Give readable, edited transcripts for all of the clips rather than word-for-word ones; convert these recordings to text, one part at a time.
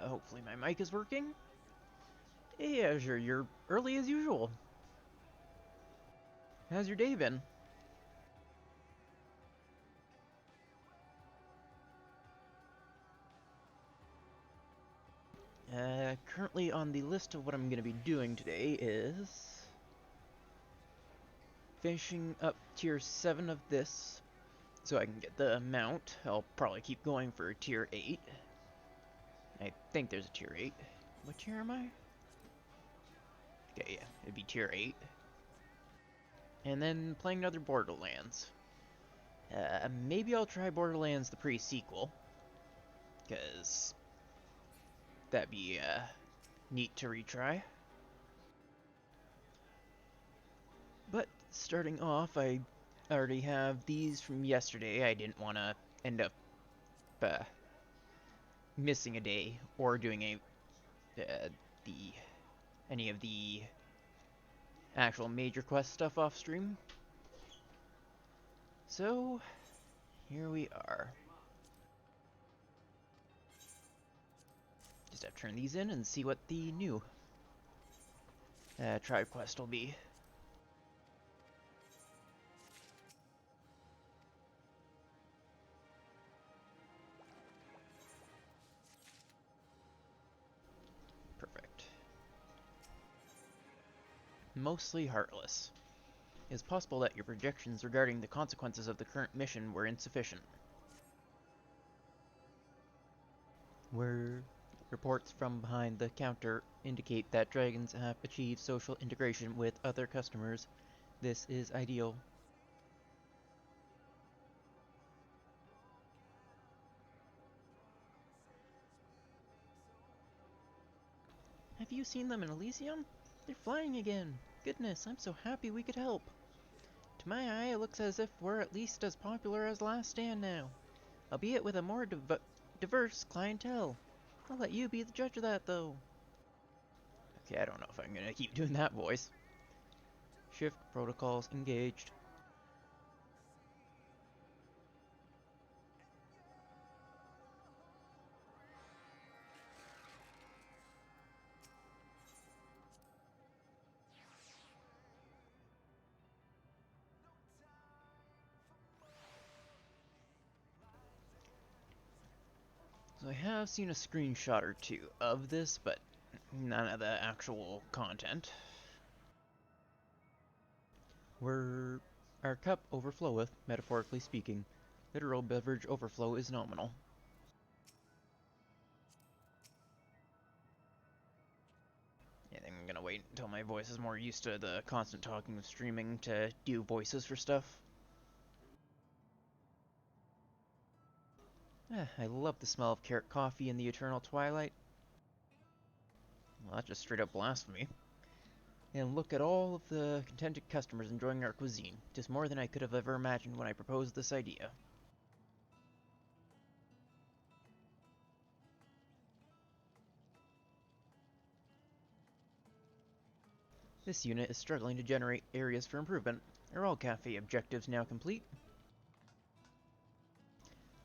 Hopefully my mic is working. Yeah, sure, you're early as usual. How's your day been? Currently on the list of what I'm going to be doing today is finishing up tier 7 of this so I can get the mount. I'll probably keep going for tier 8. I think there's a tier 8. What tier am I? Okay, yeah, it'd be tier 8. And then playing another Borderlands. Maybe I'll try Borderlands the pre-sequel, because that'd be neat to retry. But starting off, I already have these from yesterday. I didn't want to end up uh, missing a day or doing the any of the actual major quest stuff off stream. So here we are. Just have to turn these in and see what the new tribe quest will be. Perfect. Mostly heartless. It is possible that your projections regarding the consequences of the current mission were insufficient. Where reports from behind the counter indicate that dragons have achieved social integration with other customers. This is ideal. Have you seen them in Elysium? They're flying again. Goodness, I'm so happy we could help. To my eye, it looks as if we're at least as popular as Last Stand now, albeit with a more diverse clientele. I'll let you be the judge of that, though. Okay, I don't know if I'm gonna keep doing that voice. Shift protocols engaged. So I have seen a screenshot or two of this, but none of the actual content. Where our cup overfloweth, metaphorically speaking. Literal beverage overflow is nominal. I think I'm gonna wait until my voice is more used to the constant talking of streaming to do voices for stuff. I love the smell of carrot coffee in the eternal twilight. Well, that's just straight up blasphemy. And look at all of the contented customers enjoying our cuisine. Just more than I could have ever imagined when I proposed this idea. This unit is struggling to generate areas for improvement. Are all cafe objectives now complete?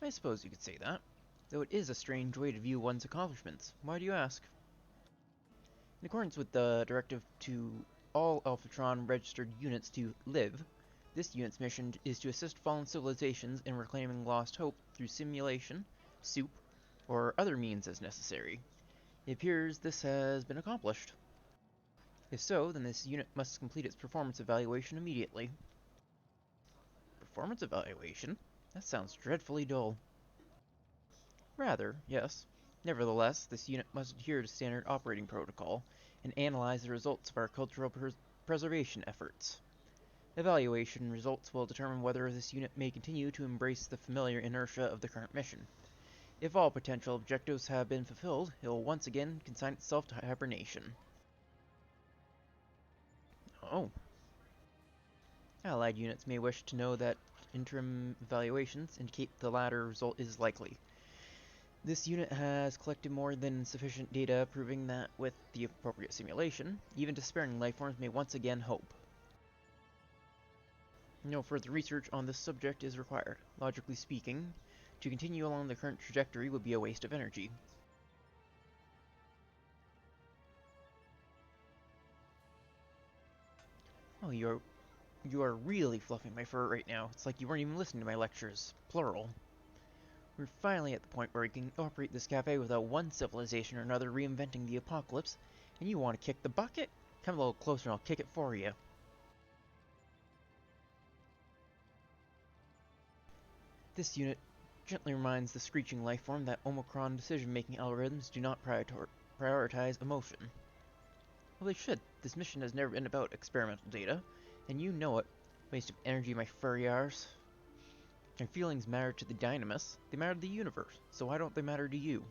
I suppose you could say that, though it is a strange way to view one's accomplishments. Why do you ask? In accordance with the directive to all Alphatron registered units to live, this unit's mission is to assist fallen civilizations in reclaiming lost hope through simulation, soup, or other means as necessary. It appears this has been accomplished. If so, then this unit must complete its performance evaluation immediately. Performance evaluation? That sounds dreadfully dull. Rather, yes. Nevertheless, this unit must adhere to standard operating protocol and analyze the results of our cultural preservation efforts. Evaluation results will determine whether this unit may continue to embrace the familiar inertia of the current mission. If all potential objectives have been fulfilled, it will once again consign itself to hibernation. Oh. Allied units may wish to know that interim evaluations indicate the latter result is likely. This unit has collected more than sufficient data proving that with the appropriate simulation, even despairing lifeforms may once again hope. No further research on this subject is required. Logically speaking, to continue along the current trajectory would be a waste of energy. Oh, you are really fluffing my fur right now. It's like you weren't even listening to my lectures. Plural. We're finally at the point where we can operate this cafe without one civilization or another reinventing the apocalypse, and you want to kick the bucket? Come a little closer and I'll kick it for you. This unit gently reminds the screeching lifeform that Omicron decision-making algorithms do not prioritize emotion. Well, they should. This mission has never been about experimental data, and you know it. Waste of energy, my furry arse. My feelings matter to the Dynamis. They matter to the universe, so why don't they matter to you?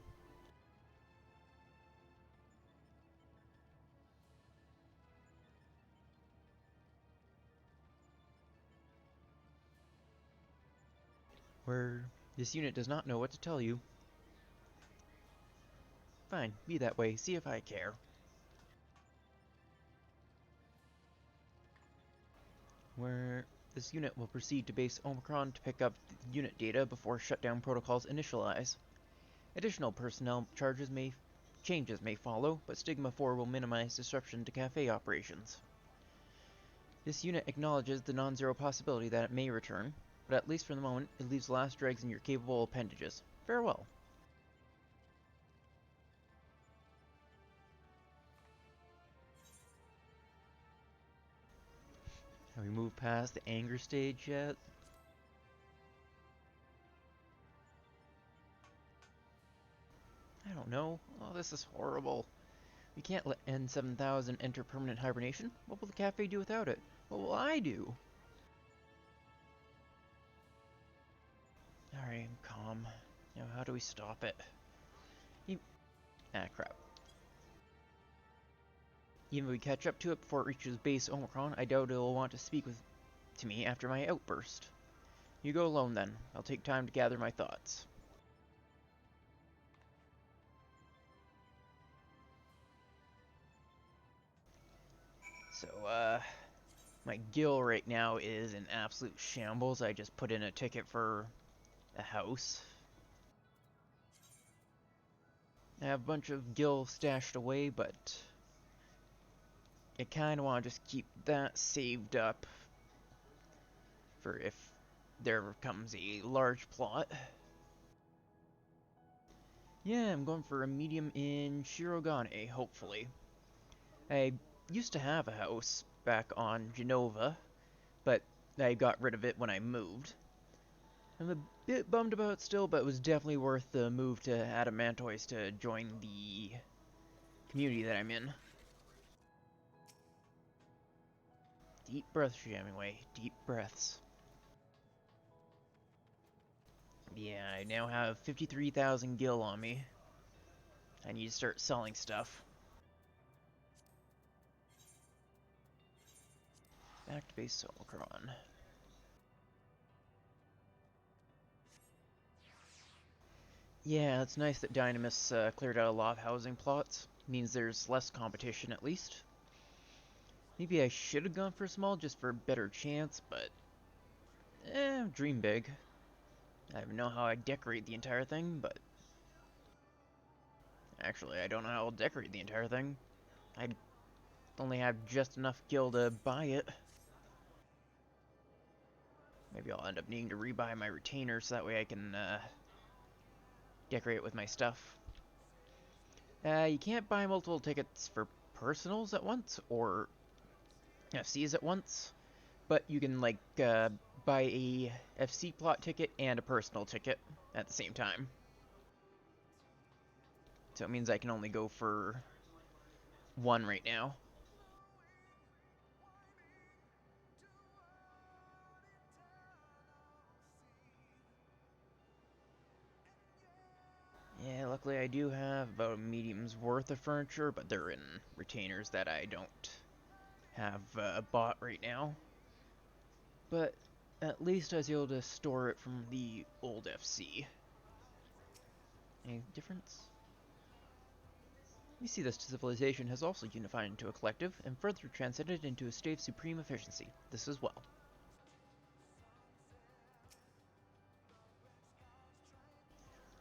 Where this unit does not know what to tell you. Fine, be that way. See if I care. Where this unit will proceed to base Omicron to pick up the unit data before shutdown protocols initialize. Additional personnel changes may follow, but Stigma 4 will minimize disruption to cafe operations. This unit acknowledges the non-zero possibility that it may return, but at least for the moment, it leaves the last dregs in your capable appendages. Farewell. Have we moved past the anger stage yet? I don't know. Oh, this is horrible. We can't let N7000 enter permanent hibernation. What will the cafe do without it? What will I do? Alright, I'm calm. Now, how do we stop it? Crap. Even if we catch up to it before it reaches base Omicron, I doubt it'll want to speak to me after my outburst. You go alone then. I'll take time to gather my thoughts. So, my gill right now is in absolute shambles. I just put in a ticket for a house. I have a bunch of gill stashed away, but I kind of want to just keep that saved up for if there comes a large plot. Yeah, I'm going for a medium in Shirogane, hopefully. I used to have a house back on Genova, but I got rid of it when I moved. I'm a bit bummed about it still, but it was definitely worth the move to Adamantois to join the community that I'm in. Deep breaths, Hemingway. Deep breaths. Yeah, I now have 53,000 gil on me. I need to start selling stuff. Back to base Omicron. Yeah, it's nice that Dynamis cleared out a lot of housing plots. Means there's less competition at least. Maybe I should have gone for small just for a better chance, but dream big. I don't know how I'd decorate the entire thing, but actually I don't know how I'll decorate the entire thing. I only have just enough gil to buy it. Maybe I'll end up needing to rebuy my retainer so that way I can decorate with my stuff. You can't buy multiple tickets for personals at once or FCs at once, but you can like buy a FC plot ticket and a personal ticket at the same time. So it means I can only go for one right now. Yeah, luckily I do have about a medium's worth of furniture, but they're in retainers that I don't have bought right now. But at least I was able to store it from the old FC. Any difference? We see this civilization has also unified into a collective and further transcended into a state of supreme efficiency. This as well.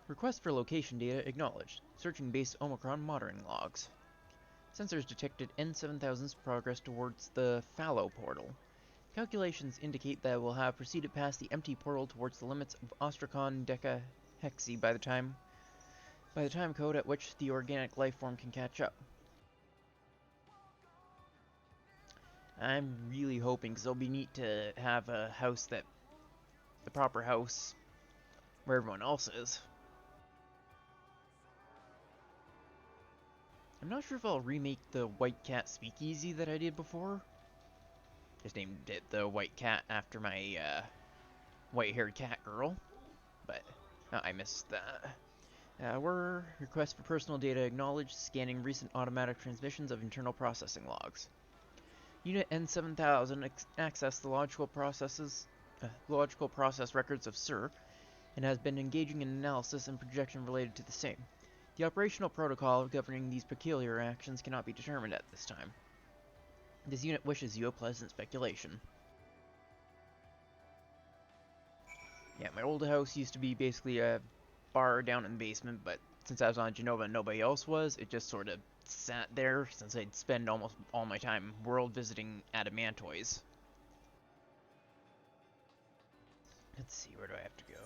Request for location data acknowledged. Searching base Omicron monitoring logs. Sensors detected N7000's progress towards the Fallow portal. Calculations indicate that it will have proceeded past the empty portal towards the limits of Ostrakon Deca Hexi by the time code at which the organic life form can catch up. I'm really hoping, because it'll be neat to have a house that, the proper house, where everyone else is. I'm not sure if I'll remake the White Cat Speakeasy that I did before. Just named it the White Cat after my white-haired cat girl, but I missed that. Were request for personal data acknowledged, scanning recent automatic transmissions of internal processing logs. Unit N7000 accessed the logical process records of Sir, and has been engaging in analysis and projection related to the same. The operational protocol governing these peculiar actions cannot be determined at this time. This unit wishes you a pleasant speculation. Yeah, my old house used to be basically a bar down in the basement, but since I was on Genova and nobody else was, it just sort of sat there since I'd spend almost all my time world visiting Adamantoids. Let's see, where do I have to go?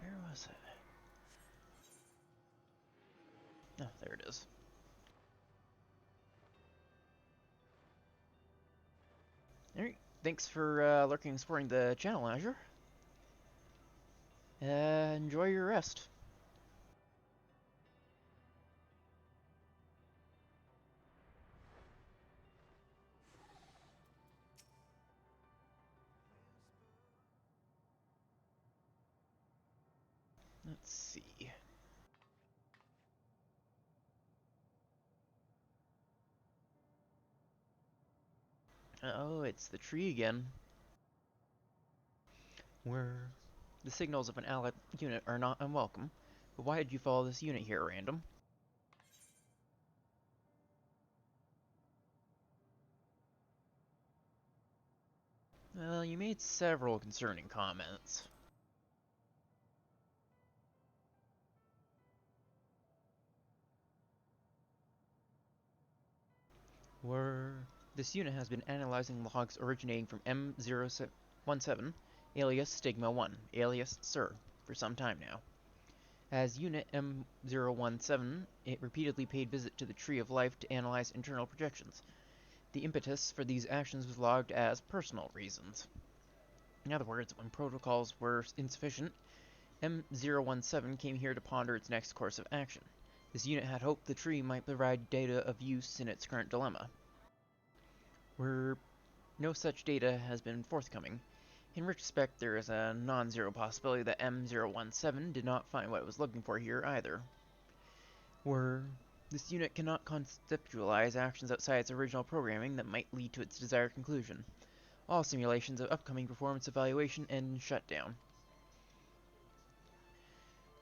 Where was it? Oh, there it is. Alright, thanks for lurking and supporting the channel, Azure. Enjoy your rest. Let's see. Oh, it's the tree again. Where the signals of an allied unit are not unwelcome. But why did you follow this unit here, random? Well, you made several concerning comments. Where this unit has been analyzing logs originating from M017, alias Stigma 1, alias Sir, for some time now. As Unit M017, it repeatedly paid visit to the Tree of Life to analyze internal projections. The impetus for these actions was logged as personal reasons. In other words, when protocols were insufficient, M017 came here to ponder its next course of action. This unit had hoped the tree might provide data of use in its current dilemma. Where no such data has been forthcoming. In retrospect, there is a non-zero possibility that M017 did not find what it was looking for here either. Where this unit cannot conceptualize actions outside its original programming that might lead to its desired conclusion. All simulations of upcoming performance evaluation end in shutdown.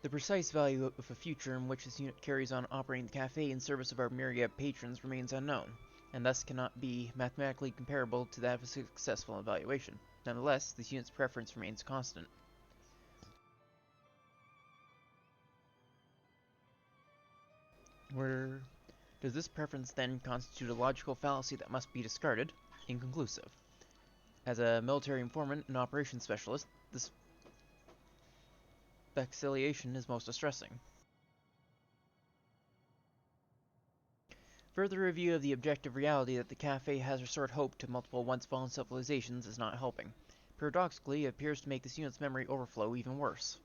The precise value of a future in which this unit carries on operating the cafe in service of our myriad patrons remains unknown, and thus cannot be mathematically comparable to that of a successful evaluation. Nonetheless, this unit's preference remains constant. Where does this preference then constitute a logical fallacy that must be discarded? Inconclusive. As a military informant and operations specialist, this vacillation is most distressing. Further review of the objective reality that the cafe has restored hope to multiple once-fallen civilizations is not helping. Paradoxically, it appears to make this unit's memory overflow even worse.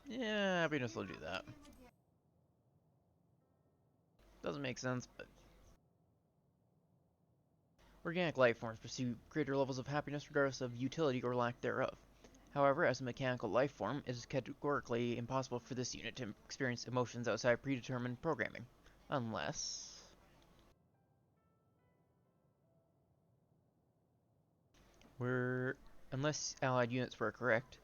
Yeah, happiness will do that. Doesn't make sense, but... Organic life forms pursue greater levels of happiness regardless of utility or lack thereof. However, as a mechanical life form, it is categorically impossible for this unit to experience emotions outside predetermined programming. Unless... Unless allied units were correct,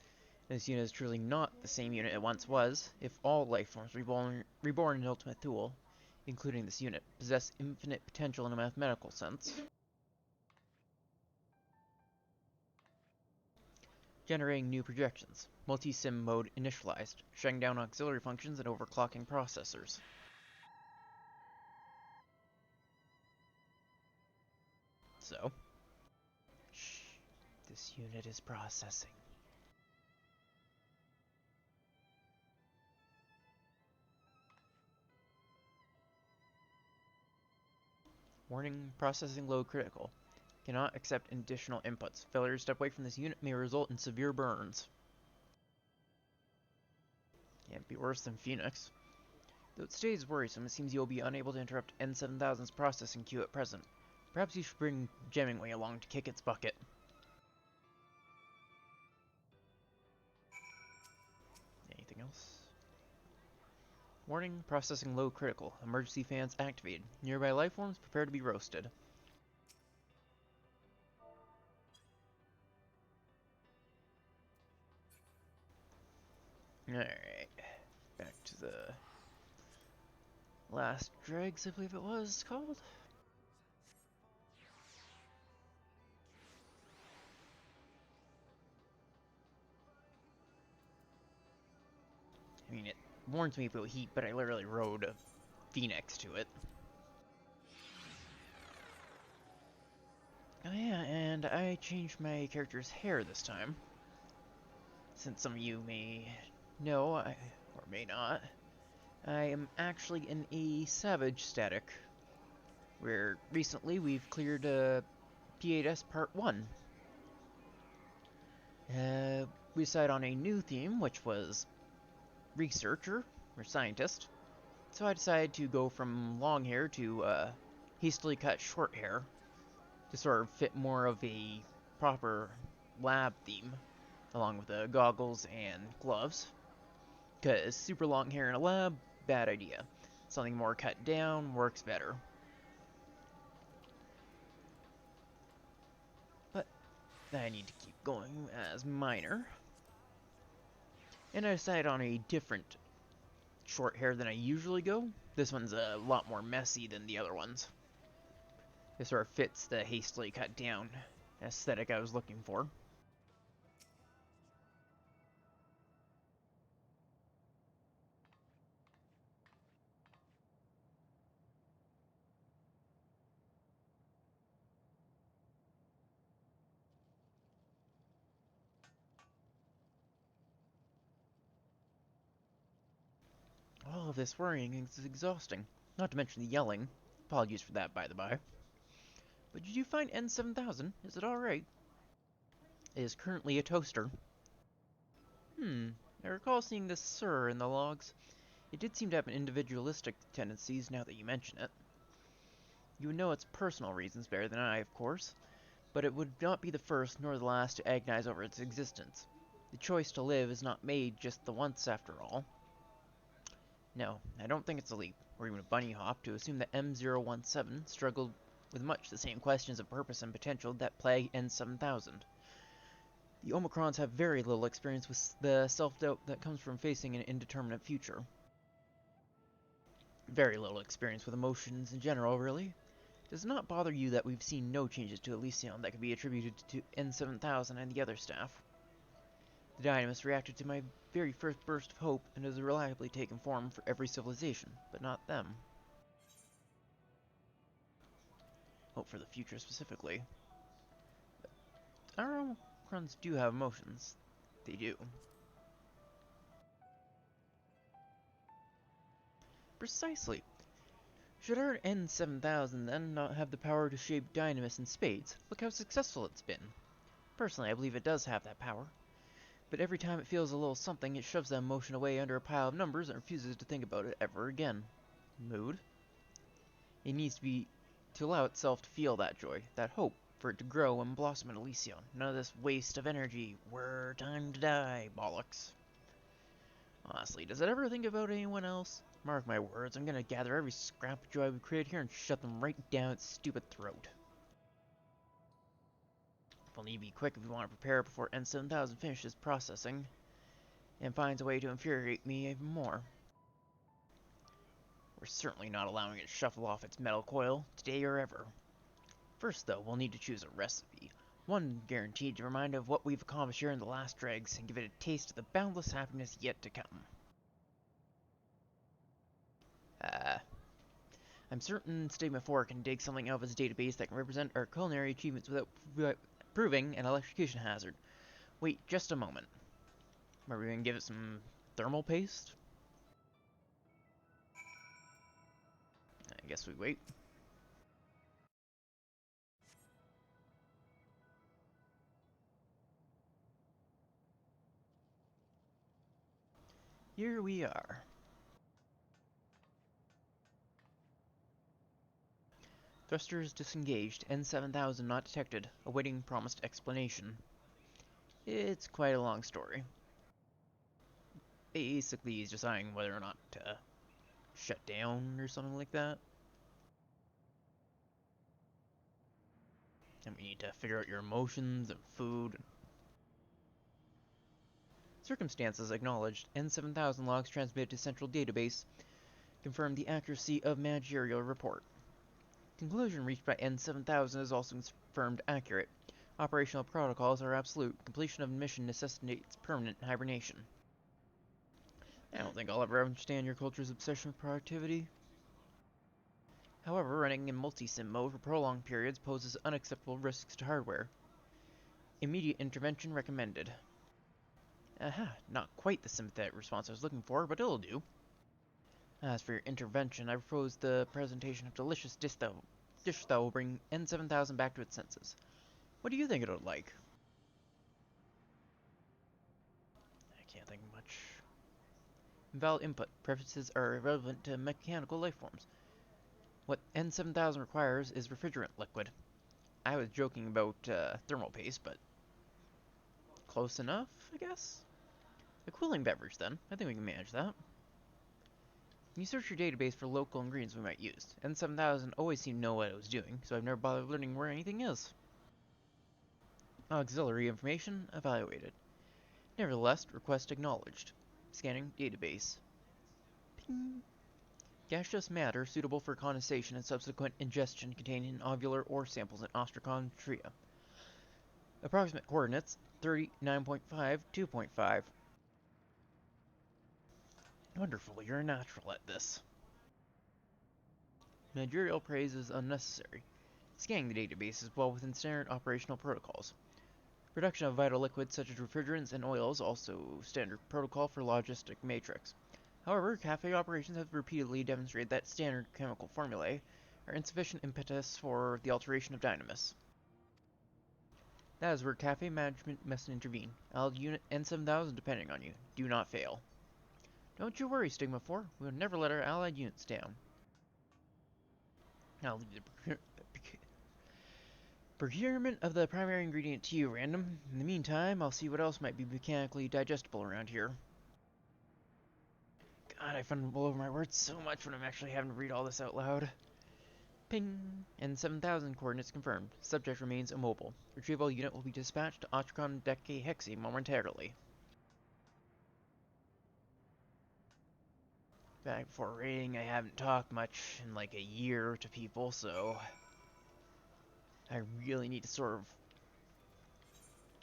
this unit is truly not the same unit it once was. If all life forms reborn in Ultimate Thule, including this unit, possess infinite potential in a mathematical sense, Generating new projections. Multi-sim mode initialized. Shutting down auxiliary functions and overclocking processors. So, shh, this unit is processing. Warning, processing load critical. Cannot accept additional inputs. Failure to step away from this unit may result in severe burns. Can't be worse than Phoenix. Though it stays worrisome, it seems you'll be unable to interrupt N7000's processing queue at present. Perhaps you should bring Gemingway along to kick its bucket. Anything else? Warning, processing low critical. Emergency fans activated. Nearby lifeforms prepare to be roasted. Alright. Back to the last dregs, I believe it was called. I mean, it warns me about heat, but I literally rode a Phoenix to it. Oh yeah, and I changed my character's hair this time. Since some of you may know, or may not, I am actually in a Savage static, where recently we've cleared P8S Part 1. We decided on a new theme, which was researcher, or scientist, so I decided to go from long hair to hastily cut short hair, to sort of fit more of a proper lab theme, along with the goggles and gloves. Because super long hair in a lab, bad idea. Something more cut down works better. But I need to keep going as minor. And I decided on a different short hair than I usually go. This one's a lot more messy than the other ones. It sort of fits the hastily cut down aesthetic I was looking for. All of this worrying is exhausting. Not to mention the yelling. Apologies for that, by the by. But did you find N7000? Is it alright? It is currently a toaster. I recall seeing this "sir" in the logs. It did seem to have individualistic tendencies now that you mention it. You would know its personal reasons better than I, of course, but it would not be the first nor the last to agonize over its existence. The choice to live is not made just the once, after all. No, I don't think it's a leap, or even a bunny hop, to assume that M017 struggled with much the same questions of purpose and potential that plague N7000. The Omicrons have very little experience with the self-doubt that comes from facing an indeterminate future. Very little experience with emotions in general, really. Does it not bother you that we've seen no changes to Elysion that could be attributed to N7000 and the other staff? The Dynamis reacted to my very first burst of hope and has reliably taken form for every civilization, but not them. Hope for the future specifically. Our Omicrons do have emotions. They do. Precisely. Should our N7000 then not have the power to shape Dynamis in spades? Look how successful it's been. Personally, I believe it does have that power. But every time it feels a little something, it shoves that emotion away under a pile of numbers and refuses to think about it ever again. Mood? It needs to allow itself to feel that joy, that hope, for it to grow and blossom in Elysion. None of this waste of energy, we're time to die, bollocks. Honestly, does it ever think about anyone else? Mark my words, I'm gonna gather every scrap of joy we created here and shove them right down its stupid throat. We'll need to be quick if we want to prepare before N7000 finishes processing and finds a way to infuriate me even more. We're certainly not allowing it to shuffle off its metal coil, today or ever. First, though, we'll need to choose a recipe. One guaranteed to remind of what we've accomplished here in the last dregs and give it a taste of the boundless happiness yet to come. Uh, I'm certain Stigma 4 can dig something out of its database that can represent our culinary achievements without proving an electrocution hazard. Wait just a moment. Are we going to give it some thermal paste? I guess we wait. Here we are. Thrusters disengaged, N7000 not detected, awaiting promised explanation. It's quite a long story. Basically, he's deciding whether or not to shut down or something like that. And we need to figure out your emotions and food. Circumstances acknowledged. N7000 logs transmitted to central database confirm the accuracy of managerial report. Conclusion reached by N7000 is also confirmed accurate. Operational protocols are absolute. Completion of mission necessitates permanent hibernation. I don't think I'll ever understand your culture's obsession with productivity. However, running in multi-sim mode for prolonged periods poses unacceptable risks to hardware. Immediate intervention recommended. Aha, not quite the sympathetic response I was looking for, but it'll do. As for your intervention, I propose the presentation of delicious dish that will bring N7000 back to its senses. What do you think it'll like? I can't think much. Invalid input. Preferences are irrelevant to mechanical lifeforms. What N7000 requires is refrigerant liquid. I was joking about thermal paste, but close enough, I guess? A cooling beverage, then. I think we can manage that. You search your database for local ingredients we might use. N7000 always seemed to know what it was doing, so I've never bothered learning where anything is. Auxiliary information evaluated. Nevertheless, request acknowledged. Scanning database. Ping. Gaseous matter suitable for condensation and subsequent ingestion contained in ovular ore samples in Ostracontria. Approximate coordinates 39.5, 2.5. Wonderful, you're a natural at this. Managerial praise is unnecessary. Scanning the database is well within standard operational protocols. Production of vital liquids such as refrigerants and oils also standard protocol for logistic matrix. However, cafe operations have repeatedly demonstrated that standard chemical formulae are insufficient impetus for the alteration of dynamis. That is where cafe management must intervene. I'll unit N7000 depending on you. Do not fail. Don't you worry, Stigma 4. We will never let our allied units down. I'll leave the procurement of the primary ingredient to you, Random. In the meantime, I'll see what else might be mechanically digestible around here. God, I fumble over my words so much when I'm actually having to read all this out loud. Ping! N7000 coordinates confirmed. Subject remains immobile. Retrieval unit will be dispatched to Otricon Deke Hexi momentarily. Back before raiding, I haven't talked much in like a year to people, so I really need to sort of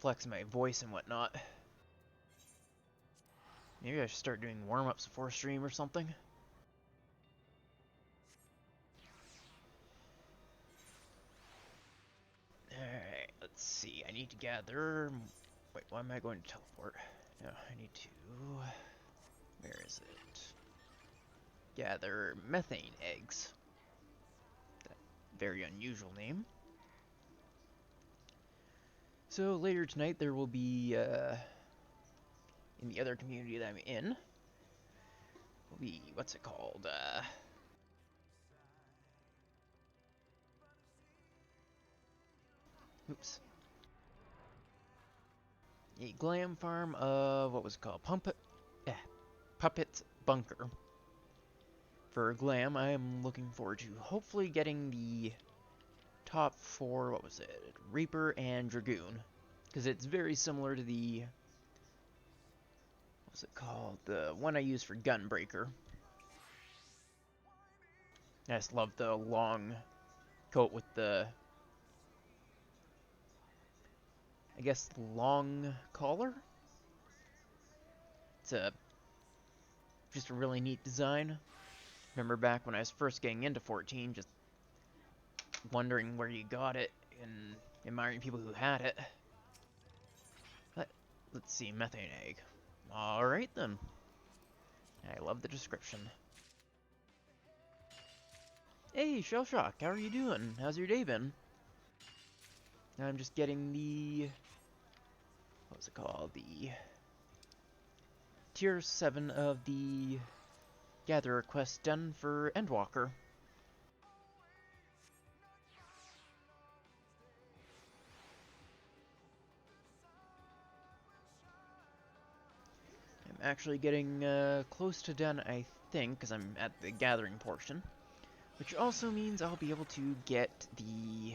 flex my voice and whatnot. Maybe I should start doing warm-ups before stream or something. Alright, let's see. I need to gather... Wait, why am I going to teleport? No, I need to... Where is it? Gather methane eggs. That very unusual name. So later tonight there will be, in the other community that I'm in, will be, what's it called? Oops. A glam farm of, what was it called? Puppet's Bunker. For glam, I am looking forward to hopefully getting the top 4, what was it? Reaper and Dragoon. Because it's very similar to the, what's it called? The one I use for Gunbreaker. I just love the long coat with the I guess, long collar. It's just a really neat design. Remember back when I was first getting into 14, just wondering where you got it and admiring people who had it. Let's see, methane egg. Alright then. I love the description. Hey, Shellshock, how are you doing? How's your day been? I'm just getting the... what's it called? The... Tier 7 of the Gatherer quest done for Endwalker. I'm actually getting close to done, I think, because I'm at the gathering portion. Which also means I'll be able to get the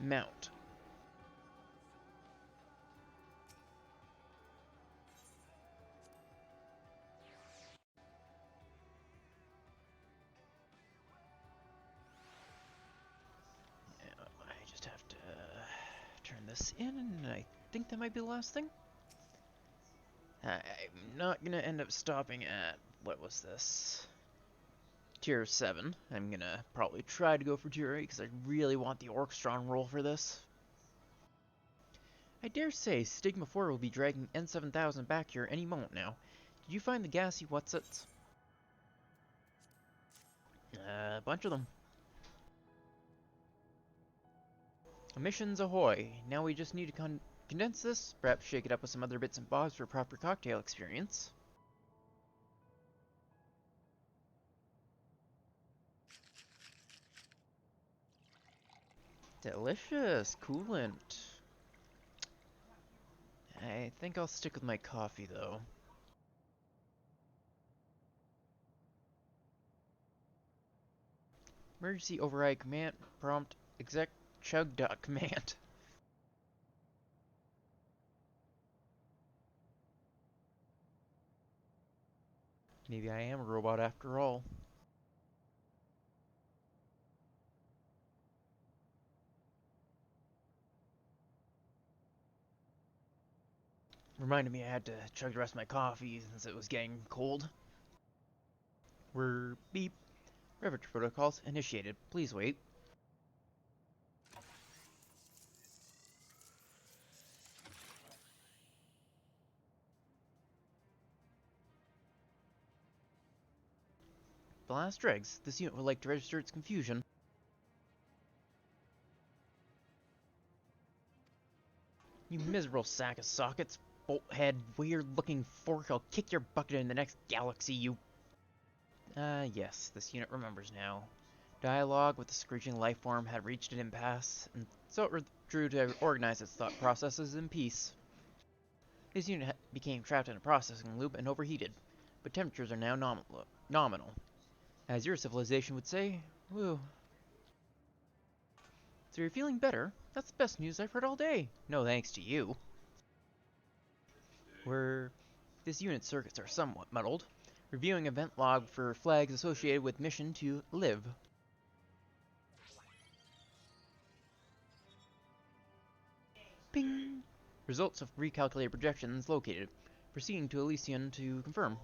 mount. I just have to turn this in, and I think that might be the last thing. I'm not gonna end up stopping at, what was this? Tier 7. I'm gonna probably try to go for Tier 8, because I really want the Orchestron roll for this. I dare say Stigma 4 will be dragging N7000 back here any moment now. Did you find the gassy whatsits? A bunch of them. Emissions ahoy! Now we just need to condense this, perhaps shake it up with some other bits and bobs for a proper cocktail experience. Delicious! Coolant! I think I'll stick with my coffee, though. Emergency override command prompt exec chug.command. Maybe I am a robot after all. Reminded me I had to chug the rest of my coffee since it was getting cold. We're beep. Beverage protocols initiated. Please wait. Blast dregs. This unit would like to register its confusion. You miserable sack of sockets. Bolt-head, weird-looking fork. I'll kick your bucket in the next galaxy, you... yes, this unit remembers now. Dialogue with the screeching lifeform had reached an impasse, and so it withdrew to organize its thought processes in peace. This unit became trapped in a processing loop and overheated, but temperatures are now nominal. As your civilization would say, woo. So you're feeling better? That's the best news I've heard all day. No thanks to you. This unit's circuits are somewhat muddled. Reviewing event log for flags associated with mission to live. Ping! Results of recalculated projections located. Proceeding to Elysian to confirm.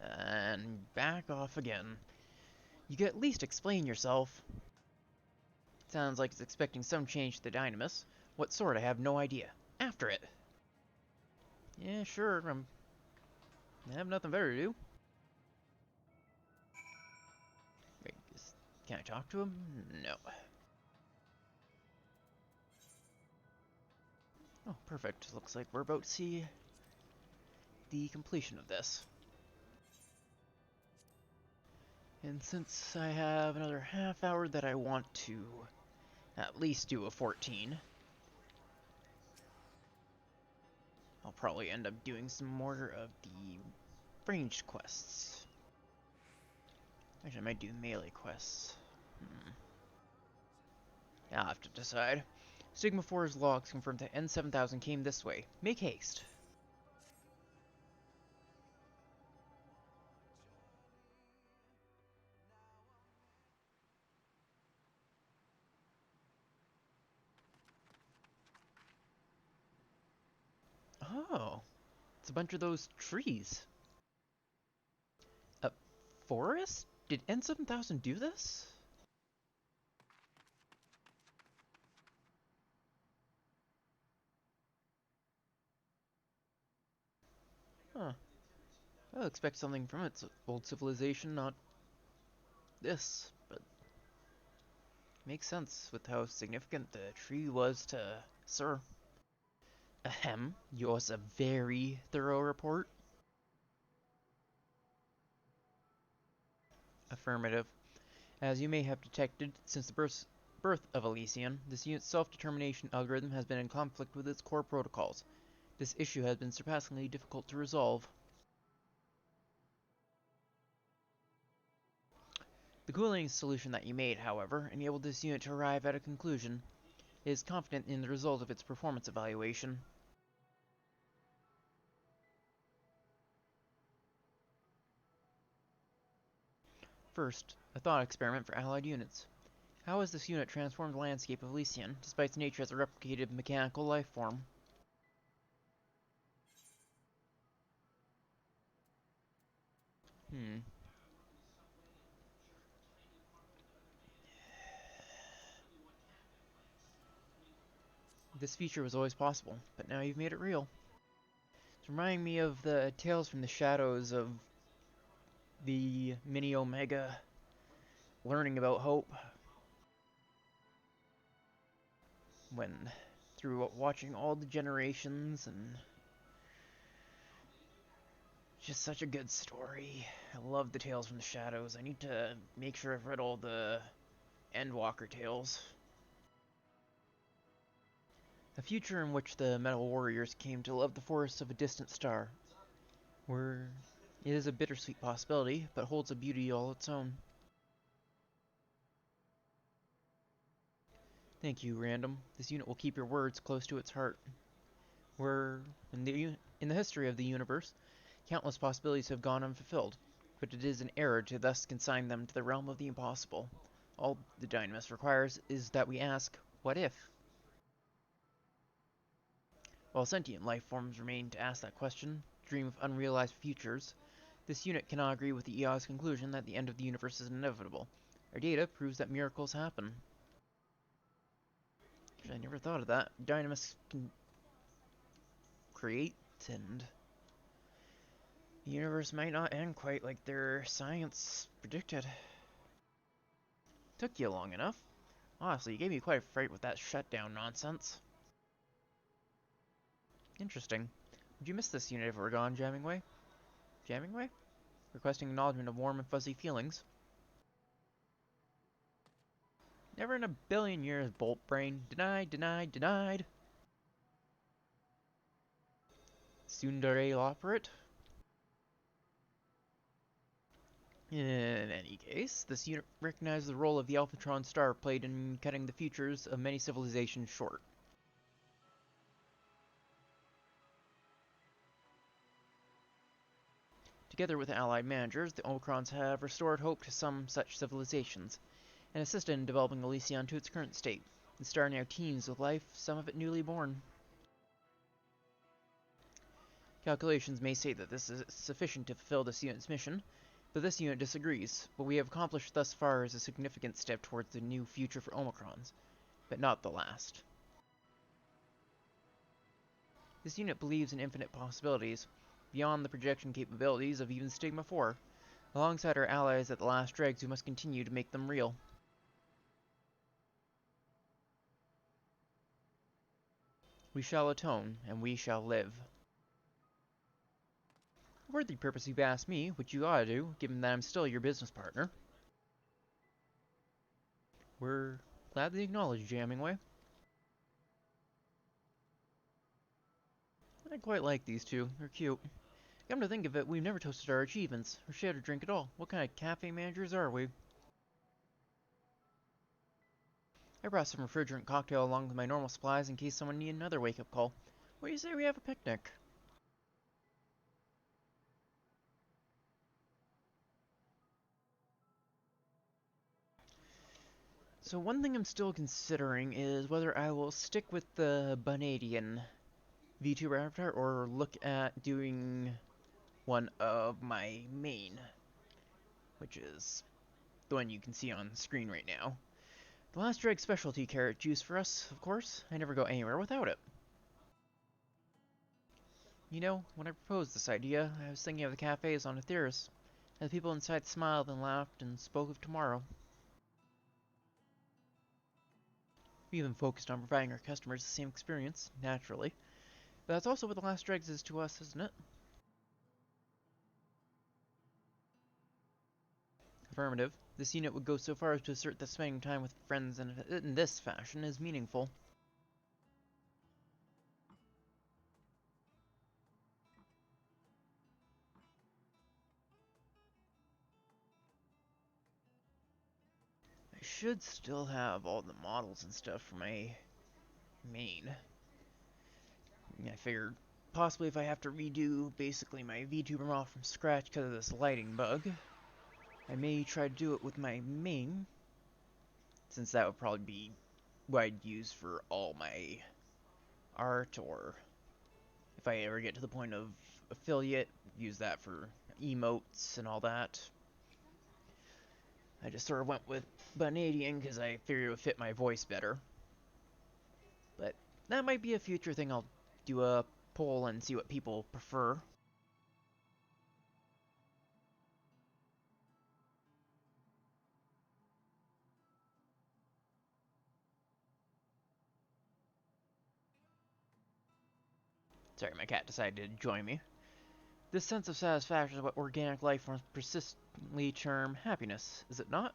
And back off again. You could at least explain yourself. Sounds like it's expecting some change to the Dynamis. What sort? I have no idea. After it. Yeah, sure. I have nothing better to do. Wait, can I talk to him? No. Oh, perfect. Looks like we're about to see the completion of this. And since I have another half hour that I want to at least do a 14, I'll probably end up doing some more of the ranged quests. Actually, I might do melee quests. I'll have to decide. Sigma 4's logs confirm that N7000 came this way. Make haste. Oh, it's a bunch of those trees. A forest? Did N7000 do this? Huh. I expect something from its old civilization, not this, but makes sense with how significant the tree was to Sir. Ahem, yours a very thorough report? Affirmative. As you may have detected, since the birth of Elysian, this unit's self-determination algorithm has been in conflict with its core protocols. This issue has been surpassingly difficult to resolve. The cooling solution that you made, however, enabled this unit to arrive at a conclusion. It is confident in the result of its performance evaluation. First, a thought experiment for allied units. How has this unit transformed the landscape of Elysian, despite its nature as a replicated mechanical life form? Hmm. This feature was always possible, but now you've made it real. It's reminding me of the tales from the shadows of the mini Omega learning about hope when through watching all the generations and just such a good story. I love the tales from the shadows. I need to make sure I've read all the Endwalker tales. A future in which the Metal Warriors came to love the forests of a distant star, where it is a bittersweet possibility, but holds a beauty all its own. Thank you, Random. This unit will keep your words close to its heart. Where, in the history of the universe, countless possibilities have gone unfulfilled, but it is an error to thus consign them to the realm of the impossible. All the Dynamis requires is that we ask, what if? While sentient life forms remain to ask that question, dream of unrealized futures, this unit cannot agree with the EO's conclusion that the end of the universe is inevitable. Our data proves that miracles happen. I never thought of that. Dynamis can create, and the universe might not end quite like their science predicted. Took you long enough. Honestly, you gave me quite a fright with that shutdown nonsense. Interesting. Would you miss this unit if it were gone, Jammingway? Jammingway? Requesting acknowledgement of warm and fuzzy feelings. Never in a billion years, Bolt Brain. Denied, denied, denied. Tsundere operate. In any case, this unit recognizes the role of the Alphatron star played in cutting the futures of many civilizations short. Together with allied managers, the Omicrons have restored hope to some such civilizations, and assisted in developing Elysian to its current state. The star now teems with life, some of it newly born. Calculations may say that this is sufficient to fulfill this unit's mission, but this unit disagrees. What we have accomplished thus far is a significant step towards the new future for Omicrons, but not the last. This unit believes in infinite possibilities, beyond the projection capabilities of even Stigma 4, alongside our allies at the last dregs who must continue to make them real. We shall atone, and we shall live. A worthy purpose you've asked me, which you ought to do, given that I'm still your business partner. We're gladly acknowledged, Jammingway. I quite like these two. They're cute. Come to think of it, we've never toasted our achievements, or shared a drink at all. What kind of cafe managers are we? I brought some refrigerant cocktail along with my normal supplies in case someone needed another wake-up call. What do you say we have a picnic? So one thing I'm still considering is whether I will stick with the Bunadian VTuber avatar or look at doing one of my main, which is the one you can see on screen right now. The last drag specialty carrot juice for us, of course. I never go anywhere without it. You know, when I proposed this idea, I was thinking of the cafes on Aetheris. And the people inside smiled and laughed and spoke of tomorrow. We even focused on providing our customers the same experience, naturally. But that's also what the last dregs is to us, isn't it? Affirmative. This unit would go so far as to assert that spending time with friends in this fashion is meaningful. I should still have all the models and stuff for my main. I figured possibly if I have to redo basically my VTuber model from scratch because of this lighting bug, I may try to do it with my main, since that would probably be what I'd use for all my art, or if I ever get to the point of affiliate, use that for emotes and all that. I just sort of went with Bunadian because I figured it would fit my voice better. But that might be a future thing. I'll do a poll and see what people prefer. Sorry, my cat decided to join me. This sense of satisfaction is what organic life forms persistently term happiness, is it not?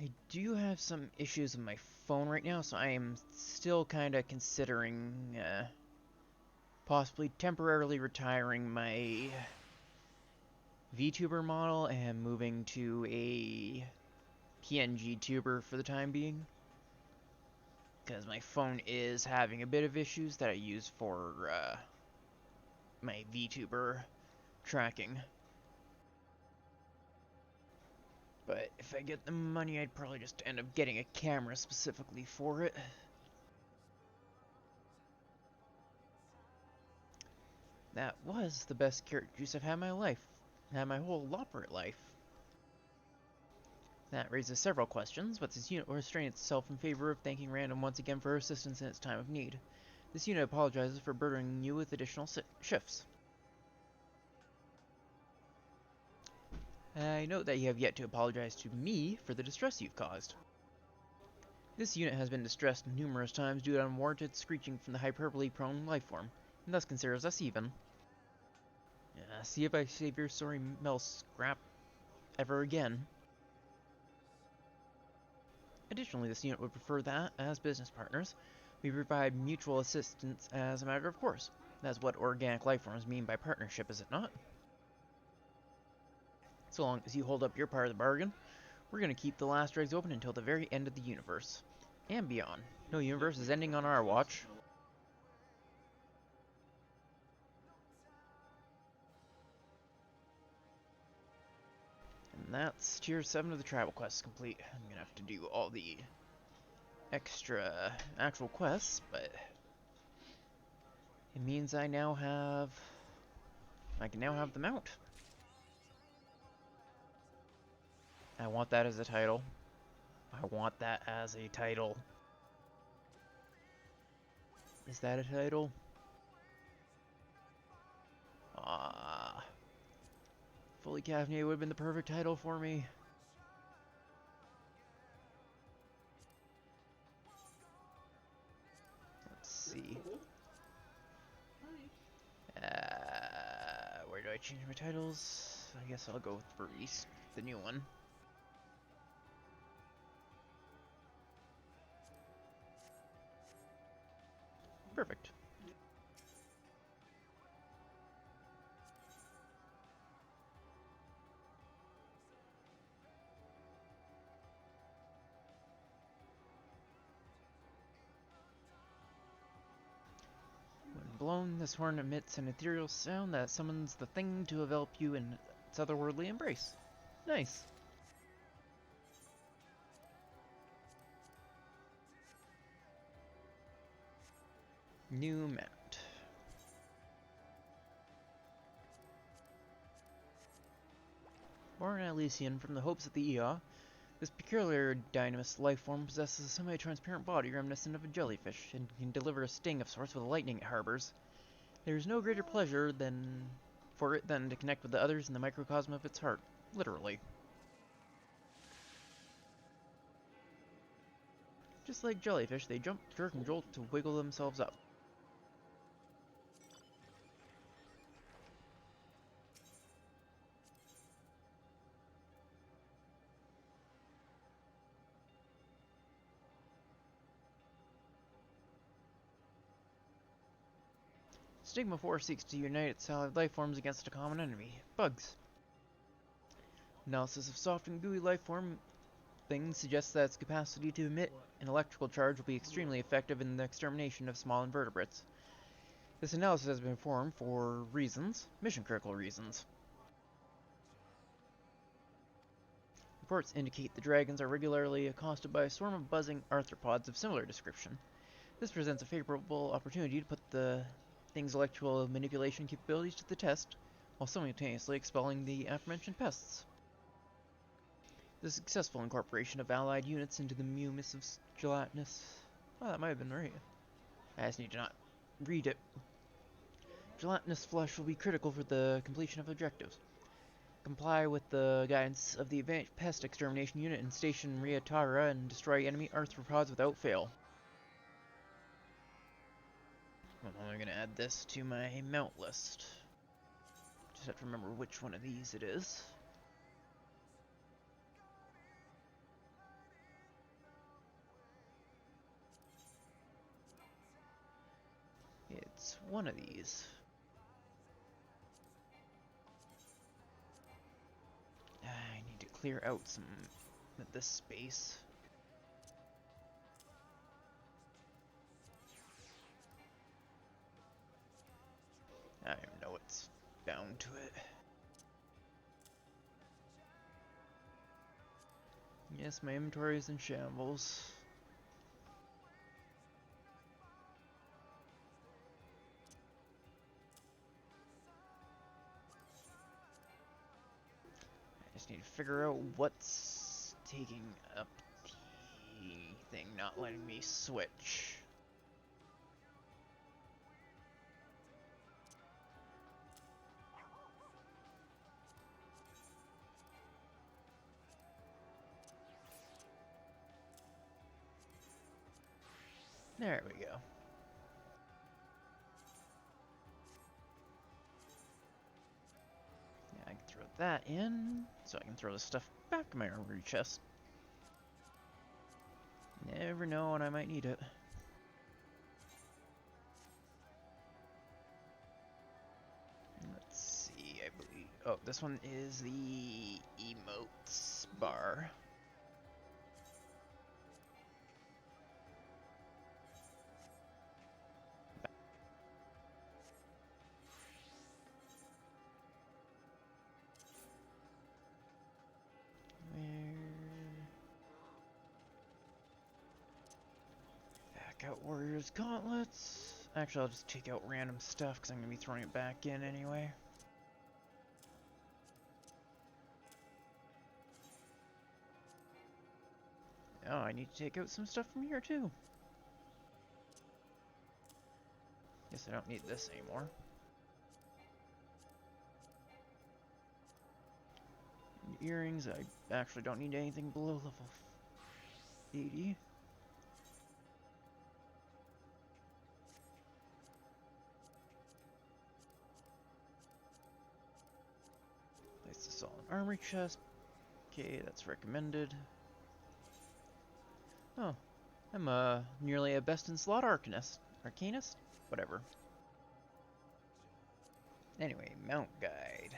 I do have some issues with my phone right now, so I am still kind of considering possibly temporarily retiring my VTuber model and moving to a PNG tuber for the time being. Because my phone is having a bit of issues that I use for my VTuber tracking. But if I get the money, I'd probably just end up getting a camera specifically for it. That was the best carrot juice I've had in my life. Had my whole Loprit life. That raises several questions. What's this unit restrain itself in favor of thanking Random once again for her assistance in its time of need? This unit apologizes for burdening you with additional shifts. I note that you have yet to apologize to me for the distress you've caused. This unit has been distressed numerous times due to unwarranted screeching from the hyperbole-prone lifeform, and thus considers us even. See if I save your sorry Mel scrap ever again. Additionally, this unit would prefer that, as business partners, we provide mutual assistance as a matter of course. That's what organic lifeforms mean by partnership, is it not? So long as you hold up your part of the bargain, we're going to keep the last dregs open until the very end of the universe. And beyond. No universe is ending on our watch. And that's tier 7 of the travel quests complete. I'm going to have to do all the extra actual quests, but it means I can now have the mount. I want that as a title. I want that as a title. Is that a title? Ah, fully caffeinated would have been the perfect title for me. Let's see. Where do I change my titles? I guess I'll go with Breeze, the new one. Perfect. blown, this horn emits an ethereal sound that summons the thing to envelop you in its otherworldly embrace. Nice. New mount. Born Elysian from the hopes of the Ea, this peculiar dynamous life form possesses a semi-transparent body reminiscent of a jellyfish, and can deliver a sting of sorts with the lightning it harbors. There is no greater pleasure for it than to connect with the others in the microcosm of its heart. Literally. Just like jellyfish, they jump, jerk, and jolt to wiggle themselves up. Stigma 4 seeks to unite its allied life forms against a common enemy, bugs. Analysis of soft and gooey life form things suggests that its capacity to emit an electrical charge will be extremely effective in the extermination of small invertebrates. This analysis has been performed for reasons, mission-critical reasons. Reports indicate the dragons are regularly accosted by a swarm of buzzing arthropods of similar description. This presents a favorable opportunity to put the thing's electrical manipulation capabilities to the test, while simultaneously expelling the aforementioned pests. The successful incorporation of allied units into the mumus of gelatinous... Oh, that might have been right. I just need to not read it. Gelatinous flesh will be critical for the completion of objectives. Comply with the guidance of the Advanced Pest Extermination Unit and station Riatara and destroy enemy arthropods without fail. I'm only going to add this to my mount list. Just have to remember which one of these it is. It's one of these. I need to clear out some of this space. I know it's bound to it. Yes, my inventory is in shambles. I just need to figure out what's taking up the thing, not letting me switch. There we go. Yeah, I can throw that in, so I can throw this stuff back in my armory chest. Never know when I might need it. Let's see, I believe... Oh, this one is the emotes bar. Back out Warrior's Gauntlets. Actually, I'll just take out random stuff because I'm going to be throwing it back in anyway. Oh, I need to take out some stuff from here too. Guess I don't need this anymore. Earrings, I actually don't need anything below level 80. Place this all in armory chest. Okay, that's recommended. Oh, I'm nearly a best in slot arcanist? Whatever. Anyway, mount guide.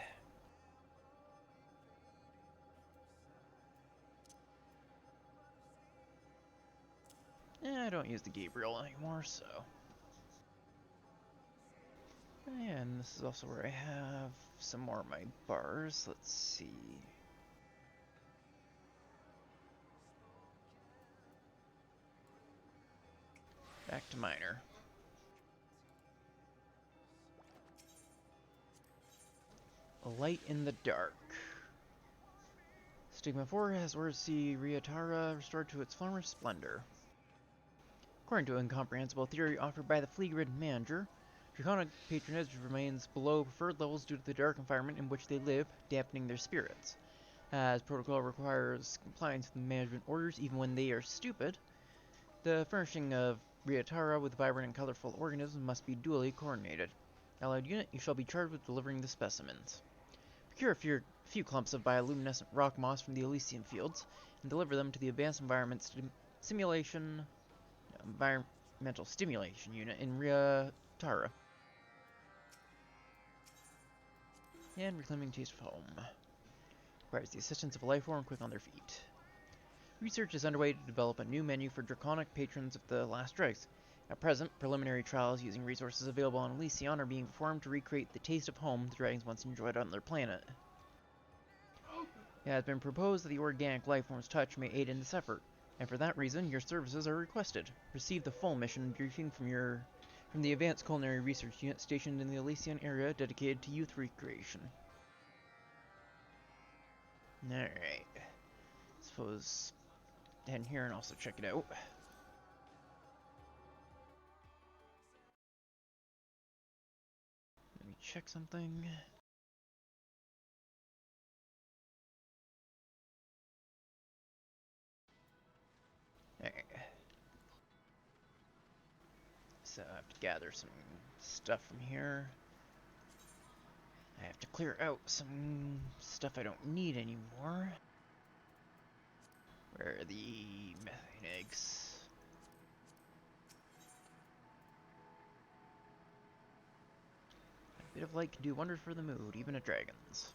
I don't use the Gabriel anymore, so... And this is also where I have some more of my bars. Let's see. Back to miner. A light in the dark. Stigma 4 has Ursi Riatara restored to its former splendor. According to an incomprehensible theory offered by the Fleegrid manager, Draconic patronage remains below preferred levels due to the dark environment in which they live, dampening their spirits. As protocol requires compliance with management orders even when they are stupid, the furnishing of Riatara with vibrant and colorful organisms must be duly coordinated. Allied unit, you shall be charged with delivering the specimens. Procure a few clumps of bioluminescent rock moss from the Elysian fields, and deliver them to the Advanced Environmental Stimulation Unit in Riatara. And reclaiming taste of home. Requires the assistance of a life form quick on their feet. Research is underway to develop a new menu for draconic patrons of the last dregs. At present, preliminary trials using resources available on Elysion are being performed to recreate the taste of home the dragons once enjoyed on their planet. It has been proposed that the organic lifeform's touch may aid in this effort, and for that reason, your services are requested. Receive the full mission briefing from the Advanced Culinary Research Unit stationed in the Elysian area dedicated to youth recreation. Alright. Suppose head in here and also check it out. Let me check something. Alright. So I have to gather some stuff from here. I have to clear out some stuff I don't need anymore. Where are the methane eggs? A bit of light can do wonders for the mood, even at dragons.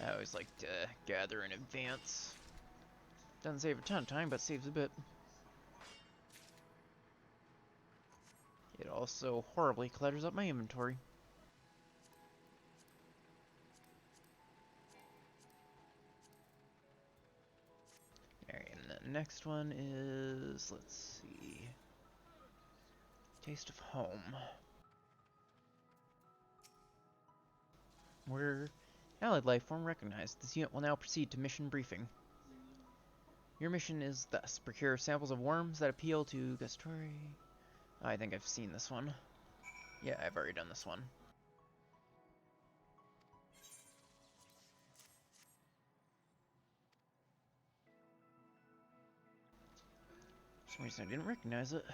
I always like to gather in advance. Doesn't save a ton of time, but saves a bit. It also horribly clutters up my inventory. Alright, and the next one is, let's see, Taste of Home. Where allied life form recognized. This unit will now proceed to mission briefing. Your mission is thus: procure samples of worms that appeal to gustatory. I think I've seen this one. Yeah, I've already done this one. For some reason I didn't recognize it.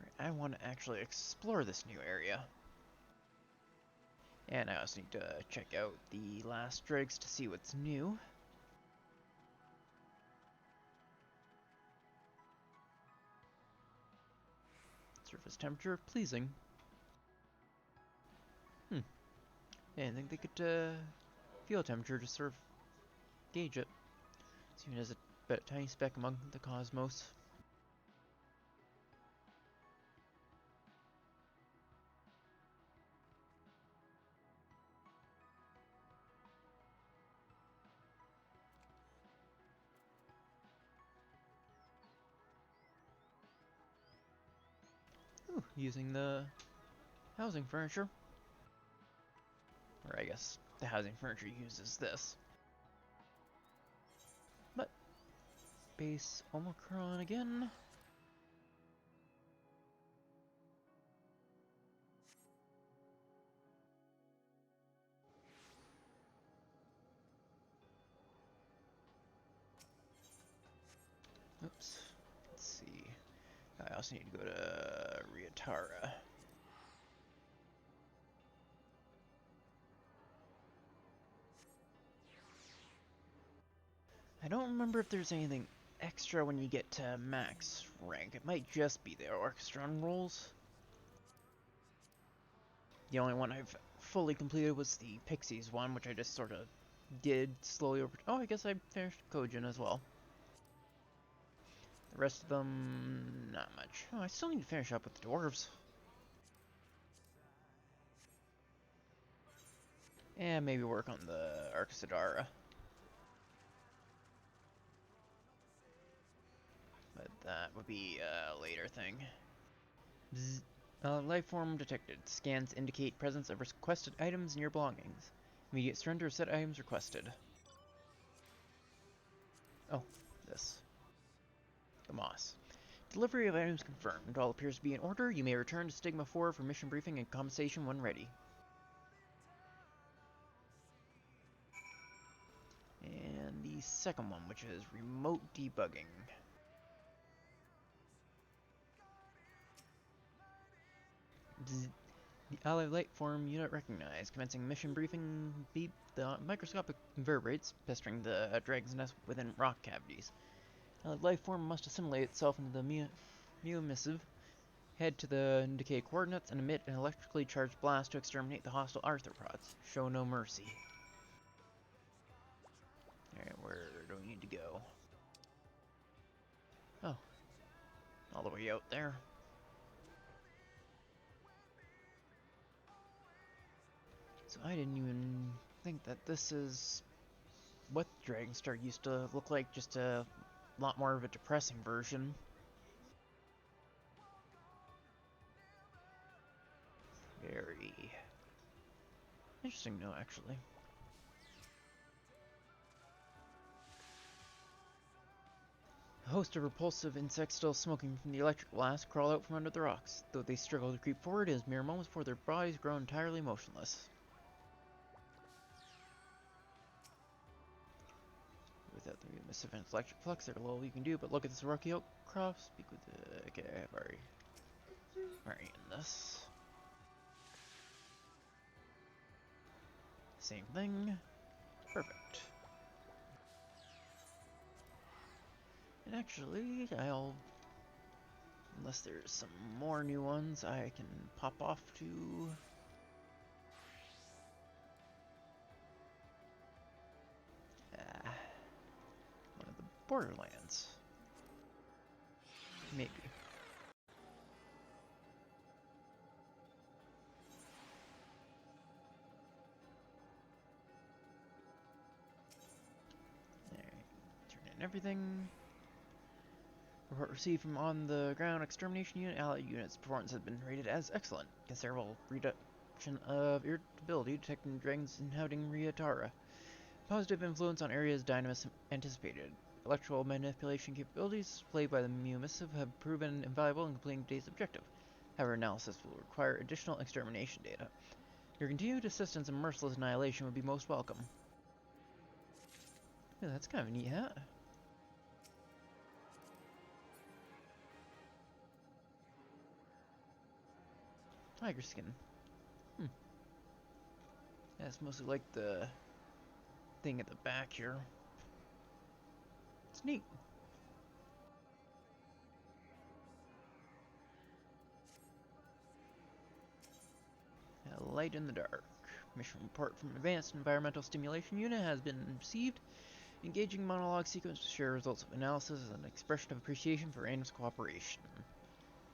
Right, I want to actually explore this new area. And I also need to check out the last dregs to see what's new. Surface temperature, pleasing. I didn't think they could feel temperature to sort of gauge it. It's even as a tiny speck among the cosmos. Ooh, using the housing furniture. Or I guess the housing furniture uses this. But, base Omicron again. Oops. Let's see. I also need to go to Riatara. I don't remember if there's anything extra when you get to max rank. It might just be the orchestron rolls. The only one I've fully completed was the Pixies one, which I just sort of did slowly over. Oh, I guess I finished Kojin as well. The rest of them, not much. Oh, I still need to finish up with the dwarves. And maybe work on the Arcasadara. But that would be a later thing. Bzz. Life form detected. Scans indicate presence of requested items in your belongings. Immediate surrender of said items requested. Oh, this. The moss. Delivery of items confirmed. All appears to be in order. You may return to Stigma 4 for mission briefing and compensation when ready. And the second one, which is remote debugging. Bzz. The allied light form unit recognized. Commencing mission briefing. Beep. The microscopic vertebrates pestering the dragon's nest within rock cavities. Allied life form must assimilate itself into the missive. Head to the indicated coordinates and emit an electrically charged blast to exterminate the hostile arthropods. Show no mercy. Alright, where do we need to go? Oh, all the way out there. So I didn't even think that this is what Dragonstar used to look like, just a lot more of a depressing version. Very interesting, no, actually. A host of repulsive insects still smoking from the electric blast crawl out from under the rocks. Though they struggle to creep forward, it is mere moments before their bodies grow entirely motionless. Without the missive and electric flux, there's little you can do, but look at this rocky outcrop. Speak with the... Okay, I have already in this. Same thing. Perfect. And actually, unless there's some more new ones, I can pop off to... one of the borderlands. Maybe. Alright, turn in everything. Report received from on the ground extermination unit. Allied units' performance has been rated as excellent. Considerable reduction of irritability detecting dragons inhabiting Ryotara. Positive influence on areas Dynamis anticipated. Electrical manipulation capabilities displayed by the Mu missive have proven invaluable in completing today's objective. However, analysis will require additional extermination data. Your continued assistance in merciless annihilation would be most welcome. Yeah, that's kind of a neat hat. Tiger skin. Yeah, it's mostly like the thing at the back here. It's neat. Light in the dark. Mission report from Advanced Environmental Stimulation Unit has been received. Engaging monologue sequence to share results of analysis as an expression of appreciation for Random's cooperation.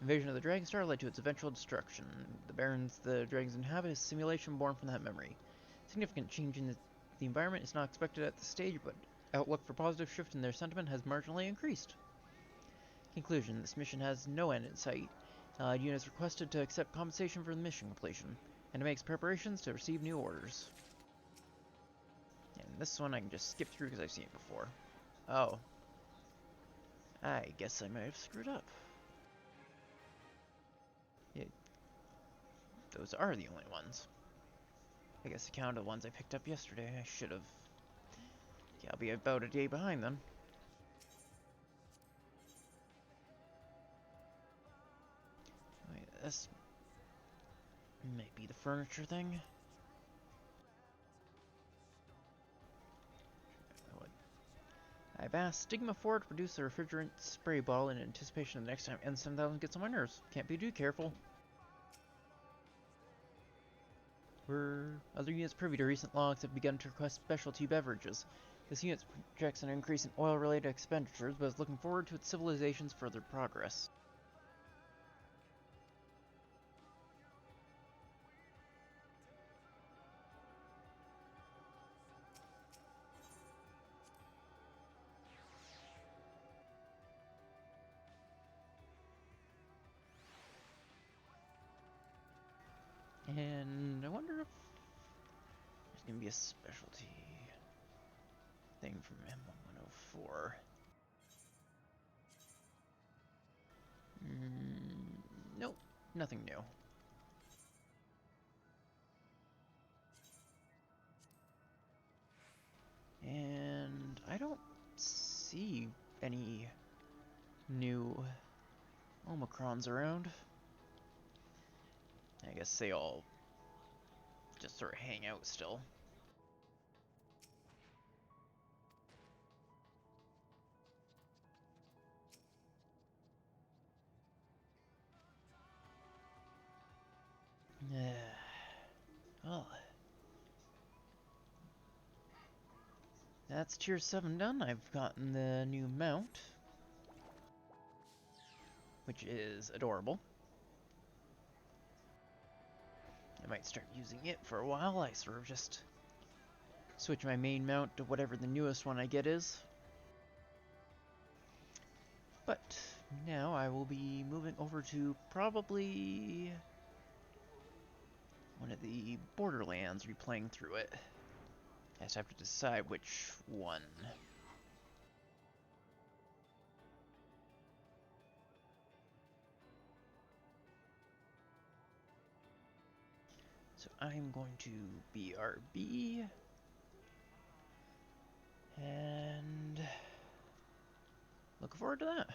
Invasion of the Dragonstar led to its eventual destruction. The dragons inhabit is a simulation born from that memory. Significant change in the environment is not expected at this stage, but outlook for positive shift in their sentiment has marginally increased. Conclusion: this mission has no end in sight. Units requested to accept compensation for the mission completion, and it makes preparations to receive new orders. And this one I can just skip through because I've seen it before. Oh. I guess I might have screwed up. Yeah, those are the only ones. I guess the count of the ones I picked up yesterday, I should have... Yeah, I'll be about a day behind then. Wait, this might be the furniture thing. I've asked Stigma 4 to produce a refrigerant spray bottle in anticipation of the next time N7000 gets on my nerves. Can't be too careful. Were other units privy to recent logs have begun to request specialty beverages. This unit projects an increase in oil-related expenditures, but is looking forward to its civilization's further progress. And I wonder if there's going to be a specialty thing from M1104. Nope, nothing new. And I don't see any new Omicrons around. I guess they all just sort of hang out still. Well, that's tier 7 done. I've gotten the new mount, which is adorable. I might start using it for a while. I sort of just switch my main mount to whatever the newest one I get is. But now I will be moving over to probably one of the borderlands, replaying through it. I just have to decide which one. So I'm going to BRB, and looking forward to that.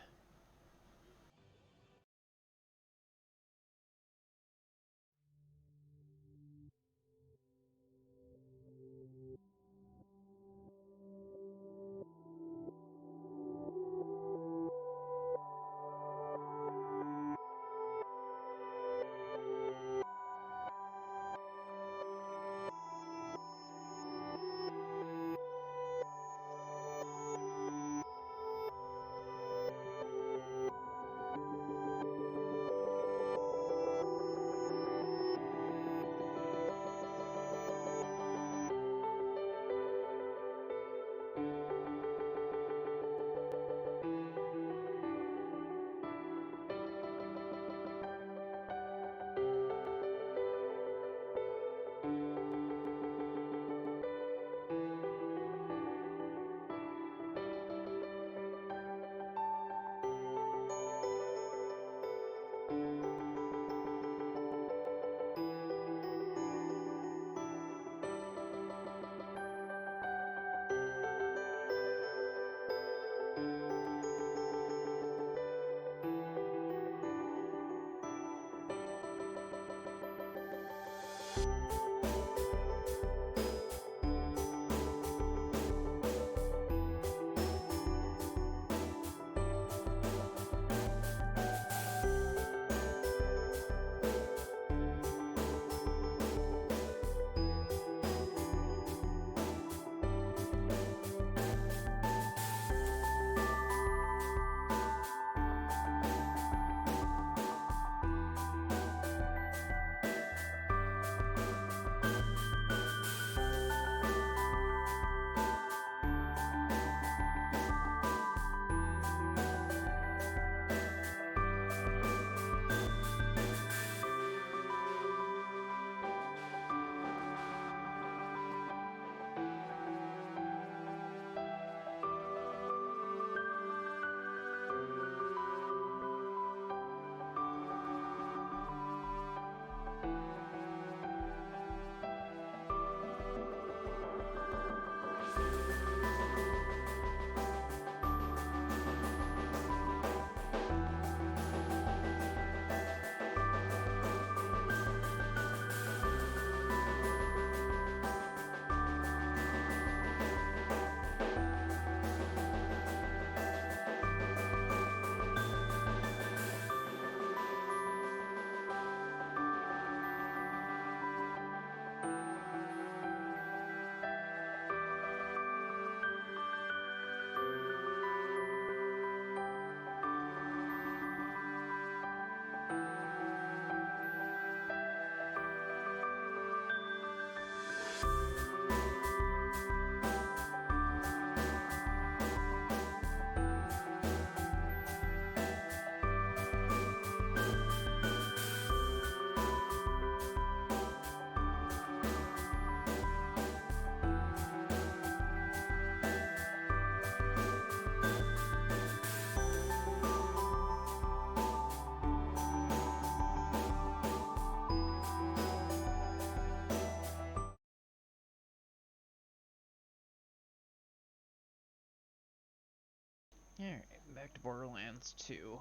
Alright, back to Borderlands 2.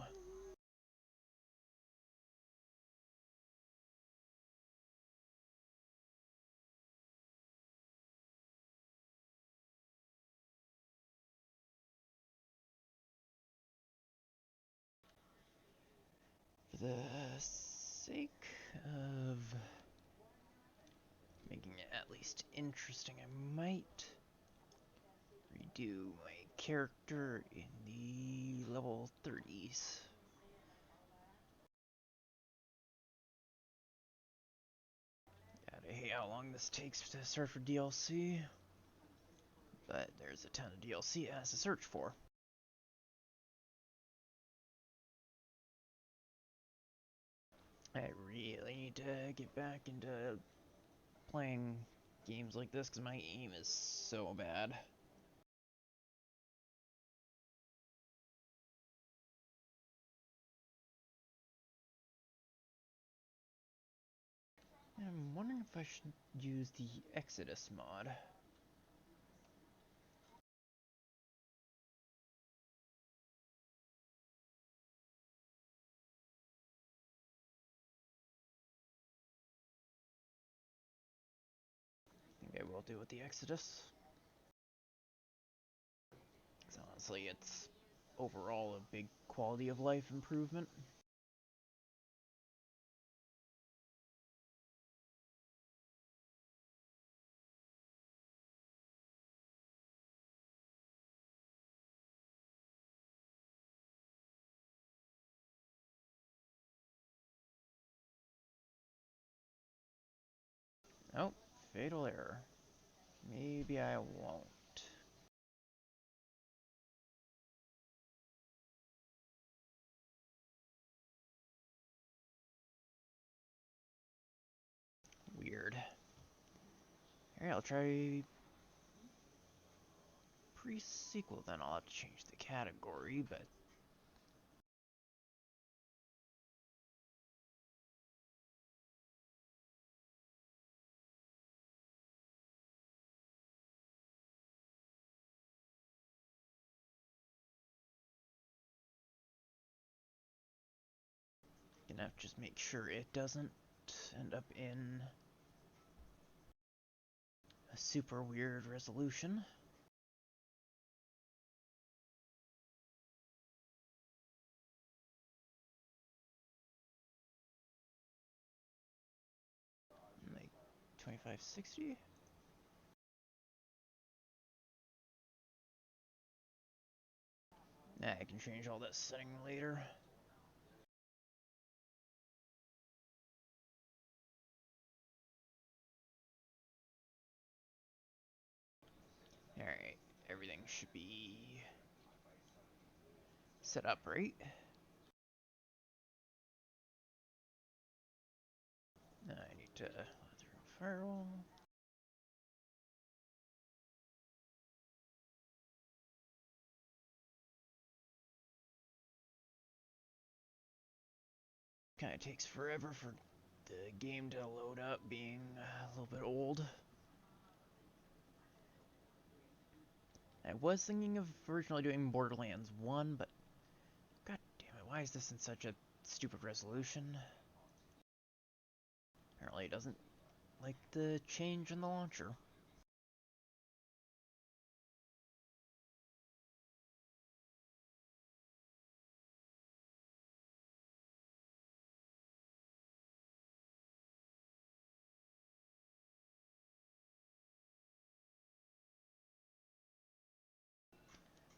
For the sake of making it at least interesting, I might redo my character in the level 30s. Gotta hate how long this takes to search for DLC, but there's a ton of DLC it has to search for. I really need to get back into playing games like this because my aim is so bad. I'm wondering if I should use the Exodus mod. I think I will do with the Exodus. Because honestly, it's overall a big quality of life improvement. Oh, fatal error. Maybe I won't. Weird. Alright, I'll try pre-sequel then. I'll have to change the category, but gonna have to just make sure it doesn't end up in a super weird resolution. Like 2560? Nah, I can change all that setting later. Alright, everything should be set up right. I need to firewall. Kind of takes forever for the game to load up, being a little bit old. I was thinking of originally doing Borderlands 1, but god damn it, why is this in such a stupid resolution? Apparently it doesn't like the change in the launcher.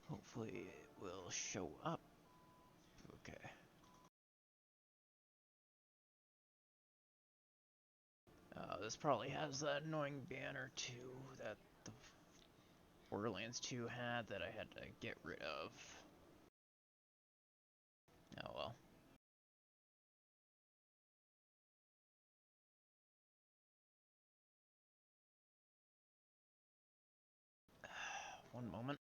Hopefully it will show up. Okay. This probably has that annoying banner too that the Borderlands 2 had that I had to get rid of. Oh well. One moment.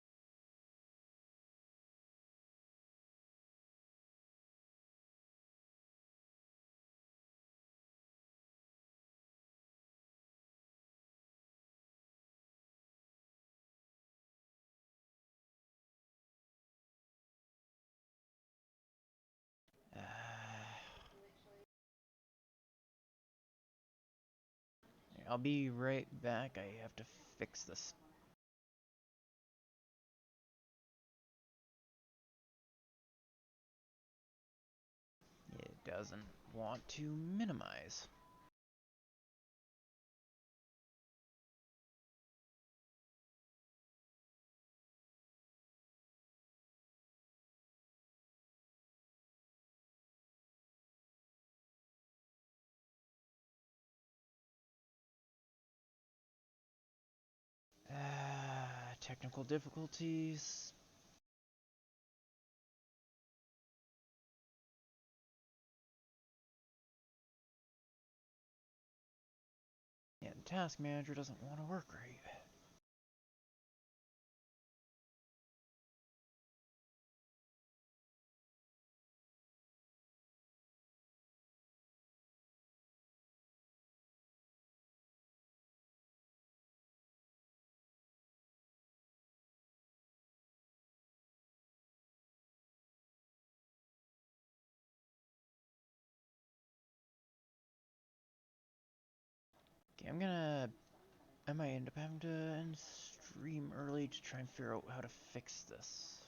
I'll be right back. I have to fix this. It doesn't want to minimize. Technical difficulties. Yeah, the task manager doesn't want to work right. Okay, I might end up having to end stream early to try and figure out how to fix this.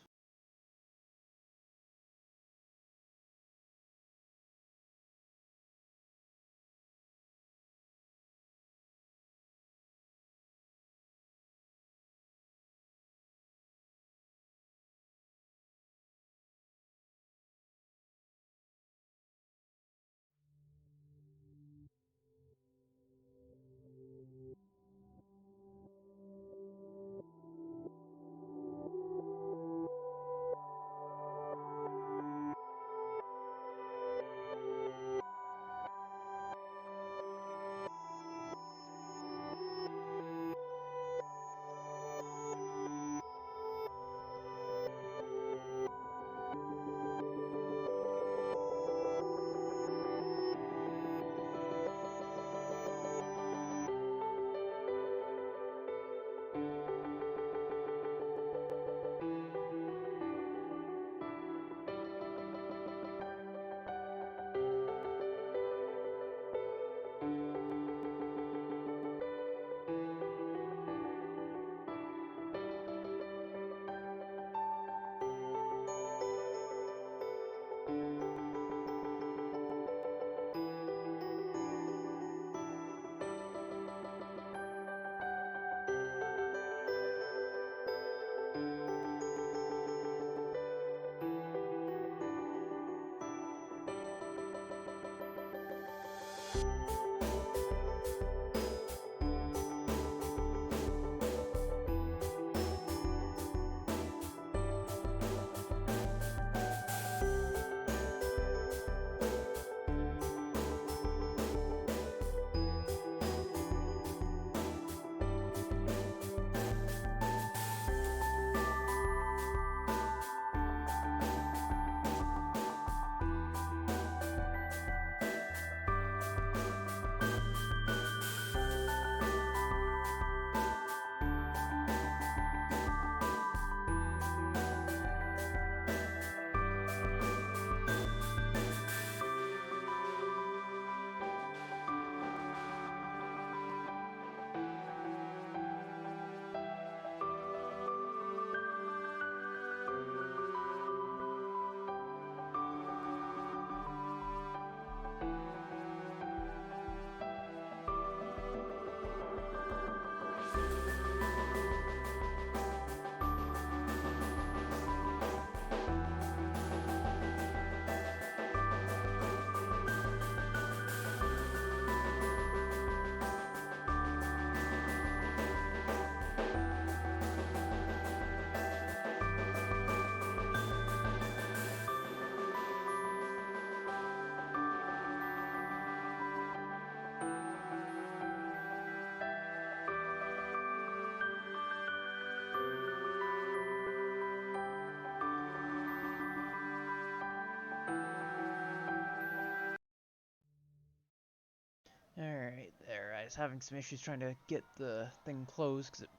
Alright, there. I was having some issues trying to get the thing closed because it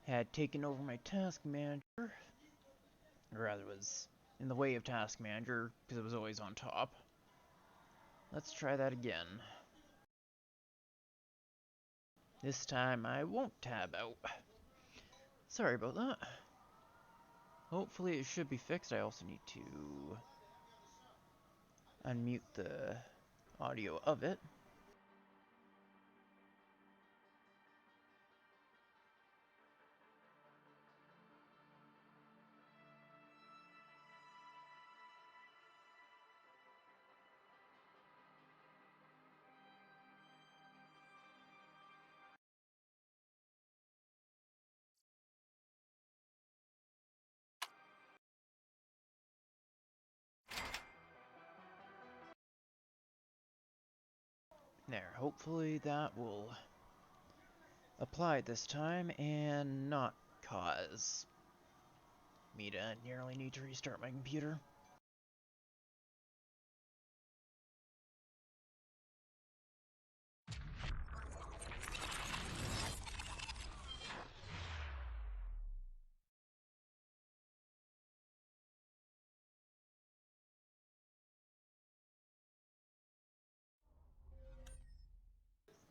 had taken over my task manager. Or rather, it was in the way of task manager because it was always on top. Let's try that again. This time I won't tab out. Sorry about that. Hopefully it should be fixed. I also need to unmute the audio of it. There, hopefully that will apply this time and not cause me to nearly need to restart my computer.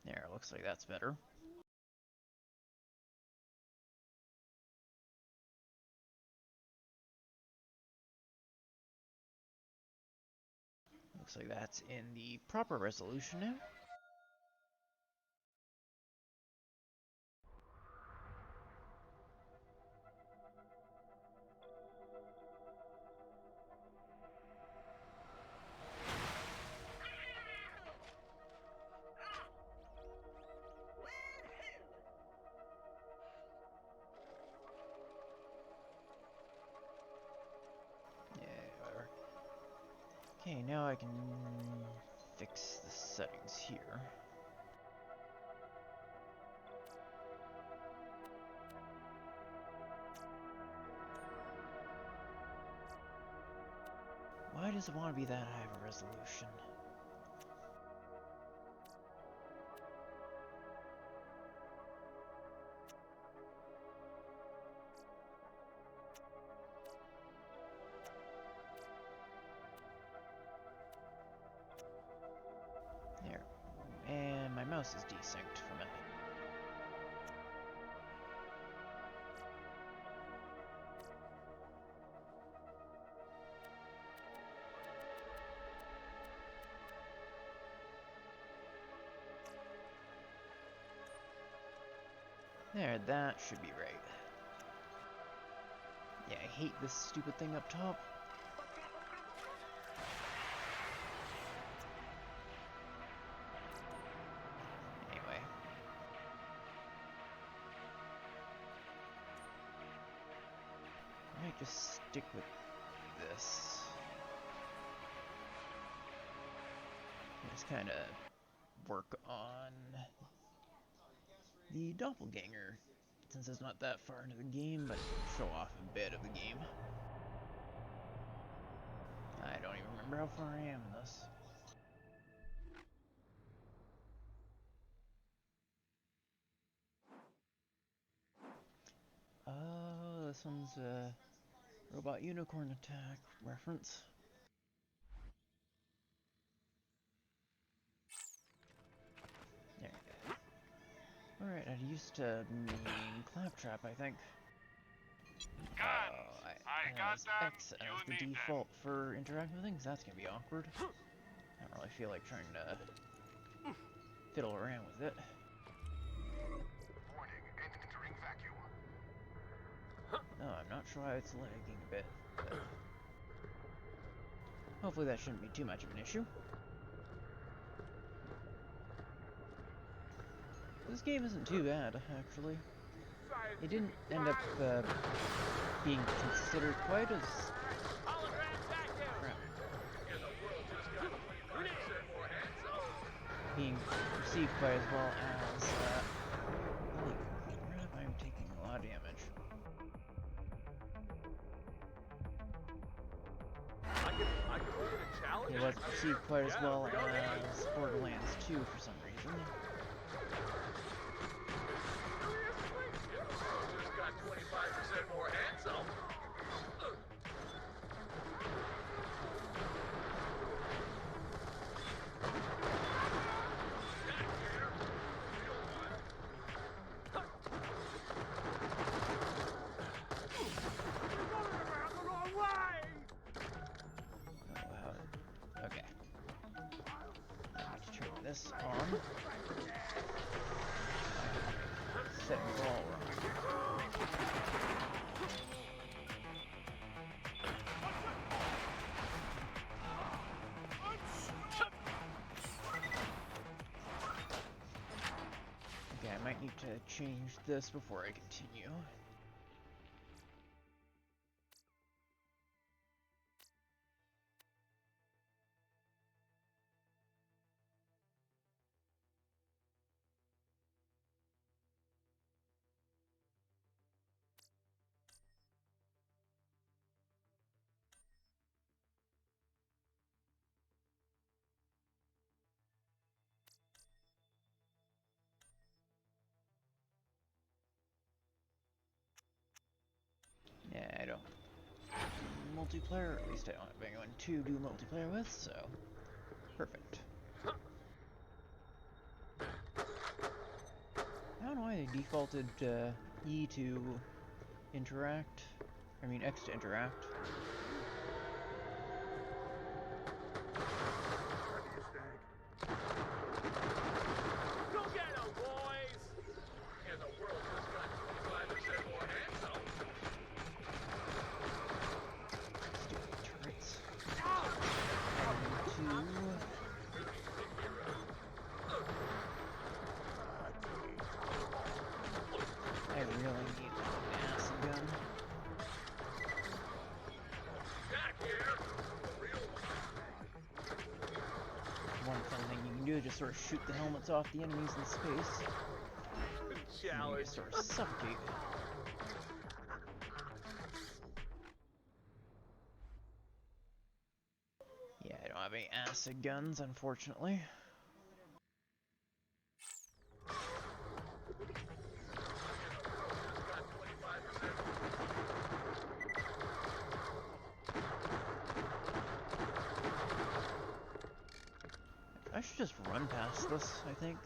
There, looks like that's better. Looks like that's in the proper resolution now. Yeah, whatever. Okay, now I can fix the settings here. Why does it want to be that high of a resolution? There. And my mouse is desynced from it. There, that should be right. Yeah, I hate this stupid thing up top. Anyway. I might just stick with this. Just kind of work on the doppelganger, since it's not that far into the game, but show off a bit of the game. I don't even remember how far I am in this. Oh, this one's a robot unicorn attack reference. There you go. Alright, I used to mean Claptrap, I think. I got them. X as the default for interacting with things. That's gonna be awkward. I don't really feel like trying to fiddle around with it. Warning, entering vacuum. No, I'm not sure why it's lagging a bit, but hopefully that shouldn't be too much of an issue. This game isn't too bad, actually. It didn't end up being considered quite as... crap. Being received quite as well as... holy crap, I'm taking a lot of damage. It wasn't received quite as well as Borderlands 2 for some reason. Just got 25% more handsome. this on. Settings all wrong. Okay, I might need to change this before I continue. Yeah, I don't multiplayer, or at least I don't have anyone to do multiplayer with, so perfect. I don't know why they defaulted E to interact. I mean X to interact. Go get 'em, boys! And the world just got 25% more handsome. Stupid turrets. I really need an acid gun. Jack here, the real One fun thing you can do is just sort of shoot the helmets off the enemies in space. one. And you Challenge. just sort of suffocate. Yeah, I don't have any acid guns, unfortunately. I should just run past this, I think.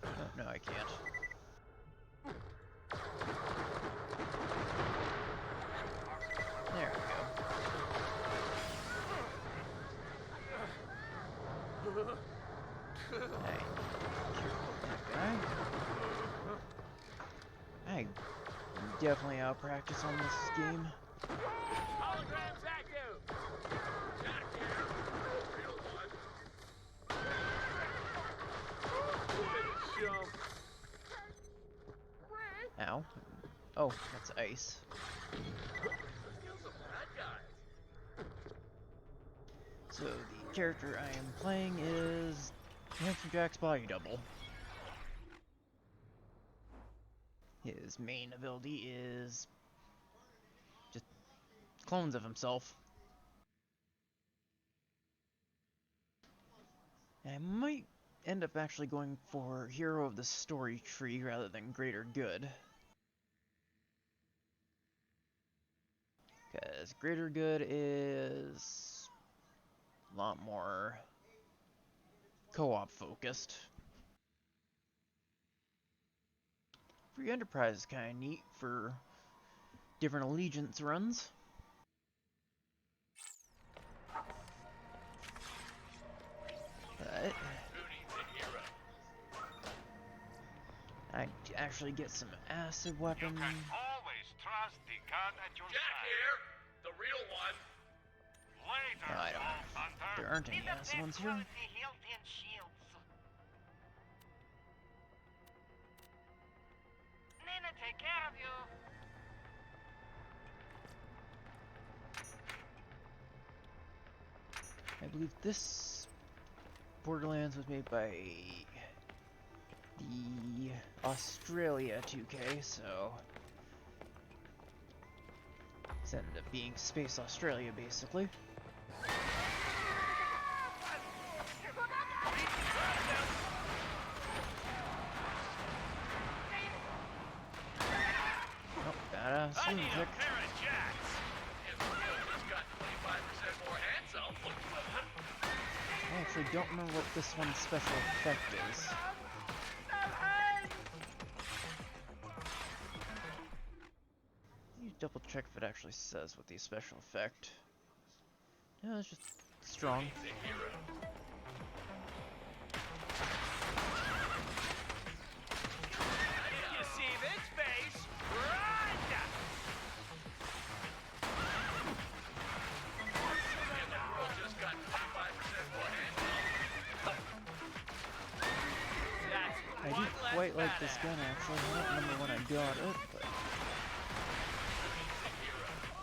Oh, no, I can't. There we go. Hey, that guy. I definitely out practice on this game. Holograms active! Jack here, the real one. Jump. Ow. Oh, that's ice. Kill some bad guys. So the character I am playing is Handsome Jack's body double. His main ability is just clones of himself. I might end up actually going for Hero of the Story Tree rather than Greater Good. Because Greater Good is a lot more co-op focused. Free Enterprise is kind of neat for different allegiance runs. But I actually get some acid weapon. You can always trust the gun at your Jack side. here, the real one. Later, No, I don't Vault have. Hunter. There aren't any acid ones here. Health and shields. Nina, take care of you. I believe this Borderlands was made by the Australia 2K, so it's ended up being Space Australia, basically. Oh, badass I need a lunatic. pair of jacks. And the world just got 25% more handsome. I actually don't remember what this one's special effect is. You double check if it actually says what the special effect. No, it's just strong. quite like this gun actually. I don't remember when I got it, but...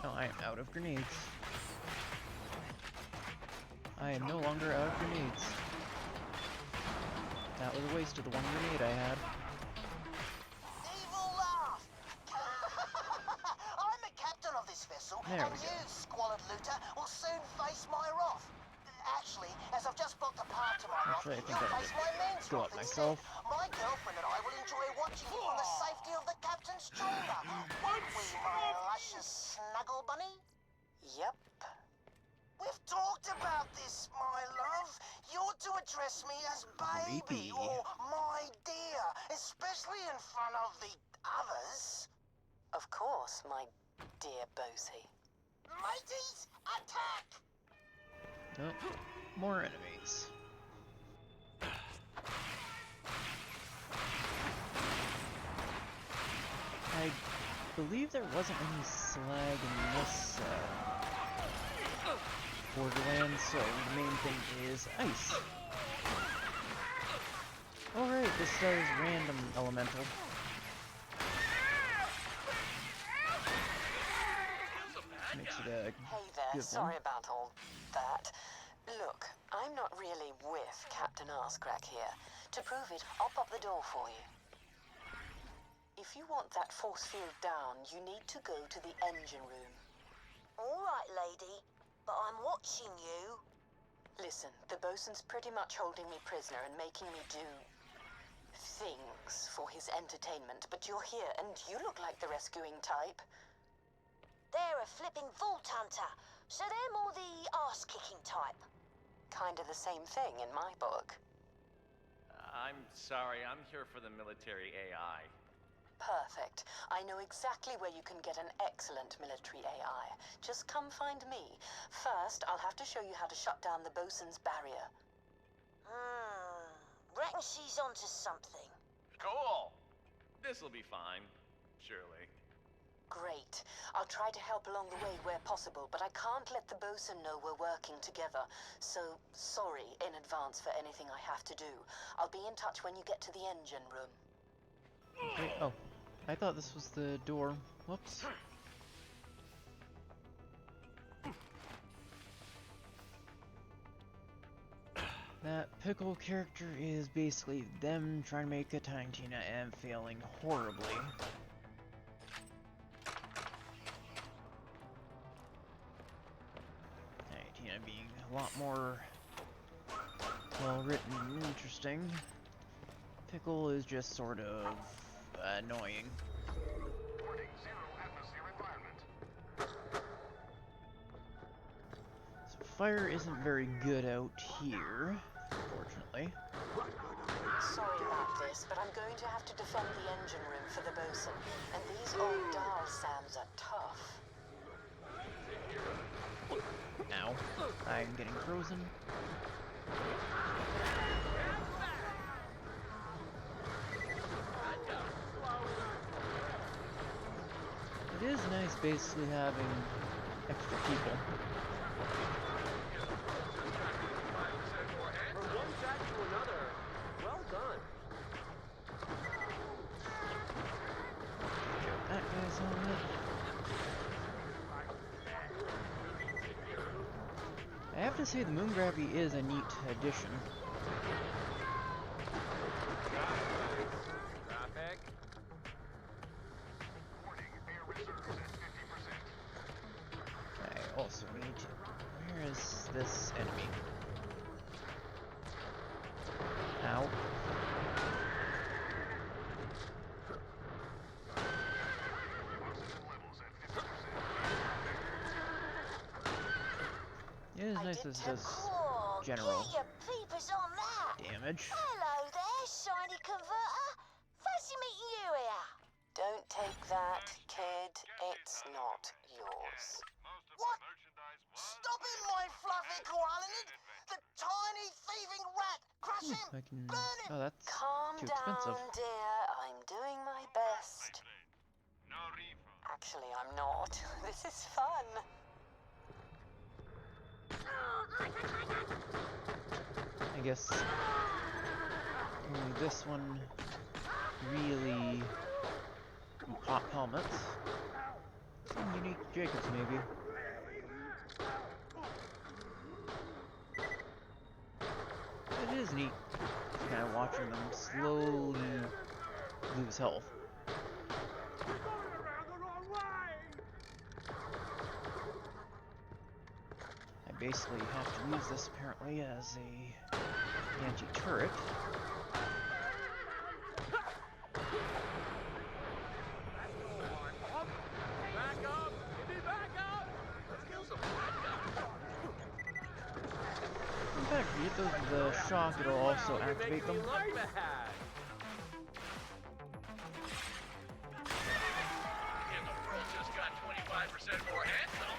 Oh, I am out of grenades. I am no longer out of grenades. That was a waste of the one grenade I had. Evil laugh! I'm the captain of this vessel, There and we you, go. squalid looter, will soon face my wrath. Actually, as I've just blocked the path to my wrath, Actually, I think you'll I'll face just my men's go wrath up instead. myself. My girlfriend and I will enjoy watching you from the safety of the captain's chamber. Won't we, my luscious snuggle bunny? Yep. We've talked about this, my love. You're to address me as baby or my dear, especially in front of the others. Of course, my dear Bosie. Mateys, attack! Oh, more enemies. I believe there wasn't any slag in this Borderlands, so the main thing is ice. Alright, this does random elemental. Makes it a Hey there, good sorry one. about all that. Look, I'm not really with Captain Arscrack here. To prove it, I'll pop the door for you. If you want that force field down, you need to go to the engine room. All right, lady, but I'm watching you. Listen, the bosun's pretty much holding me prisoner and making me do things for his entertainment, but you're here and you look like the rescuing type. They're a flipping vault hunter, so they're more the arse-kicking type. Kinda the same thing in my book. I'm sorry, I'm here for the military AI. Perfect. I know exactly where you can get an excellent military AI. Just come find me. First, I'll have to show you how to shut down the bosun's barrier. Reckon she's onto something. Cool! This'll be fine, surely. Great. I'll try to help along the way where possible, but I can't let the bosun know we're working together. So, sorry in advance for anything I have to do. I'll be in touch when you get to the engine room. Okay. Oh, I thought this was the door. Whoops. That pickle character is basically them trying to make a Tiny Tina and failing horribly. Tiny Tina being a lot more well written and interesting. Pickle is just sort of annoying. Warning, 0 atmosphere environment. So fire isn't very good out here, unfortunately. Sorry about this, but I'm going to have to defend the engine room for the bosun, and these old dial Sams are tough. Ow. I'm getting frozen. It is nice basically having extra people. From one jack to another. Well done. That guy's on it. I have to say the moon gravity is a neat addition. Traffic. I also need to... Where is this enemy? Ow. It is nice as it does general Get your peepers on that. damage. Hello there, shiny converter. Fancy meeting you here. Don't take that, kid. It's not yours. What? Stop it, my fluffy koalanid! The tiny thieving rat! Crush him! I can... Burn him! Oh, that's Calm too down, expensive. dear. I'm doing my best. No refund. Actually, I'm not. This is fun. I guess only this one really... Some pop helmets. Some unique Jacobs, maybe. It is neat, kind of watching them slowly lose health. You're going around the wrong way! I basically have to use this apparently as a anti-turret. Back up! Give me back up! Let's kill some bad guys! In fact, if you hit those with the shock, it'll also activate them. Look bad. And the world just got 25% more handsome.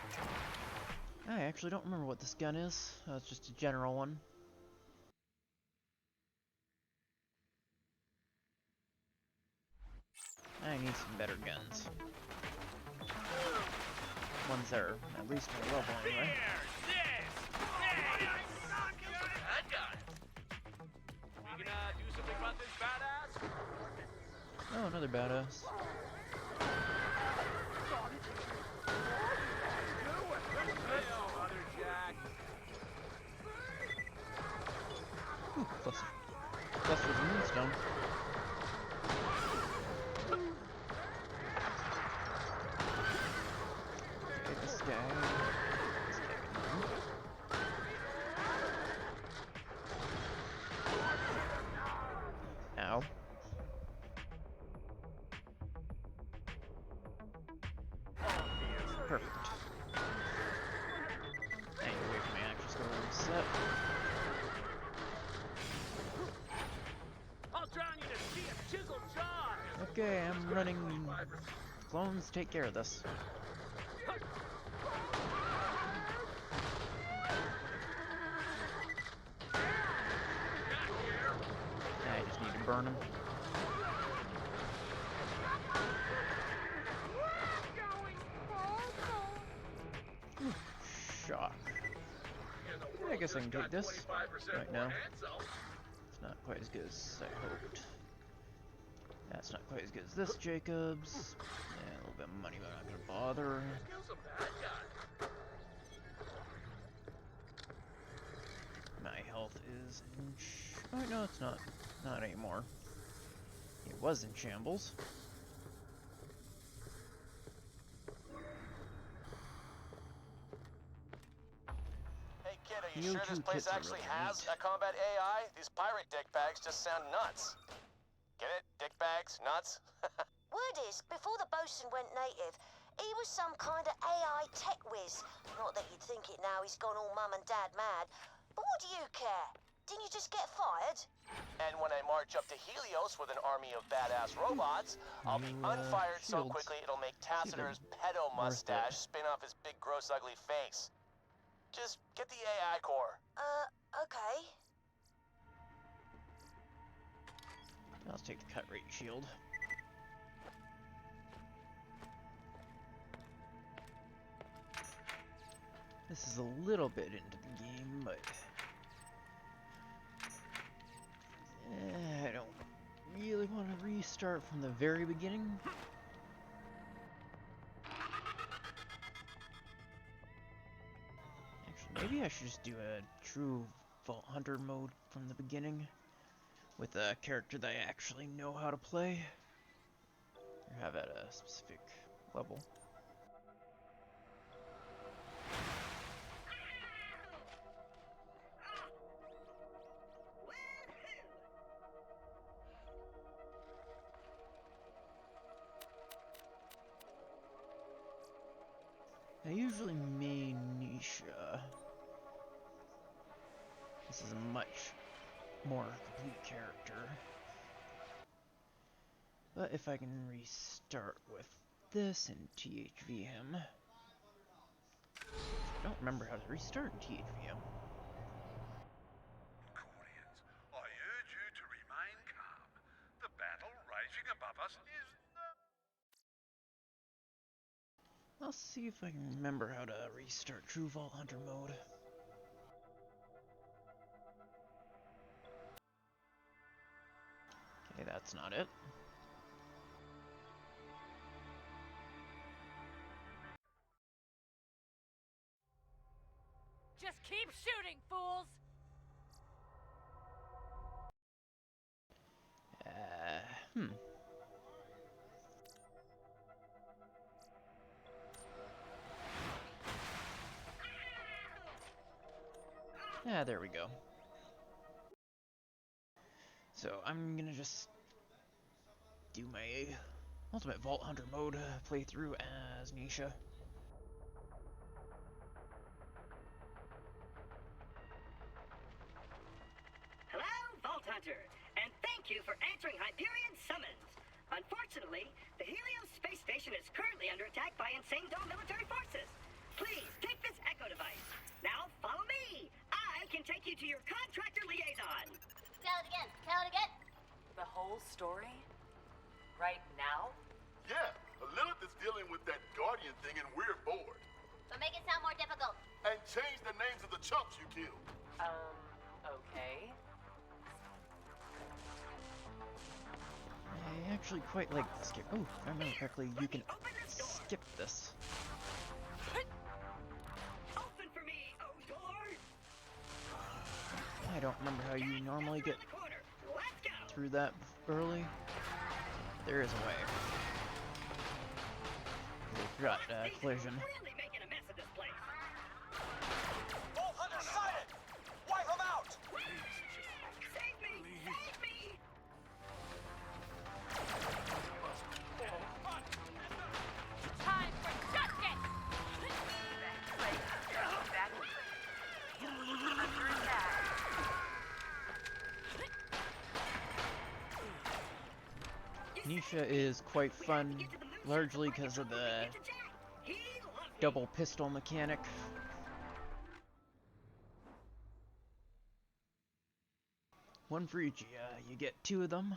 I actually don't remember what this gun is. It's just a general one. I need some better guns. Ones that are at least my level anyway. Bad guy. We gonna do something about this badass? Oh, another badass. Hell, Mother Jack. Ooh, cluster of moonstone. Okay, this guy. This guy can move. Ow. Perfect. Hey, away from me, I just go reset. I'll drown you to see a chiseled jaw. Okay, I'm running. Clones, take care of this. I just need to burn them. Shock. I guess I can take this right now. It's not quite as good as I hoped. That's not quite as good as this, Jacobs. Yeah, a little bit of money, but I'm not gonna bother. Kill some bad guys. My health is in oh no, it's not. Not anymore. It was in shambles. Hey kid, are you The sure O2 this place kits are actually really has neat. a combat AI? These pirate dick bags just sound nuts. Get it? Dick bags? Nuts? Word is, before the bosun went native, he was some kind of AI tech whiz. Not that you'd think it now he's gone all mum and dad mad. But what do you care? Didn't you just get fired? And when I march up to Helios with an army of badass robots, I'll be unfired so shields. quickly it'll make Tacitur's pedo worth it. mustache spin off his big gross ugly face. Just get the AI core. Okay. Let's take the cut rate shield. This is a little bit into the game, but I don't really want to restart from the very beginning. Actually, maybe I should just do a true Vault Hunter mode from the beginning with a character that I actually know how to play, or have at a specific level. I usually main Nisha. This is a much more complete character. But if I can restart with this and THV him. I don't remember how to restart in THV him. Corians, I urge you to remain calm. The battle raging above us is I'll see if I can remember how to restart True Vault Hunter mode. Okay, that's not it. Keep shooting, fools! Hmm. Yeah, there we go. So I'm gonna just do my Ultimate Vault Hunter mode playthrough as Nisha. Hello, Vault Hunter, and thank you for answering Hyperion's summons. Unfortunately, the Helios space station is currently under attack by insane Dome military forces. Please take this echo device. Now follow me. I can take you to your contractor liaison. Tell it again. Tell it again. The whole story? Right now? Yeah, Lilith is dealing with that Guardian thing and we're bored. So make it sound more difficult. And change the names of the chumps you killed. Okay. I actually quite like this game. Oh, if I remember correctly, you can skip this. Open for me, oh door. I don't remember how you normally get Around the corner. Let's go. through that early. There is a way. I forgot collision. Really making a mess of this place. Vault Hunter sighted! Wipe them out! Save me! Save me! Time for justice! Nisha is quite fun, largely because of the double pistol mechanic. One for each, you get two of them.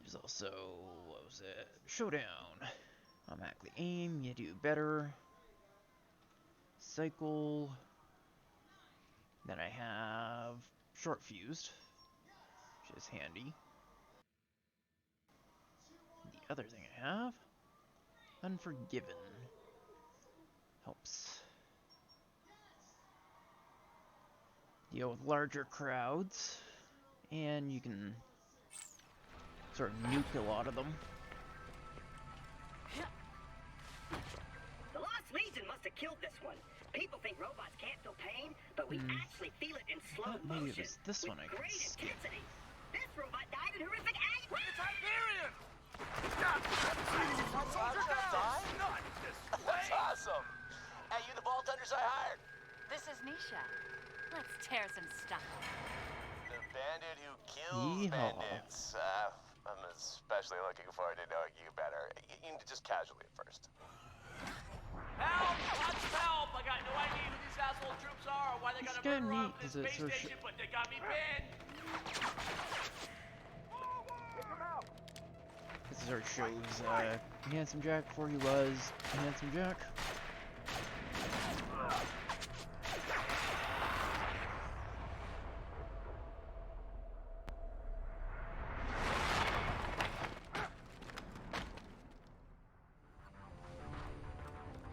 There's also, what was it? Showdown. Automatically aim, you do better. Cycle. Then I have short fused, which is handy. The other thing I have, Unforgiven. Helps deal with larger crowds, and you can sort of nuke a lot of them. The Lost Legion must have killed this one. People think robots can't feel pain, but we actually feel it in slow Maybe motion. it was this one I could great skip. intensity. This robot died in horrific agony. It's Hyperion! That's awesome! Hey, you the Vault Hunters I hired? This is Nisha. Let's tear some stuff up. The bandit who kills Yeehaw. bandits. I'm especially looking forward to knowing you better. Just casually at first. Help! Lots of help! I got no idea who these asshole troops are or why they It's got a kinda murderer neat off this 'cause it space sort of station, but they got me pinned! This sort of shows Handsome Jack before he was Handsome Jack.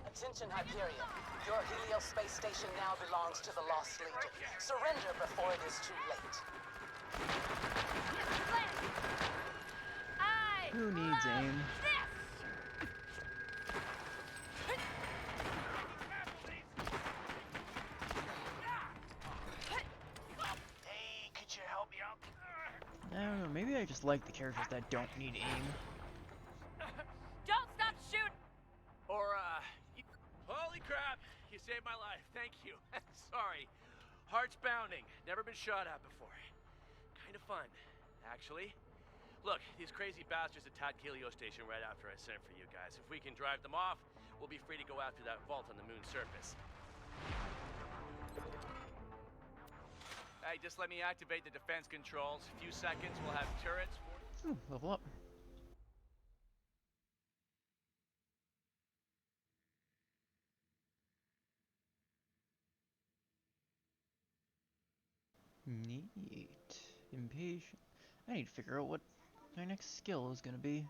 Attention, Hyperion. Your Helios space station now belongs to the Lost Legion. Surrender before it is too late. I Who needs love aim? this! Hey, could you help me out? I don't know, maybe I just like the characters that don't need aim. Don't stop shooting! Or, holy crap! You saved my life. Thank you. Sorry. Heart's pounding. Never been shot at before. Kind of fun, actually. Look, these crazy bastards attacked Helios Station right after I sent for you guys. If we can drive them off, we'll be free to go after that vault on the moon's surface. Hey, just let me activate the defense controls. A few seconds, we'll have turrets. Ooh, level up. Neat. Impatient. I need to figure out what my next skill is gonna be.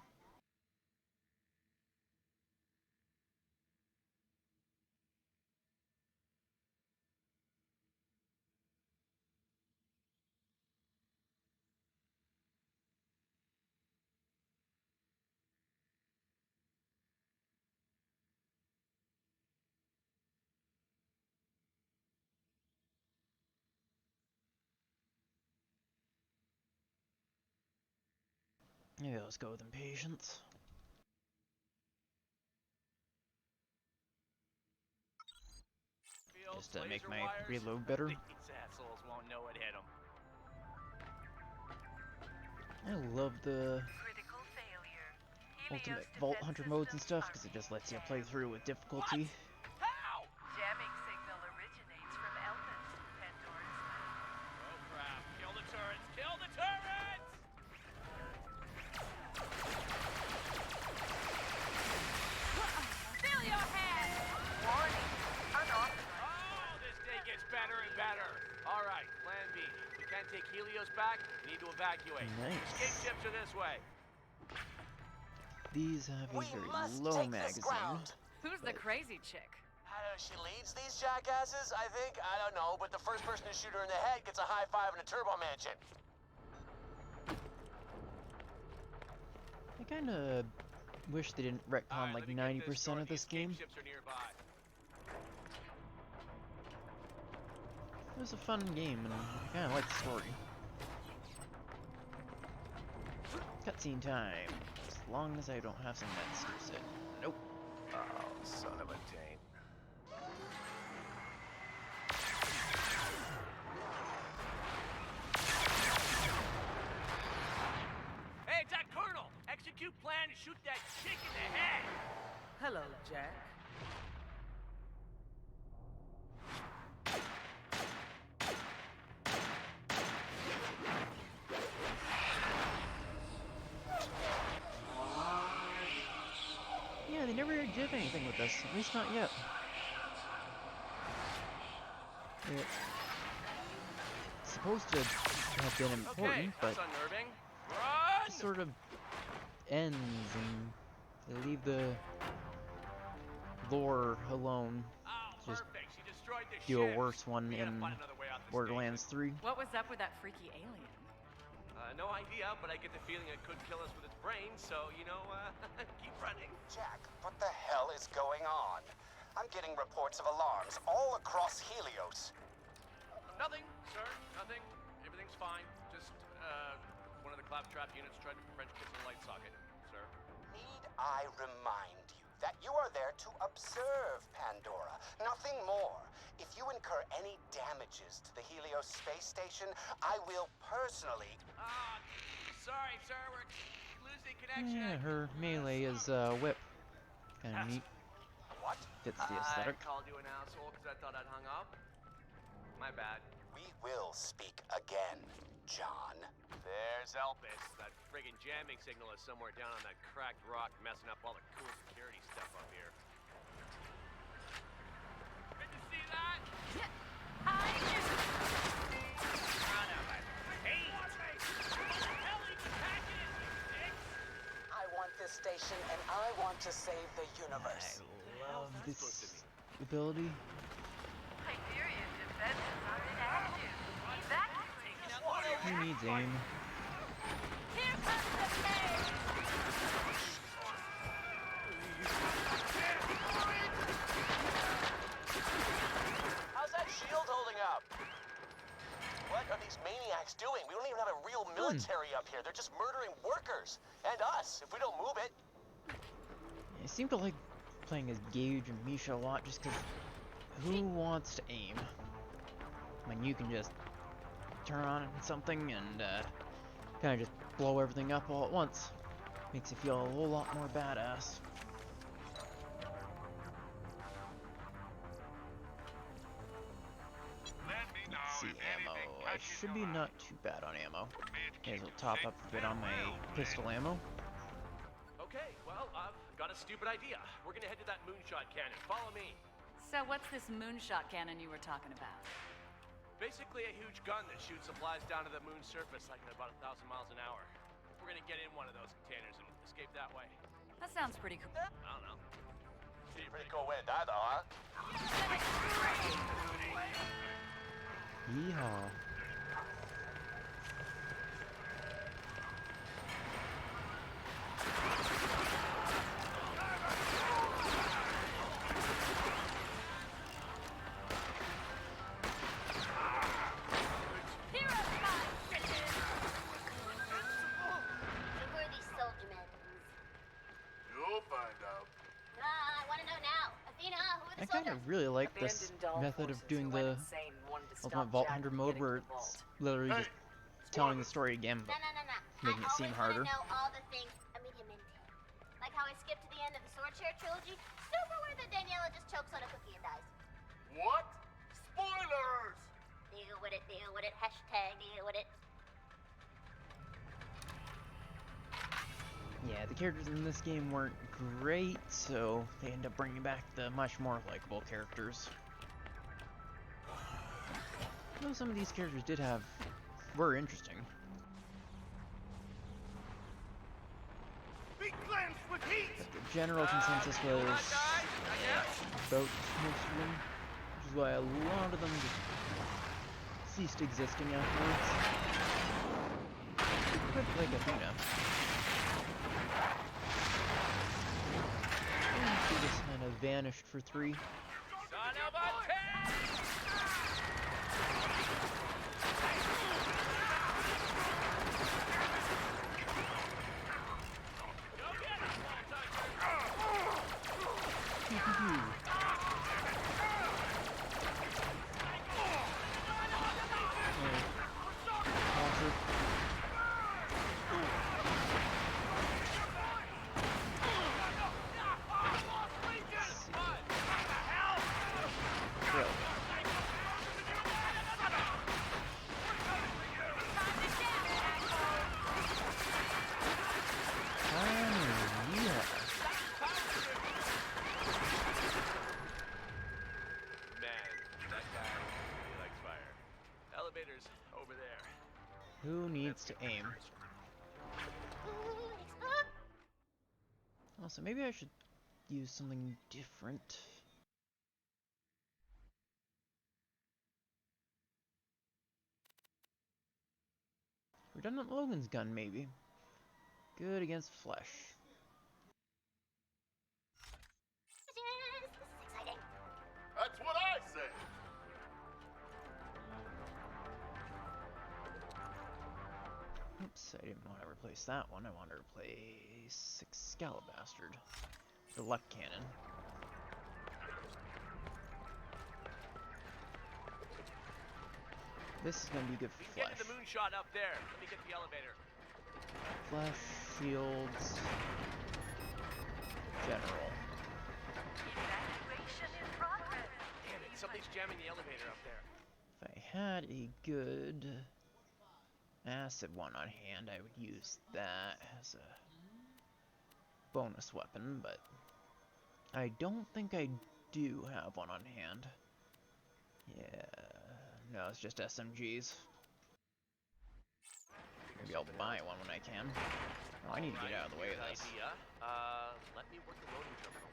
Maybe let's go with impatience. Just to make my reload better. These assholes won't know it hit them. I love the ultimate Vault Hunter modes and stuff because it just lets you play through with difficulty. How? Jamming signal originates from Elpis, Pandora's land. Oh crap! Kill the turrets! Kill the turrets! Fill your head! Warning, unauthorized. Oh, this day gets better and better. All right, Plan B. We can't take Helios back. We need to evacuate. Nice. Escape ships are this way. These have a We very must low take this magazine. ground. Who's the crazy chick? I don't know, she leads these jackasses, I think? I don't know, but the first person to shoot her in the head gets a high five in a turbo mansion. I kinda wish they didn't retcon like 90% of this game. Ships are nearby. It was a fun game and I kinda like the story. Cutscene time. As long as I don't have some meds to sit. Nope. Oh, son of a taint. Hey, it's that Colonel! Execute plan to shoot that chick in the head! Hello, Jack. Yeah, they never did anything with this. At least not yet. It's supposed to have been important, Okay, but that's unnerving. Run! it sort of ends and they leave the lore alone. Oh, Just perfect. She destroyed the do a ships. worse one We gotta in find another way out this Borderlands 3. What was up with that freaky alien? No idea, but I get the feeling it could kill us with its brain, so, you know, keep running. Jack, what the hell is going on? I'm getting reports of alarms all across Helios. Nothing, sir. Nothing. Everything's fine. Just, one of the claptrap units tried to French kiss the light socket, sir. Need I remind you that you are there to observe Pandora, nothing more. If you incur any damages to the Helios space station, I will personally... Sorry, sir. We're losing connection. Yeah, her melee is whip. Kinda neat. What? Fits the aesthetic. I called you an asshole because I thought I'd hung up. My bad. We will speak again, John. There's Elpis. That friggin' jamming signal is somewhere down on that cracked rock, messing up all the cool security stuff up here. Good to see that. I want this station and I want to save the universe. I love this ability. Hyperion defenses are inactive. Evacuate. Who needs aim? Here comes the pain! How's that shield holding up? What are these maniacs doing? We don't even have a real military up here. They're just murdering workers. And us, if we don't move it. I seem to like playing as Gage and Misha a lot just because who wants to aim? When you can just turn on something and kind of just blow everything up all at once. Makes you feel a whole lot more badass. Let's see, ammo. I should be not too bad on ammo. May as well top up a bit on my pistol ammo. Okay, well, I've got a stupid idea. We're gonna head to that moonshot cannon. Follow me. So what's this moonshot cannon you were talking about? Basically a huge gun that shoots supplies down to the moon's surface like at about 1,000 miles an hour. We're gonna get in one of those containers and escape that way. That sounds pretty cool. I don't know. Pretty cool way that, though, huh? Yeehaw. The worthy method of doing the Ultimate Vault Hunter mode where it's literally just telling the story again, but making it seem harder. I know all the things immediately. Like how I skipped to the end of the Sword Share trilogy. Super weird that Daniela just chokes on a cookie and dies. What? Spoilers! Deal with it, deal with it. Hashtag deal with it. Yeah, the characters in this game weren't great, so they end up bringing back the much more likable characters. Though some of these characters were interesting. Be cleansed with heat! But the general consensus was about most of them, which is why a lot of them just ceased existing afterwards. But like Athena. She just kind of vanished for 3. Son of a tank! Over there. Who needs to aim? Also, maybe I should use something different. Redundant Logan's gun, maybe. Good against flesh. This is exciting. That's what I said! Oops, I didn't want to replace that one. I wanted to replace Excalibastard. The luck cannon. This is going to be good for Get flesh. to the moonshot up there. Let me get the elevator. Flesh, shields, general. Evacuation in progress. Damn it, somebody's jamming the elevator up there. If I had a good acid one on hand, I would use that as a bonus weapon, but I don't think I do have one on hand. Yeah, no, it's just SMGs. Maybe I'll buy one when I can. Oh, I need to get out of the way of this. Let me work the loading terminal.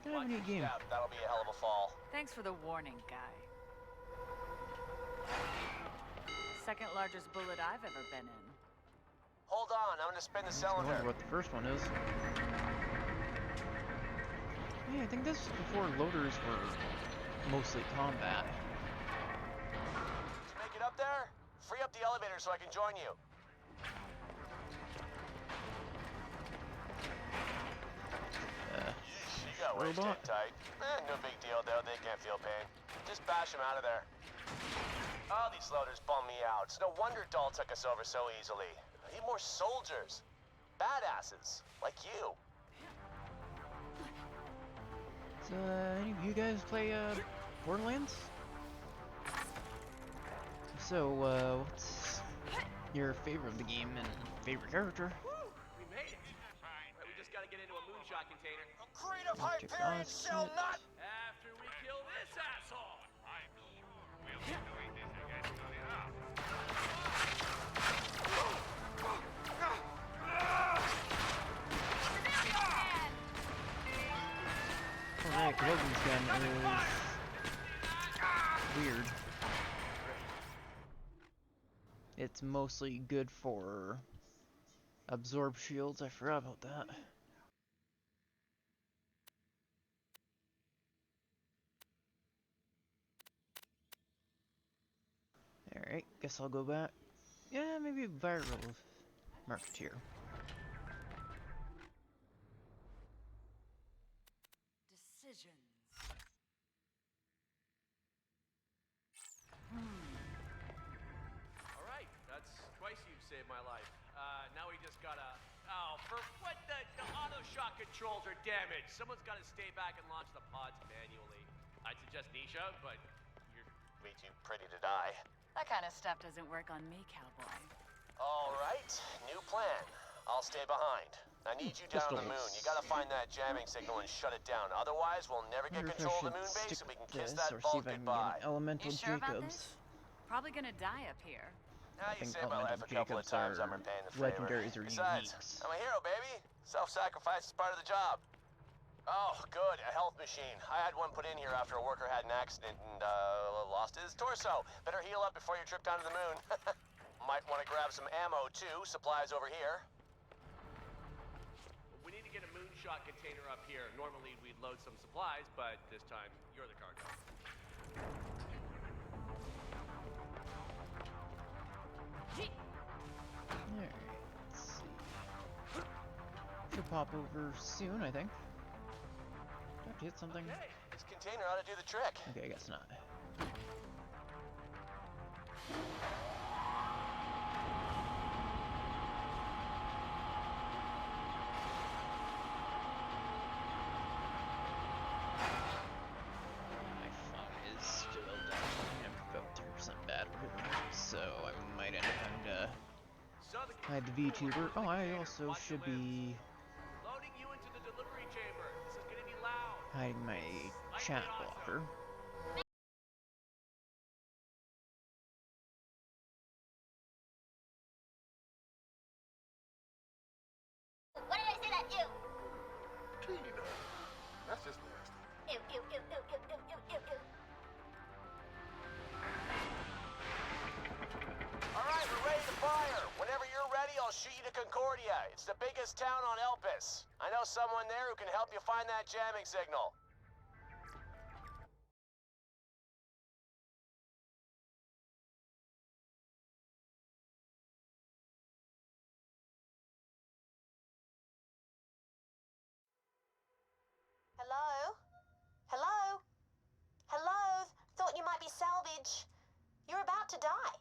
Can I have a neat game? Yeah, that'll be a hell of a fall. Thanks for the warning, guy. Second largest bullet I've ever been in. Hold on, I'm gonna spin the I cylinder. wonder what the first one is. Yeah, I think this was before loaders were mostly combat. Did you make it up there? Free up the elevator so I can join you. You got wedged in robot. tight. No big deal though, they can't feel pain. Just bash them out of there. Oh, these loaders bum me out. It's no wonder Dahl took us over so easily. I need more soldiers. Badasses. Like you. So, any of you guys play, Borderlands? So, what's your favorite of the game and favorite character? We made it. Right, we just gotta get into a moonshot container. A creed of Hyperion shall not... After we kill this asshole. I'm sure we'll be doing this again soon enough. Alright, Logan's gun is weird. It's mostly good for absorb shields. I forgot about that. Alright, guess I'll go back Yeah, maybe viral marketeer. Decisions. Alright, that's twice you've saved my life. Now we just gotta... Oh, for what the auto shot controls are damaged. Someone's gotta stay back and launch the pods manually. I'd suggest Nisha, but you're way too pretty to die. That kind of stuff doesn't work on me, cowboy. Alright, new plan. I'll stay behind. I need you down on the moon. You gotta find that jamming signal and shut it down. Otherwise, we'll never get Wonder if control I of the moon should base stick and we can with kiss this, that or see vault if I can goodbye. get an Elemental You sure about Jacobs. this? Probably gonna die up here. Now, I you think saved my life Elemental a couple of Jacobs times. are I'm repaying the favor. legendaries or Besides, uniques. I'm a hero, baby. Self-sacrifice is part of the job. Oh, good. A health machine. I had one put in here after a worker had an accident and lost his torso. Better heal up before your trip down to the moon. Might want to grab some ammo, too. Supplies over here. We need to get a moonshot container up here. Normally we'd load some supplies, but this time you're the cargo. Alright, let's see. Should pop over soon, I think. Do I have to hit something? Okay, this container ought to do the trick. Okay, I guess not. My phone is still down. I'm 50% battery, so I might end up having to So the hide the VTuber. Oh, I also should be loading you into the delivery chamber. This is gonna be loud. hiding my chat blocker. What did I say that? Ew. Tina, that's just nasty. Ew, ew, ew, ew, ew, ew, ew, ew, ew. Alright, we're ready to fire. Whenever you're ready, I'll shoot you to Concordia. It's the biggest town on Elpis. I know someone there who can help you find that jamming signal. Hello? Hello? Hello? Thought you might be salvage. You're about to die.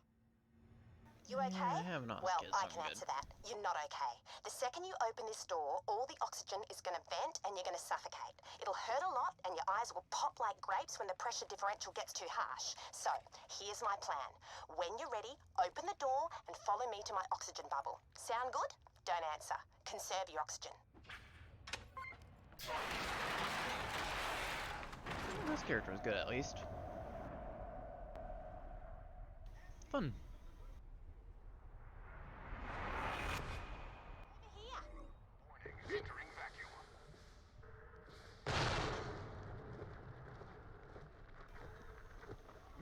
You okay? I have an Well, Oscus, I I'm can good. answer that. You're not okay. The second you open this door, all the oxygen is going to vent and you're going to suffocate. It'll hurt a lot and your eyes will pop like grapes when the pressure differential gets too harsh. So, here's my plan. When you're ready, open the door and follow me to my oxygen bubble. Sound good? Don't answer. Conserve your oxygen. This character was good, at least. Fun. Entering vacuum.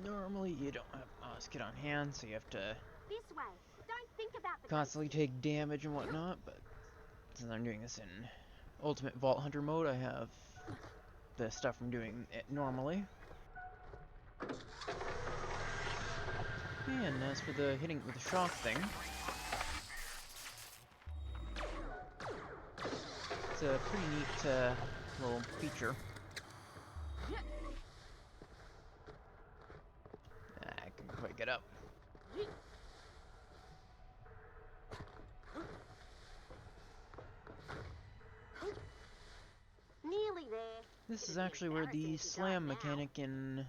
Normally, you don't have Oscus on hand, so you have to This way. Don't think about the constantly take damage and whatnot, but since I'm doing this in Ultimate Vault Hunter mode, I have the stuff from doing it normally. And as for the hitting with the shock thing, it's a pretty neat little feature. I couldn't quite get up. Nearly there. This is actually where the slam mechanic in